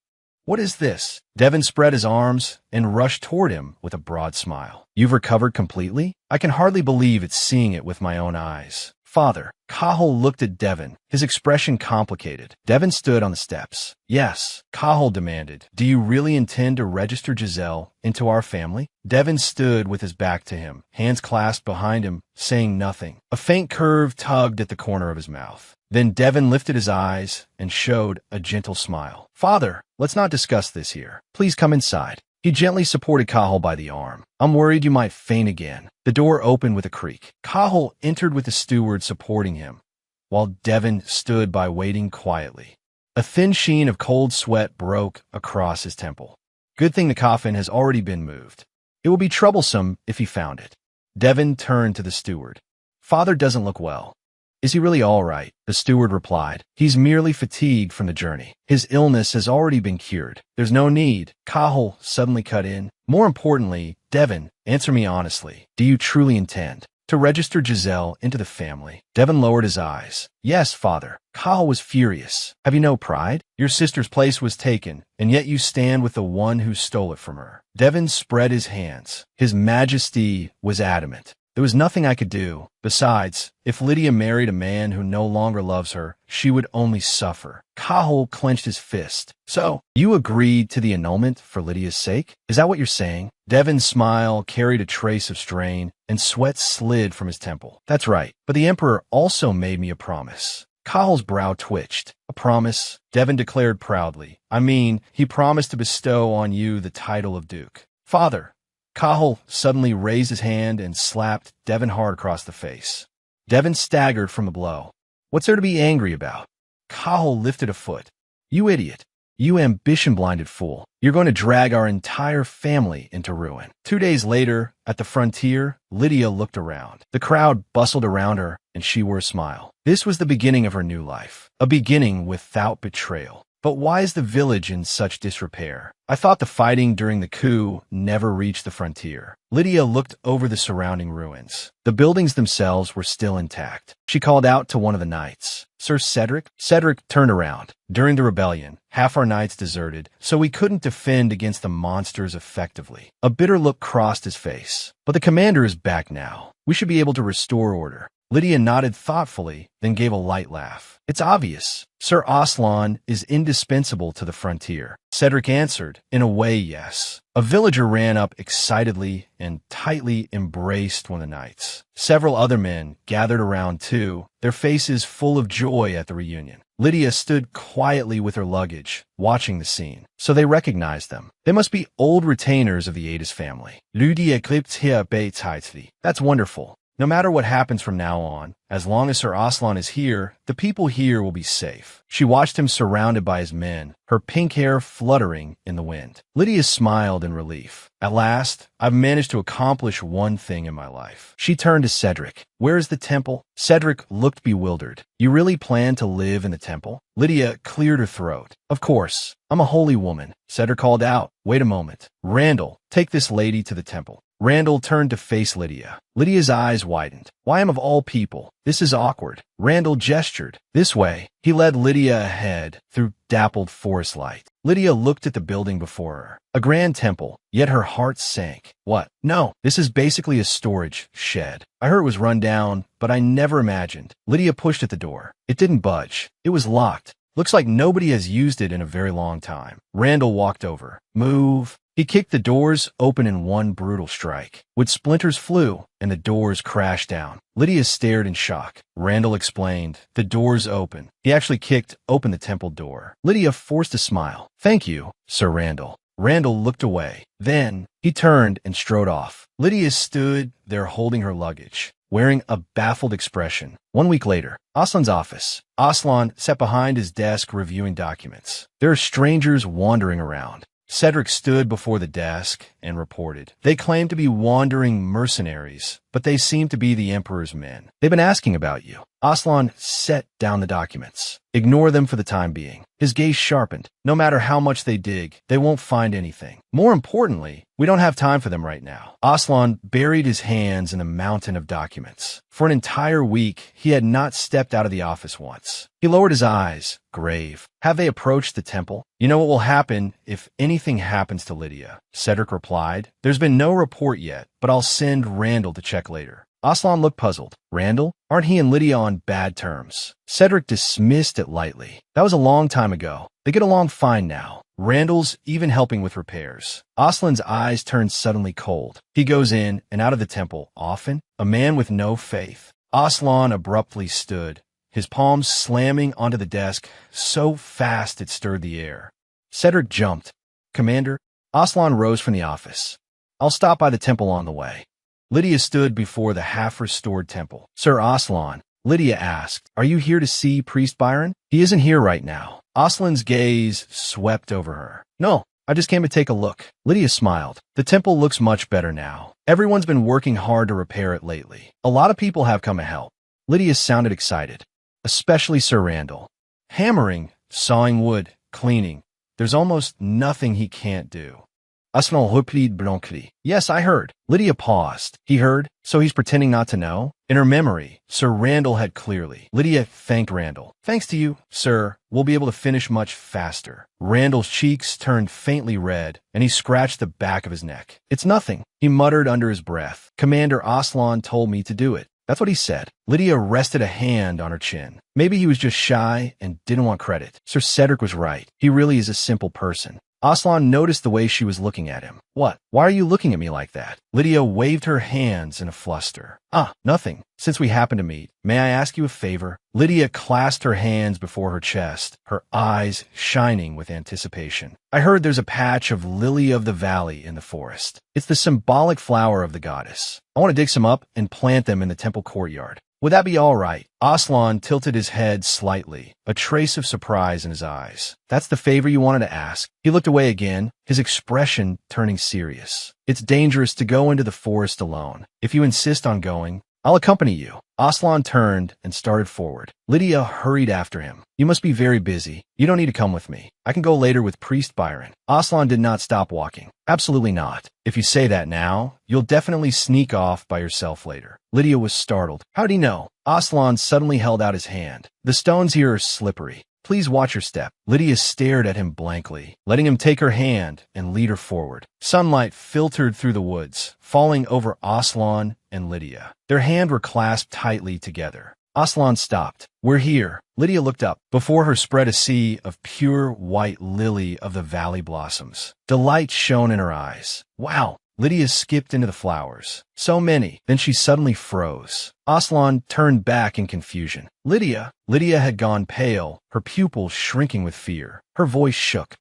What is this? Devon spread his arms and rushed toward him with a broad smile. You've recovered completely? I can hardly believe it's seeing it with my own eyes. Father. Cahill looked at Devon, his expression complicated. Devon stood on the steps. Yes, Cahill demanded. Do you really intend to register Giselle into our family? Devon stood with his back to him, hands clasped behind him, saying nothing. A faint curve tugged at the corner of his mouth. Then Devon lifted his eyes and showed a gentle smile. Father, let's not discuss this here. Please come inside. He gently supported Cahill by the arm. I'm worried you might faint again. The door opened with a creak. Cahill entered with the steward supporting him, while Devon stood by waiting quietly. A thin sheen of cold sweat broke across his temple. Good thing the coffin has already been moved. It will be troublesome if he found it. Devon turned to the steward. Father doesn't look well. Is he really all right? The steward replied. He's merely fatigued from the journey. His illness has already been cured. There's no need. Cahill suddenly cut in. More importantly, Devon, answer me honestly. Do you truly intend to register Giselle into the family? Devon lowered his eyes. Yes, Father. Cahill was furious. Have you no pride? Your sister's place was taken, and yet you stand with the one who stole it from her. Devon spread his hands. His majesty was adamant. There was nothing I could do. Besides, if Lydia married a man who no longer loves her, she would only suffer. Cahill clenched his fist. So, you agreed to the annulment for Lydia's sake? Is that what you're saying? Devon's smile carried a trace of strain, and sweat slid from his temple. That's right, but the Emperor also made me a promise. Cahill's brow twitched. A promise? Devon declared proudly. I mean, he promised to bestow on you the title of Duke. Father. Cahill suddenly raised his hand and slapped Devon hard across the face. Devon staggered from the blow. What's there to be angry about? Cahill lifted a foot. You idiot. You ambition-blinded fool. You're going to drag our entire family into ruin. 2 days later, at the frontier, Lydia looked around. The crowd bustled around her, and she wore a smile. This was the beginning of her new life. A beginning without betrayal. But why is the village in such disrepair? I thought the fighting during the coup never reached the frontier. Lydia looked over the surrounding ruins. The buildings themselves were still intact. She called out to one of the knights. Sir Cedric? Cedric turned around. During the rebellion, half our knights deserted, so we couldn't defend against the monsters effectively. A bitter look crossed his face. But the commander is back now. We should be able to restore order. Lydia nodded thoughtfully, then gave a light laugh. It's obvious. Sir Aslan is indispensable to the frontier. Cedric answered, in a way, yes. A villager ran up excitedly and tightly embraced one of the knights. Several other men gathered around too, their faces full of joy at the reunion. Lydia stood quietly with her luggage, watching the scene. So they recognized them. They must be old retainers of the Adis family. Lydia klippte hier beitsheitsli. That's wonderful. No matter what happens from now on, as long as Sir Aslan is here, the people here will be safe. She watched him surrounded by his men, her pink hair fluttering in the wind. Lydia smiled in relief. At last, I've managed to accomplish one thing in my life. She turned to Cedric. Where is the temple? Cedric looked bewildered. You really plan to live in the temple? Lydia cleared her throat. Of course. I'm a holy woman. Cedric called out. Wait a moment. Randall, take this lady to the temple. Randall turned to face Lydia. Lydia's eyes widened. Why am of all people? This is awkward. Randall gestured. This way. He led Lydia ahead through dappled forest light. Lydia looked at the building before her. A grand temple, yet her heart sank. What? No, this is basically a storage shed. I heard it was run down, but I never imagined. Lydia pushed at the door. It didn't budge. It was locked. Looks like nobody has used it in a very long time. Randall walked over. Move. He kicked the doors open in one brutal strike. Wood splinters flew, and the doors crashed down. Lydia stared in shock. Randall explained, the door's open. He actually kicked open the temple door. Lydia forced a smile. Thank you, Sir Randall. Randall looked away. Then, he turned and strode off. Lydia stood there holding her luggage, wearing a baffled expression. 1 week later, Aslan's office. Aslan sat behind his desk reviewing documents. There are strangers wandering around. Cedric stood before the desk and reported. They claim to be wandering mercenaries, but they seem to be the Emperor's men. They've been asking about you. Aslan set down the documents. Ignore them for the time being. His gaze sharpened. No matter how much they dig, they won't find anything. More importantly, we don't have time for them right now. Aslan buried his hands in a mountain of documents. For an entire week, he had not stepped out of the office once. He lowered his eyes, grave. Have they approached the temple? You know what will happen if anything happens to Lydia? Cedric replied. There's been no report yet, but I'll send Randall to check later. Aslan looked puzzled. Randall? Aren't he and Lydia on bad terms? Cedric dismissed it lightly. That was a long time ago. They get along fine now. Randall's even helping with repairs. Aslan's eyes turned suddenly cold. He goes in and out of the temple often, a man with no faith. Aslan abruptly stood, his palms slamming onto the desk so fast it stirred the air. Cedric jumped. Commander? Aslan rose from the office. I'll stop by the temple on the way. Lydia stood before the half-restored temple. Sir Aslan, Lydia asked, are you here to see Priest Byron? He isn't here right now. Aslan's gaze swept over her. No, I just came to take a look. Lydia smiled. The temple looks much better now. Everyone's been working hard to repair it lately. A lot of people have come to help. Lydia sounded excited, especially Sir Randall. Hammering, sawing wood, cleaning. There's almost nothing he can't do. Aslan replied blankly. Yes, I heard. Lydia paused. He heard, so he's pretending not to know? In her memory, Sir Randall had clearly. Lydia thanked Randall. Thanks to you, sir, we'll be able to finish much faster. Randall's cheeks turned faintly red, and he scratched the back of his neck. It's nothing, he muttered under his breath. Commander Aslan told me to do it. That's what he said. Lydia rested a hand on her chin. Maybe he was just shy and didn't want credit. Sir Cedric was right. He really is a simple person. Aslan noticed the way she was looking at him. What? Why are you looking at me like that? Lydia waved her hands in a fluster. Nothing. Since we happen to meet, may I ask you a favor? Lydia clasped her hands before her chest, her eyes shining with anticipation. I heard there's a patch of lily of the valley in the forest. It's the symbolic flower of the goddess. I want to dig some up and plant them in the temple courtyard. Would that be all right? Aslan tilted his head slightly, a trace of surprise in his eyes. That's the favor you wanted to ask? He looked away again, his expression turning serious. It's dangerous to go into the forest alone. If you insist on going, I'll accompany you. Aslan turned and started forward. Lydia hurried after him. You must be very busy. You don't need to come with me. I can go later with Priest Byron. Aslan did not stop walking. Absolutely not. If you say that now, you'll definitely sneak off by yourself later. Lydia was startled. How'd he know? Aslan suddenly held out his hand. The stones here are slippery. Please watch your step. Lydia stared at him blankly, letting him take her hand and lead her forward. Sunlight filtered through the woods, falling over Aslan and Lydia. Their hands were clasped tightly together. Aslan stopped. We're here. Lydia looked up. Before her spread a sea of pure white lily of the valley blossoms. Delight shone in her eyes. Wow. Lydia skipped into the flowers. So many. Then she suddenly froze. Aslan turned back in confusion. Lydia. Lydia had gone pale, her pupils shrinking with fear. Her voice shook.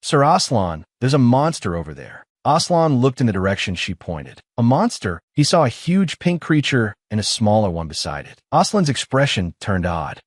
Sir Aslan, there's a monster over there. Aslan looked in the direction she pointed. A monster? He saw a huge pink creature and a smaller one beside it. Aslan's expression turned odd.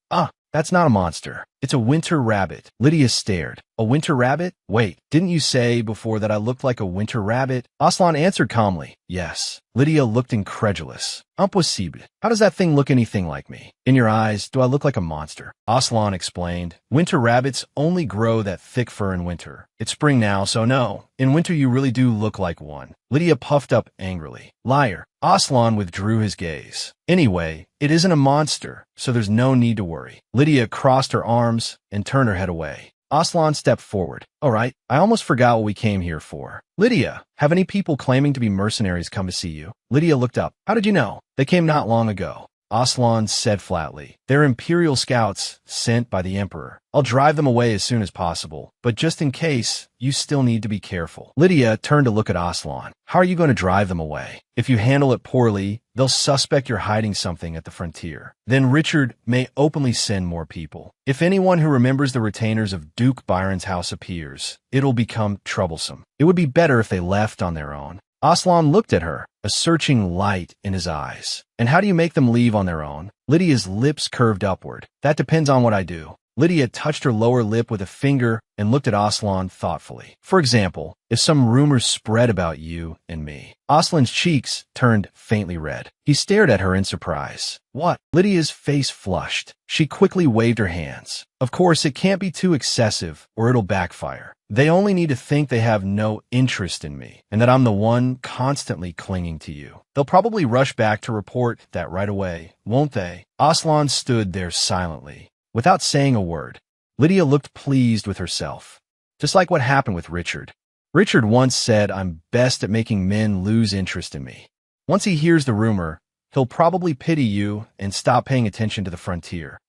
That's not a monster. It's a winter rabbit. Lydia stared. A winter rabbit? Wait, didn't you say before that I looked like a winter rabbit? Aslan answered calmly. Yes. Lydia looked incredulous. Impossible. How does that thing look anything like me? In your eyes, do I look like a monster? Aslan explained. Winter rabbits only grow that thick fur in winter. It's spring now, so no. In winter you really do look like one. Lydia puffed up angrily. Liar. Aslan withdrew his gaze. Anyway, it isn't a monster, so there's no need to worry. Lydia crossed her arms and turned her head away. Aslan stepped forward. All right, I almost forgot what we came here for. Lydia, have any people claiming to be mercenaries come to see you? Lydia looked up. How did you know? They came not long ago. Aslan said flatly. They're Imperial scouts sent by the Emperor. I'll drive them away as soon as possible, but just in case, you still need to be careful. Lydia turned to look at Aslan. How are you going to drive them away? If you handle it poorly, they'll suspect you're hiding something at the frontier. Then Richard may openly send more people. If anyone who remembers the retainers of Duke Byron's house appears, it'll become troublesome. It would be better if they left on their own. Aslan looked at her, a searching light in his eyes. And how do you make them leave on their own? Lydia's lips curved upward. That depends on what I do. Lydia touched her lower lip with a finger and looked at Aslan thoughtfully. For example, if some rumors spread about you and me. Aslan's cheeks turned faintly red. He stared at her in surprise. What? Lydia's face flushed. She quickly waved her hands. Of course, it can't be too excessive or it'll backfire. They only need to think they have no interest in me and that I'm the one constantly clinging to you. They'll probably rush back to report that right away, won't they? Aslan stood there silently, without saying a word. Lydia looked pleased with herself, just like what happened with Richard. Richard once said, "I'm best at making men lose interest in me." Once he hears the rumor, he'll probably pity you and stop paying attention to the frontier.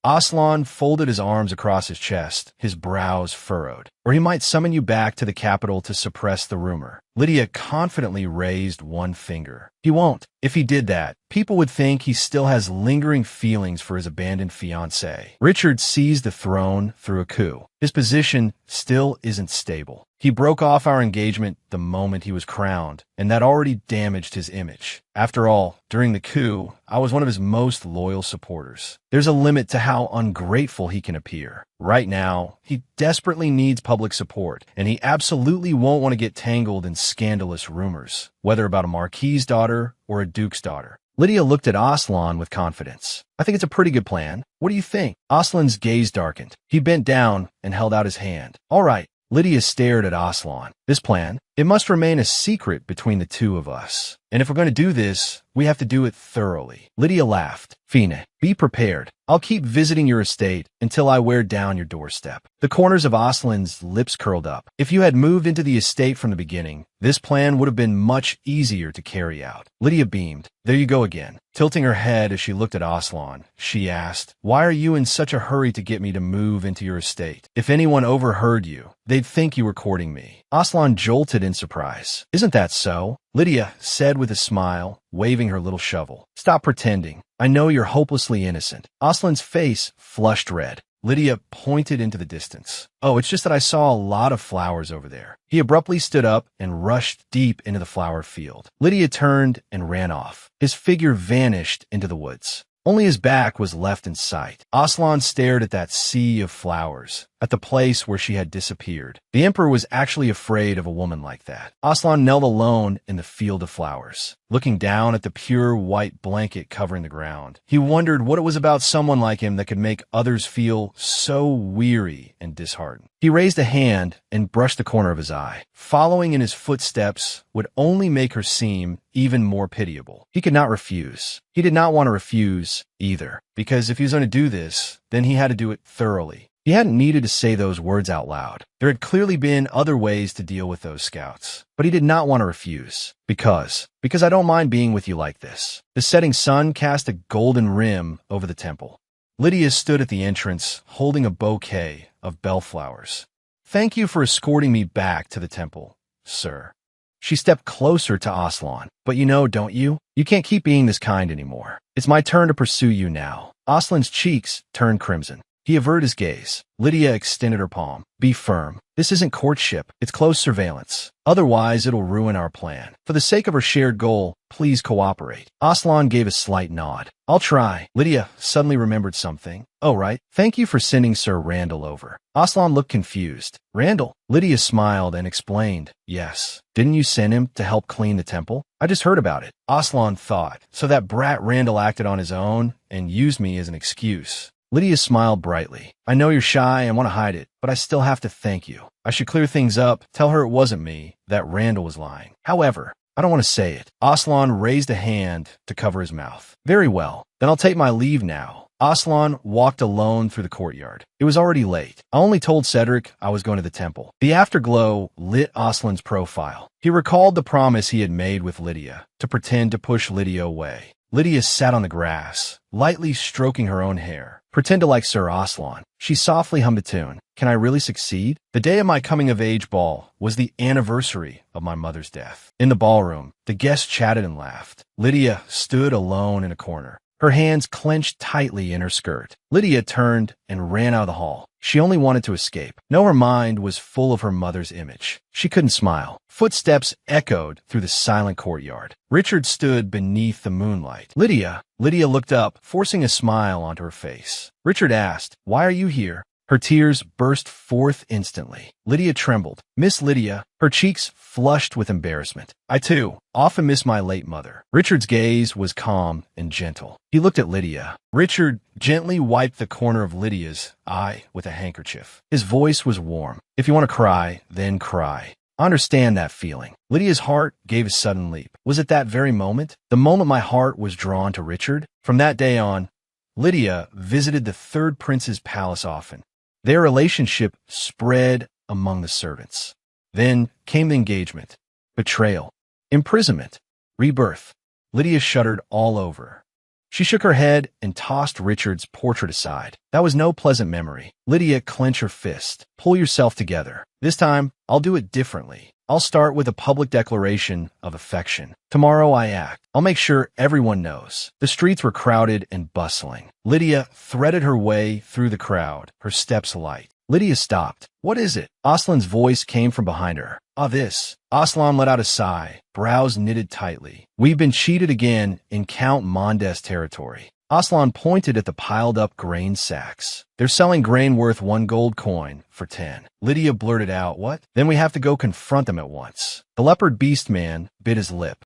Aslan folded his arms across his chest, his brows furrowed. Or he might summon you back to the capital to suppress the rumor. Lydia confidently raised one finger. He won't. If he did that, people would think he still has lingering feelings for his abandoned fiancée. Richard seized the throne through a coup. His position still isn't stable. He broke off our engagement the moment he was crowned, and that already damaged his image. After all, during the coup, I was one of his most loyal supporters. There's a limit to how ungrateful he can appear. Right now, he desperately needs public support, and he absolutely won't want to get tangled in scandalous rumors, whether about a marquis's daughter or a duke's daughter. Lydia looked at Aslan with confidence. I think it's a pretty good plan. What do you think? Aslan's gaze darkened. He bent down and held out his hand. All right. Lydia stared at Aslan. This plan, it must remain a secret between the two of us. And if we're going to do this, we have to do it thoroughly. Lydia laughed. Fine, be prepared. I'll keep visiting your estate until I wear down your doorstep. The corners of Aslan's lips curled up. If you had moved into the estate from the beginning, this plan would have been much easier to carry out. Lydia beamed. There you go again. Tilting her head as she looked at Aslan, she asked, "Why are you in such a hurry to get me to move into your estate? If anyone overheard you, they'd think you were courting me." Aslan jolted in surprise. "Isn't that so?" Lydia said with a smile, waving her little shovel. "Stop pretending. I know you're hopelessly innocent." Aslan's face flushed red. Lydia pointed into the distance. "Oh, it's just that I saw a lot of flowers over there." He abruptly stood up and rushed deep into the flower field. Lydia turned and ran off. His figure vanished into the woods. Only his back was left in sight. Aslan stared at that sea of flowers, at the place where she had disappeared. The emperor was actually afraid of a woman like that. Aslan knelt alone in the field of flowers, looking down at the pure white blanket covering the ground. He wondered what it was about someone like him that could make others feel so weary and disheartened. He raised a hand and brushed the corner of his eye. Following in his footsteps would only make her seem even more pitiable. He could not refuse. He did not want to refuse either, because if he was going to do this, then he had to do it thoroughly. He hadn't needed to say those words out loud. There had clearly been other ways to deal with those scouts. But he did not want to refuse. Because I don't mind being with you like this. The setting sun cast a golden rim over the temple. Lydia stood at the entrance, holding a bouquet of bellflowers. "Thank you for escorting me back to the temple, sir." She stepped closer to Aslan. "But you know, don't you? You can't keep being this kind anymore. It's my turn to pursue you now." Aslan's cheeks turned crimson. He averted his gaze. Lydia extended her palm. "Be firm. This isn't courtship. It's close surveillance. Otherwise, it'll ruin our plan. For the sake of our shared goal, please cooperate." Aslan gave a slight nod. "I'll try." Lydia suddenly remembered something. "Oh, right. Thank you for sending Sir Randall over." Aslan looked confused. "Randall?" Lydia smiled and explained. "Yes. Didn't you send him to help clean the temple? I just heard about it." Aslan thought, so that brat Randall acted on his own and used me as an excuse. Lydia smiled brightly. "I know you're shy and want to hide it, but I still have to thank you. I should clear things up, tell her it wasn't me, that Randall was lying. However, I don't want to say it." Aslan raised a hand to cover his mouth. "Very well, then I'll take my leave now." Aslan walked alone through the courtyard. It was already late. I only told Cedric I was going to the temple. The afterglow lit Aslan's profile. He recalled the promise he had made with Lydia, to pretend to push Lydia away. Lydia sat on the grass, lightly stroking her own hair. "Pretend to like Sir Aslan." She softly hummed a tune. "Can I really succeed?" The day of my coming-of-age ball was the anniversary of my mother's death. In the ballroom, the guests chatted and laughed. Lydia stood alone in a corner. her hands clenched tightly in her skirt. Lydia turned and ran out of the hall. She only wanted to escape. No, her mind was full of her mother's image. She couldn't smile. Footsteps echoed through the silent courtyard. Richard stood beneath the moonlight. Lydia looked up, forcing a smile onto her face. Richard asked, "Why are you here?" Her tears burst forth instantly. Lydia trembled. "Miss Lydia," her cheeks flushed with embarrassment. "I too often miss my late mother." Richard's gaze was calm and gentle. He looked at Lydia. Richard gently wiped the corner of Lydia's eye with a handkerchief. His voice was warm. "If you want to cry, then cry. I understand that feeling." Lydia's heart gave a sudden leap. Was it that very moment? The moment my heart was drawn to Richard? From that day on, Lydia visited the third prince's palace often. Their relationship spread among the servants. Then came the engagement, betrayal, imprisonment, rebirth. Lydia shuddered all over. She shook her head and tossed Richard's portrait aside. That was no pleasant memory. Lydia clenched her fist. "Pull yourself together. This time, I'll do it differently. I'll start with a public declaration of affection. Tomorrow I act. I'll make sure everyone knows." The streets were crowded and bustling. Lydia threaded her way through the crowd, her steps light. Lydia stopped. "What is it?" Aslan's voice came from behind her. "Ah, this." Aslan let out a sigh, brows knitted tightly. "We've been cheated again in Count Mondes territory." Aslan pointed at the piled-up grain sacks. "They're selling grain worth 1 gold coin for 10. Lydia blurted out, "What?" "Then we have to go confront them at once." The leopard beast man bit his lip.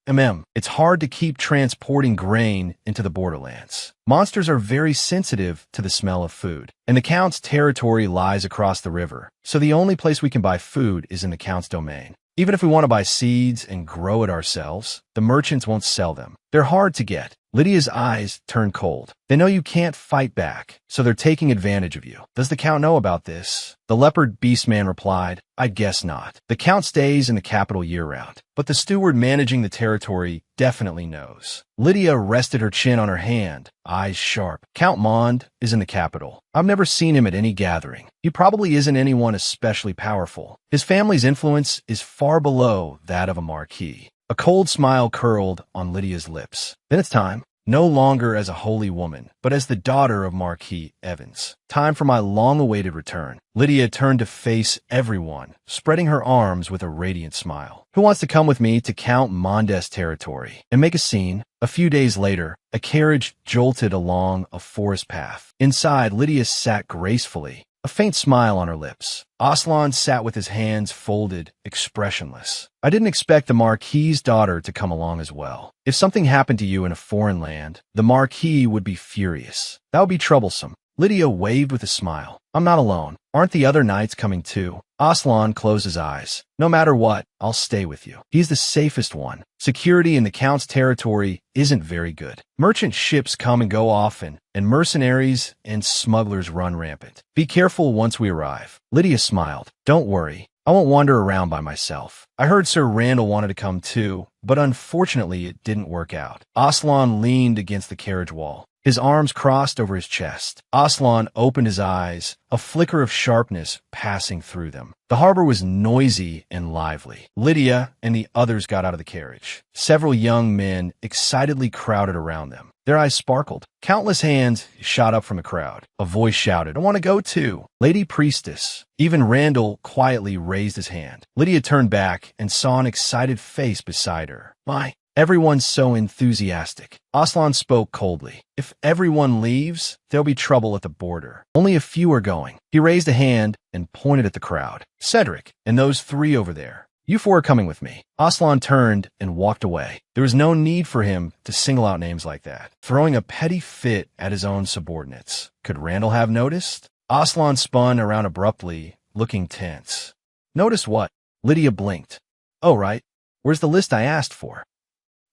It's hard to keep transporting grain into the borderlands. Monsters are very sensitive to the smell of food, and the Count's territory lies across the river, so the only place we can buy food is in the Count's domain. Even if we want to buy seeds and grow it ourselves, the merchants won't sell them. They're hard to get. Lydia's eyes turned cold. "They know you can't fight back, so they're taking advantage of you. Does the Count know about this?" The leopard beastman replied, "I guess not. The Count stays in the capital year-round, but the steward managing the territory definitely knows." Lydia rested her chin on her hand, eyes sharp. "Count Mond is in the capital. I've never seen him at any gathering. He probably isn't anyone especially powerful. His family's influence is far below that of a marquis." A cold smile curled on Lydia's lips. "Then it's time. No longer as a holy woman, but as the daughter of Marquis Evans. Time for my long-awaited return." Lydia turned to face everyone, spreading her arms with a radiant smile. "Who wants to come with me to Count Mondes territory and make a scene?" A few days later, a carriage jolted along a forest path. Inside, Lydia sat gracefully, a faint smile on her lips. Aslan sat with his hands folded, expressionless. "I didn't expect the Marquis's daughter to come along as well. If something happened to you in a foreign land, the Marquis would be furious. That would be troublesome." Lydia waved with a smile. "I'm not alone. Aren't the other knights coming too?" Aslan closed his eyes. "No matter what, I'll stay with you. He's the safest one. Security in the Count's territory isn't very good. Merchant ships come and go often, and mercenaries and smugglers run rampant. Be careful once we arrive." Lydia smiled. "Don't worry. I won't wander around by myself. I heard Sir Randall wanted to come too, but unfortunately it didn't work out." Aslan leaned against the carriage wall, his arms crossed over his chest. Aslan opened his eyes, a flicker of sharpness passing through them. The harbor was noisy and lively. Lydia and the others got out of the carriage. Several young men excitedly crowded around them. Their eyes sparkled. Countless hands shot up from the crowd. A voice shouted, "I want to go too." "Lady Priestess." Even Randall quietly raised his hand. Lydia turned back and saw an excited face beside her. "My, everyone's so enthusiastic." Aslan spoke coldly. "If everyone leaves, there'll be trouble at the border. Only a few are going." He raised a hand and pointed at the crowd. "Cedric, and those 3 over there. You 4 are coming with me." Aslan turned and walked away. There was no need for him to single out names like that, throwing a petty fit at his own subordinates. Could Randall have noticed? Aslan spun around abruptly, looking tense. "Notice what?" Lydia blinked. "Oh, right. Where's the list I asked for?"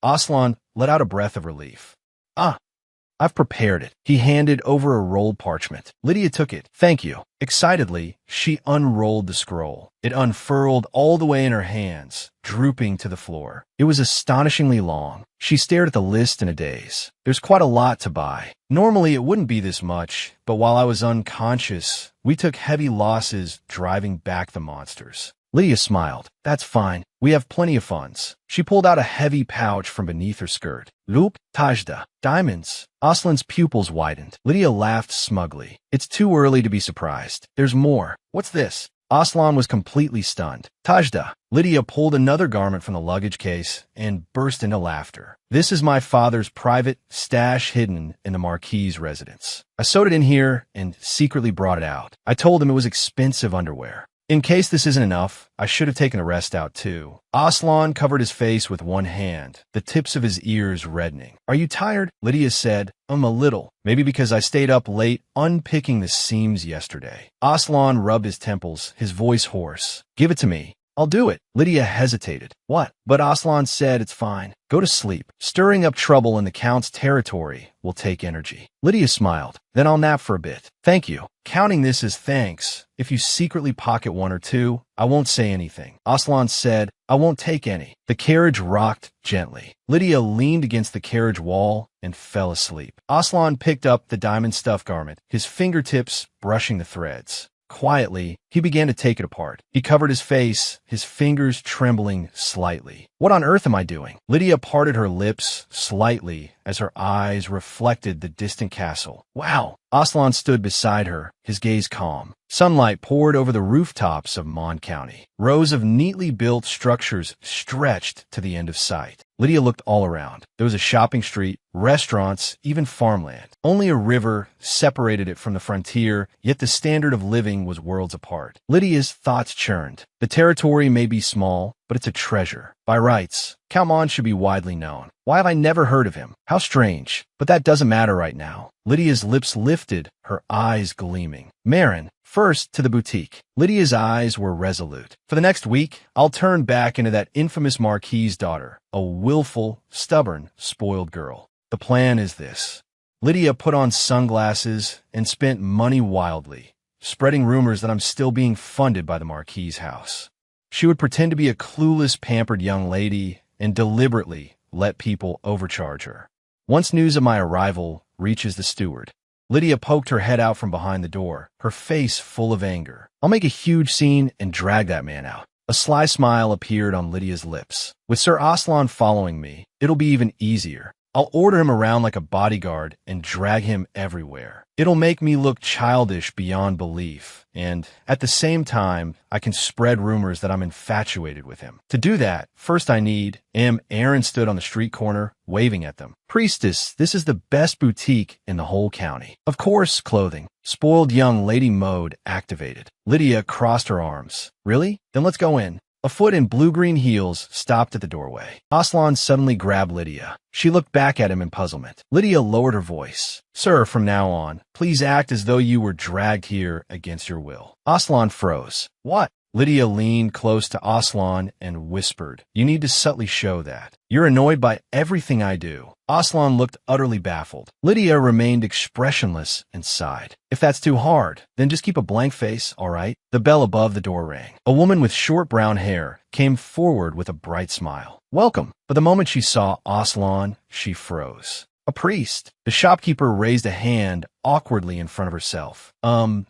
Aslan let out a breath of relief. "Ah, I've prepared it." He handed over a rolled parchment. Lydia took it. "Thank you." Excitedly, she unrolled the scroll. It unfurled all the way in her hands, drooping to the floor. It was astonishingly long. She stared at the list in a daze. "There's quite a lot to buy. Normally it wouldn't be this much, but while I was unconscious, we took heavy losses driving back the monsters. Lydia smiled. That's fine. We have plenty of funds. She pulled out a heavy pouch from beneath her skirt. Loop, Tajda. Diamonds. Aslan's pupils widened. Lydia laughed smugly. It's too early to be surprised. There's more. What's this? Aslan was completely stunned. Tajda. Lydia pulled another garment from the luggage case and burst into laughter. This is my father's private stash hidden in the Marquis's residence. I sewed it in here and secretly brought it out. I told him it was expensive underwear. In case this isn't enough, I should have taken the rest out too. Aslan covered his face with one hand, the tips of his ears reddening. Are you tired? Lydia said. A little. Maybe because I stayed up late unpicking the seams yesterday. Aslan rubbed his temples, his voice hoarse. Give it to me. I'll do it. Lydia hesitated. What? But Aslan said it's fine. Go to sleep. Stirring up trouble in the Count's territory will take energy. Lydia smiled. Then I'll nap for a bit. Thank you. Counting this as thanks. If you secretly pocket one or two, I won't say anything. Aslan said, I won't take any. The carriage rocked gently. Lydia leaned against the carriage wall and fell asleep. Aslan picked up the diamond stuff garment, his fingertips brushing the threads. Quietly, he began to take it apart. He covered his face, his fingers trembling slightly. What on earth am I doing? Lydia parted her lips slightly as her eyes reflected the distant castle. Wow! Aslan stood beside her, his gaze calm. Sunlight poured over the rooftops of Mon County. Rows of neatly built structures stretched to the end of sight. Lydia looked all around. There was a shopping street, restaurants, even farmland. Only a river separated it from the frontier, yet the standard of living was worlds apart. Lydia's thoughts churned. The territory may be small, but it's a treasure. By rights, Count Mon should be widely known. Why have I never heard of him? How strange. But that doesn't matter right now. Lydia's lips lifted, her eyes gleaming. Marin, first to the boutique. Lydia's eyes were resolute. For the next week, I'll turn back into that infamous Marquis's daughter, a willful, stubborn, spoiled girl. The plan is this. Lydia put on sunglasses and spent money wildly, spreading rumors that I'm still being funded by the Marquis's house. She would pretend to be a clueless, pampered young lady and deliberately let people overcharge her. Once news of my arrival reaches the steward, Lydia poked her head out from behind the door, her face full of anger. I'll make a huge scene and drag that man out. A sly smile appeared on Lydia's lips. With Sir Aslan following me, it'll be even easier. I'll order him around like a bodyguard and drag him everywhere. It'll make me look childish beyond belief, and at the same time, I can spread rumors that I'm infatuated with him. To do that, first I need... Aaron stood on the street corner, waving at them. Priestess, this is the best boutique in the whole county. Of course, clothing. Spoiled young lady mode activated. Lydia crossed her arms. Really? Then let's go in. A foot in blue-green heels stopped at the doorway. Aslan suddenly grabbed Lydia. She looked back at him in puzzlement. Lydia lowered her voice. Sir, from now on, please act as though you were dragged here against your will. Aslan froze. What? Lydia leaned close to Aslan and whispered, you need to subtly show that. You're annoyed by everything I do. Aslan looked utterly baffled. Lydia remained expressionless and sighed. If that's too hard, then just keep a blank face, all right? The bell above the door rang. A woman with short brown hair came forward with a bright smile. Welcome. But the moment she saw Aslan, she froze. A priest. The shopkeeper raised a hand awkwardly in front of herself.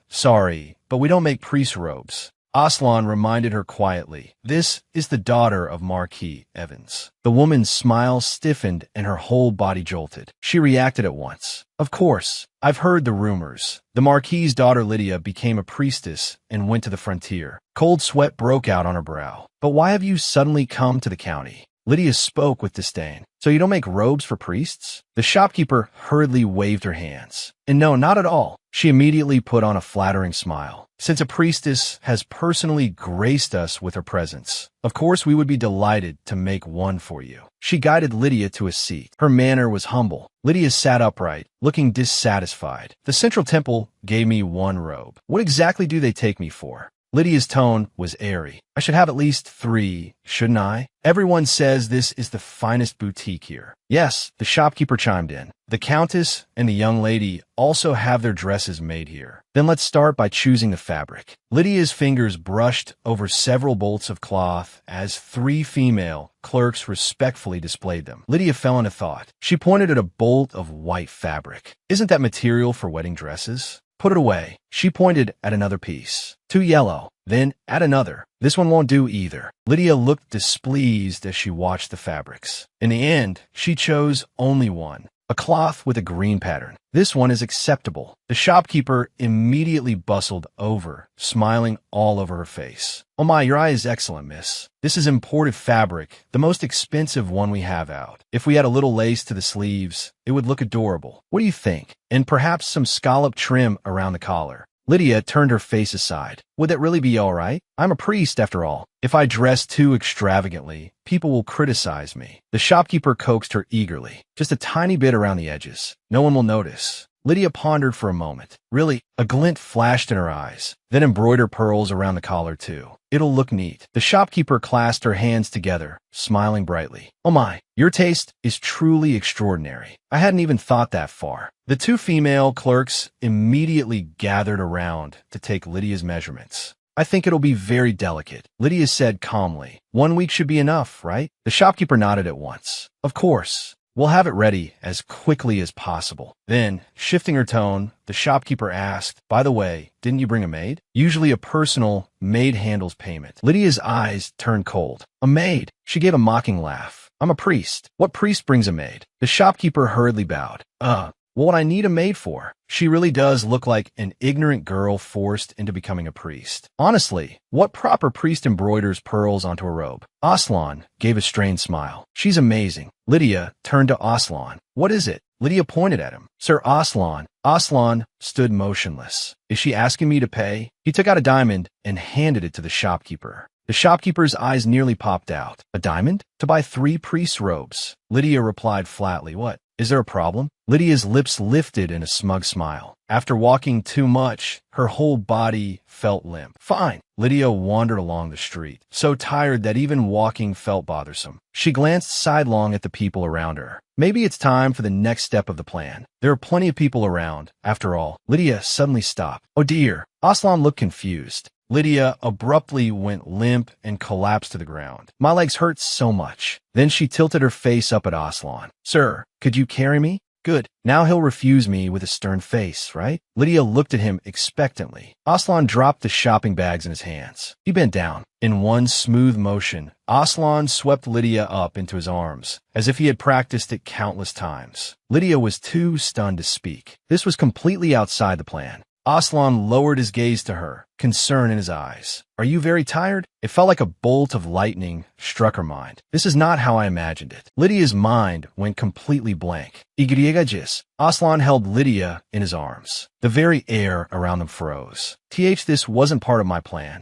Sorry, but we don't make priest robes. Aslan reminded her quietly, this is the daughter of Marquis Evans. The woman's smile stiffened and her whole body jolted. She reacted at once. Of course, I've heard the rumors. The Marquis's daughter Lydia became a priestess and went to the frontier. Cold sweat broke out on her brow. But why have you suddenly come to the county? Lydia spoke with disdain. So you don't make robes for priests? The shopkeeper hurriedly waved her hands. And no, not at all. She immediately put on a flattering smile. Since a priestess has personally graced us with her presence, of course we would be delighted to make one for you. She guided Lydia to a seat. Her manner was humble. Lydia sat upright, looking dissatisfied. The central temple gave me one robe. What exactly do they take me for? Lydia's tone was airy. I should have at least 3, shouldn't I? Everyone says this is the finest boutique here. Yes, the shopkeeper chimed in. The countess and the young lady also have their dresses made here. Then let's start by choosing the fabric. Lydia's fingers brushed over several bolts of cloth as 3 female clerks respectfully displayed them. Lydia fell into thought. She pointed at a bolt of white fabric. Isn't that material for wedding dresses? Put it away. She pointed at another piece. Too yellow. Then at another. This one won't do either. Lydia looked displeased as she watched the fabrics. In the end, she chose only one. A cloth with a green pattern. This one is acceptable. The shopkeeper immediately bustled over, smiling all over her face. Oh my, your eye is excellent, miss. This is imported fabric, the most expensive one we have out. If we had a little lace to the sleeves, it would look adorable. What do you think? And perhaps some scallop trim around the collar. Lydia turned her face aside. Would that really be all right? I'm a priest, after all. If I dress too extravagantly, people will criticize me. The shopkeeper coaxed her eagerly. Just a tiny bit around the edges. No one will notice. Lydia pondered for a moment. Really, a glint flashed in her eyes. Then embroider pearls around the collar, too. It'll look neat. The shopkeeper clasped her hands together, smiling brightly. Oh my, your taste is truly extraordinary. I hadn't even thought that far. The two female clerks immediately gathered around to take Lydia's measurements. I think it'll be very delicate, Lydia said calmly. 1 week should be enough, right? The shopkeeper nodded at once. Of course. We'll have it ready as quickly as possible. Then, shifting her tone, the shopkeeper asked, by the way, didn't you bring a maid? Usually a personal maid handles payment. Lydia's eyes turned cold. A maid? She gave a mocking laugh. I'm a priest. What priest brings a maid? The shopkeeper hurriedly bowed. What I need a maid for? She really does look like an ignorant girl forced into becoming a priest. Honestly, what proper priest embroiders pearls onto a robe? Aslan gave a strained smile. She's amazing. Lydia turned to Aslan. What is it? Lydia pointed at him. Sir Aslan. Aslan stood motionless. Is she asking me to pay? He took out a diamond and handed it to the shopkeeper. The shopkeeper's eyes nearly popped out. A diamond? To buy 3 priest's robes. Lydia replied flatly. What? Is there a problem? Lydia's lips lifted in a smug smile. After walking too much, her whole body felt limp. Fine. Lydia wandered along the street, so tired that even walking felt bothersome. She glanced sidelong at the people around her. Maybe it's time for the next step of the plan. There are plenty of people around. After all, Lydia suddenly stopped. Oh dear. Aslan looked confused. Lydia abruptly went limp and collapsed to the ground. My legs hurt so much. Then she tilted her face up at Aslan. Sir, could you carry me? Good. Now he'll refuse me with a stern face, right? Lydia looked at him expectantly. Aslan dropped the shopping bags in his hands. He bent down. In one smooth motion, Aslan swept Lydia up into his arms, as if he had practiced it countless times. Lydia was too stunned to speak. This was completely outside the plan. Aslan lowered his gaze to her, concern in his eyes. Are you very tired? It felt like a bolt of lightning struck her mind. This is not how I imagined it. Lydia's mind went completely blank. Igriegagis. Aslan held Lydia in his arms. The very air around them froze. This wasn't part of my plan.